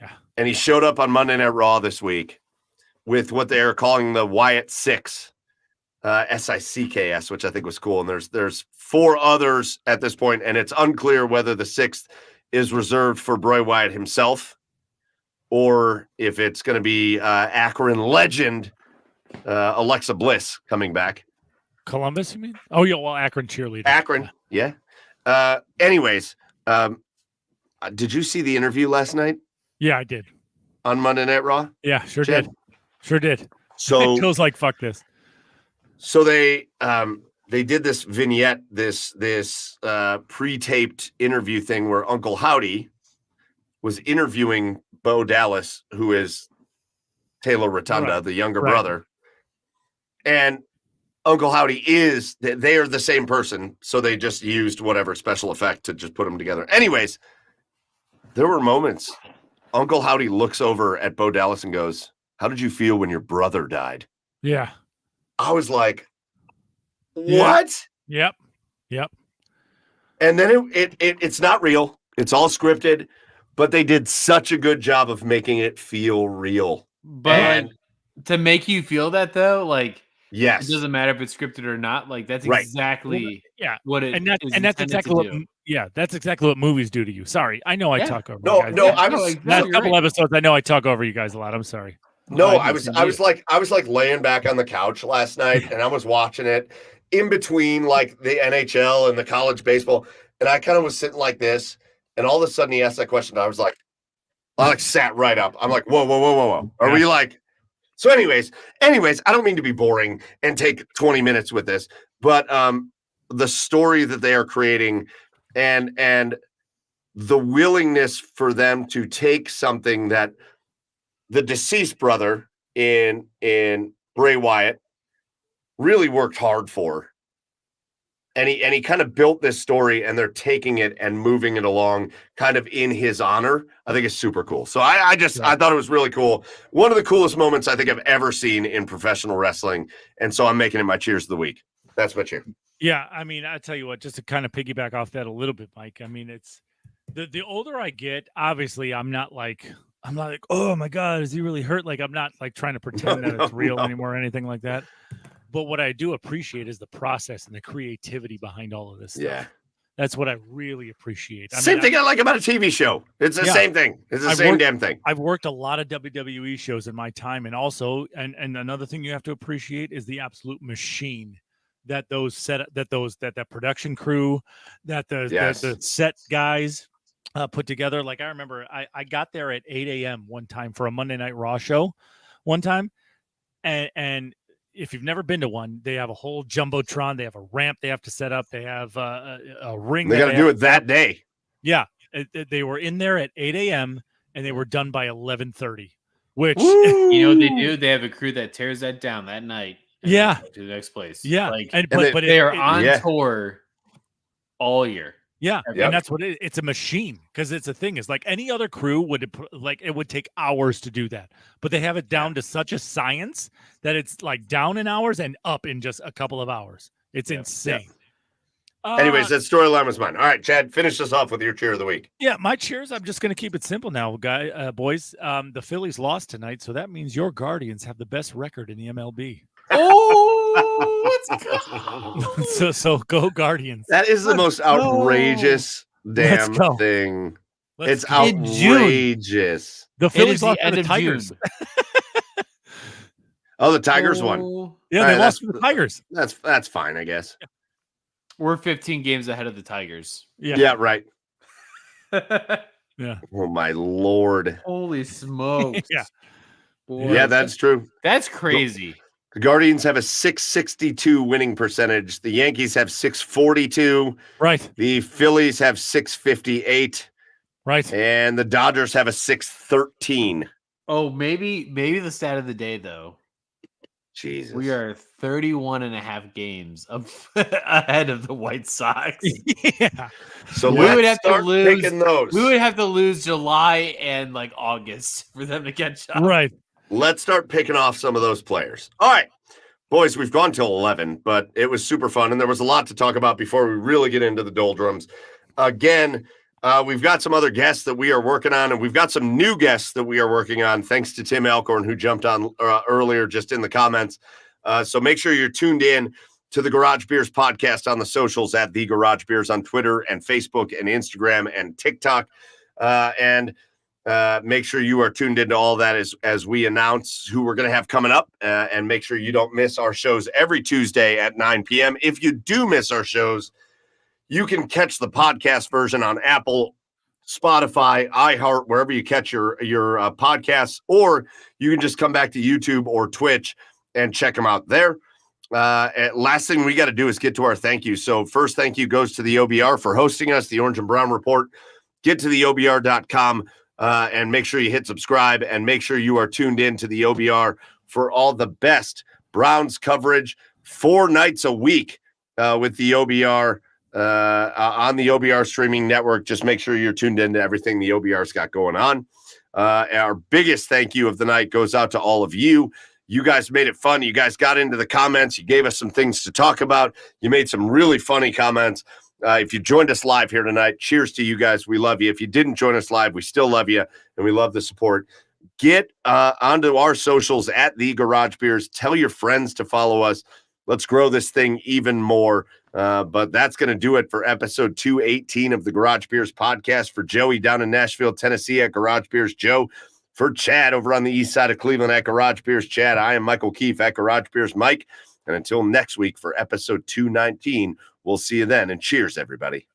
Yeah. And he showed up on Monday Night Raw this week with what they are calling the Wyatt Six, SICKS, which I think was cool. And there's 4 others at this point, and it's unclear whether the 6th is reserved for Bray Wyatt himself or if it's going to be Akron legend Alexa Bliss coming back. Columbus, you mean? Oh, yeah, well, Akron cheerleader. Akron, yeah. Anyways, did you see the interview last night? Yeah, I did. On Monday Night Raw? Yeah, sure did. Sure did. So it feels like fuck this. So they did this vignette, this pre-taped interview thing where Uncle Howdy was interviewing Bo Dallas, who is Taylor Rotunda, the younger brother. And Uncle Howdy they are the same person. So they just used whatever special effect to just put them together. Anyways, there were moments. Uncle Howdy looks over at Bo Dallas and goes, "How did you feel when your brother died?" Yeah. I was like, what? Yep. And then it's not real. It's all scripted, but they did such a good job of making it feel real. But to make you feel that though, like, yes, it doesn't matter if it's scripted or not. Like that's right. exactly what it and that's exactly what that's exactly what movies do to you. Sorry, I know I talk over you guys. Last couple episodes, I know I talk over you guys a lot. I'm sorry. No, I was like laying back on the couch last night and I was watching it in between like the NHL and the college baseball. And I kind of was sitting like this. And all of a sudden he asked that question. And I was like, I sat right up. I'm like, whoa. Are we like, so anyways, I don't mean to be boring and take 20 minutes with this, but the story that they are creating and the willingness for them to take something that the deceased brother in Bray Wyatt really worked hard for. And he kind of built this story and they're taking it and moving it along kind of in his honor. I think it's super cool. So I thought it was really cool. One of the coolest moments I think I've ever seen in professional wrestling. And so I'm making it my cheers of the week. That's my cheer. Yeah. I mean, I tell you what, just to kind of piggyback off that a little bit, Mike, I mean, it's the older I get, obviously I'm not like, oh my God, is he really hurt? Like, I'm not like trying to pretend that it's real anymore or anything like that. But what I do appreciate is the process and the creativity behind all of this stuff. Yeah. That's what I really appreciate. Same thing I like about a TV show. It's the same thing. It's the same damn thing. I've worked a lot of WWE shows in my time. And also, and another thing you have to appreciate is the absolute machine that that production crew, that the set guys put together. Like I remember I got there at 8 a.m. one time for a Monday Night Raw show one time. And if you've never been to one, they have a whole jumbotron. They have a ramp they have to set up. They have a ring. They got to do it that day. Yeah. They were in there at 8 a.m. and they were done by 11:30, which, you know what they do? They have a crew that tears that down that night. Yeah. To the next place. Yeah. Like, but they are on tour all year. Yeah, and that's what it's a machine because it's a thing. It's like any other crew it would take hours to do that, but they have it down to such a science that it's like down in hours and up in just a couple of hours. It's insane. Anyways, that storyline was mine. All right, Chad, finish us off with your cheer of the week. Yeah, my cheers. I'm just going to keep it simple now, boys. The Phillies lost tonight, so that means your Guardians have the best record in the MLB. Oh, let's go. so go Guardians. That is the most outrageous damn thing. It's outrageous. The Phillies lost to the Tigers. Oh, the Tigers won. Yeah, they lost to the Tigers. That's fine, I guess. We're 15 games ahead of the Tigers. Yeah, right. Yeah. Oh my Lord. Holy smokes. Yeah. Boy, yeah, that's true. That's crazy. The Guardians have a 662 winning percentage. The Yankees have 642. Right. The Phillies have 658. Right. And the Dodgers have a 613. Oh, maybe the stat of the day, though. Jesus. We are 31 and a half games ahead of the White Sox. Yeah. So we would have to lose those. We would have to lose July and like August for them to catch up. Right. Let's start picking off some of those players. All right, boys, we've gone till 11, but it was super fun. And there was a lot to talk about before we really get into the doldrums. Again, we've got some other guests that we are working on, and we've got some new guests that we are working on, thanks to Tim Alcorn, who jumped on earlier just in the comments. So make sure you're tuned in to the Garage Beers podcast on the socials at The Garage Beers on Twitter and Facebook and Instagram and TikTok. And make sure you are tuned into all that as we announce who we're going to have coming up, and make sure you don't miss our shows every Tuesday at 9 p.m. If you do miss our shows, you can catch the podcast version on Apple, Spotify, iHeart, wherever you catch your podcasts, or you can just come back to YouTube or Twitch and check them out there. Last thing we got to do is get to our thank you. So first thank you goes to the OBR for hosting us, the Orange and Brown Report. Get to the OBR.com. and make sure you hit subscribe, and make sure you are tuned in to the OBR for all the best Browns coverage 4 nights a week with the OBR on the OBR streaming network. Just make sure you're tuned into everything the OBR's got going on. Our biggest thank you of the night goes out to all of you. You guys made it fun. You guys got into the comments. You gave us some things to talk about. You made some really funny comments. If you joined us live here tonight, cheers to you guys. We love you. If you didn't join us live, we still love you, and we love the support. Get onto our socials at The Garage Beers. Tell your friends to follow us. Let's grow this thing even more. But that's going to do it for episode 218 of the Garage Beers podcast. For Joey down in Nashville, Tennessee at Garage Beers Joe. For Chad over on the east side of Cleveland at Garage Beers Chad. I am Michael Keefe at Garage Beers Mike. And until next week for episode 219, we'll see you then. And cheers, everybody.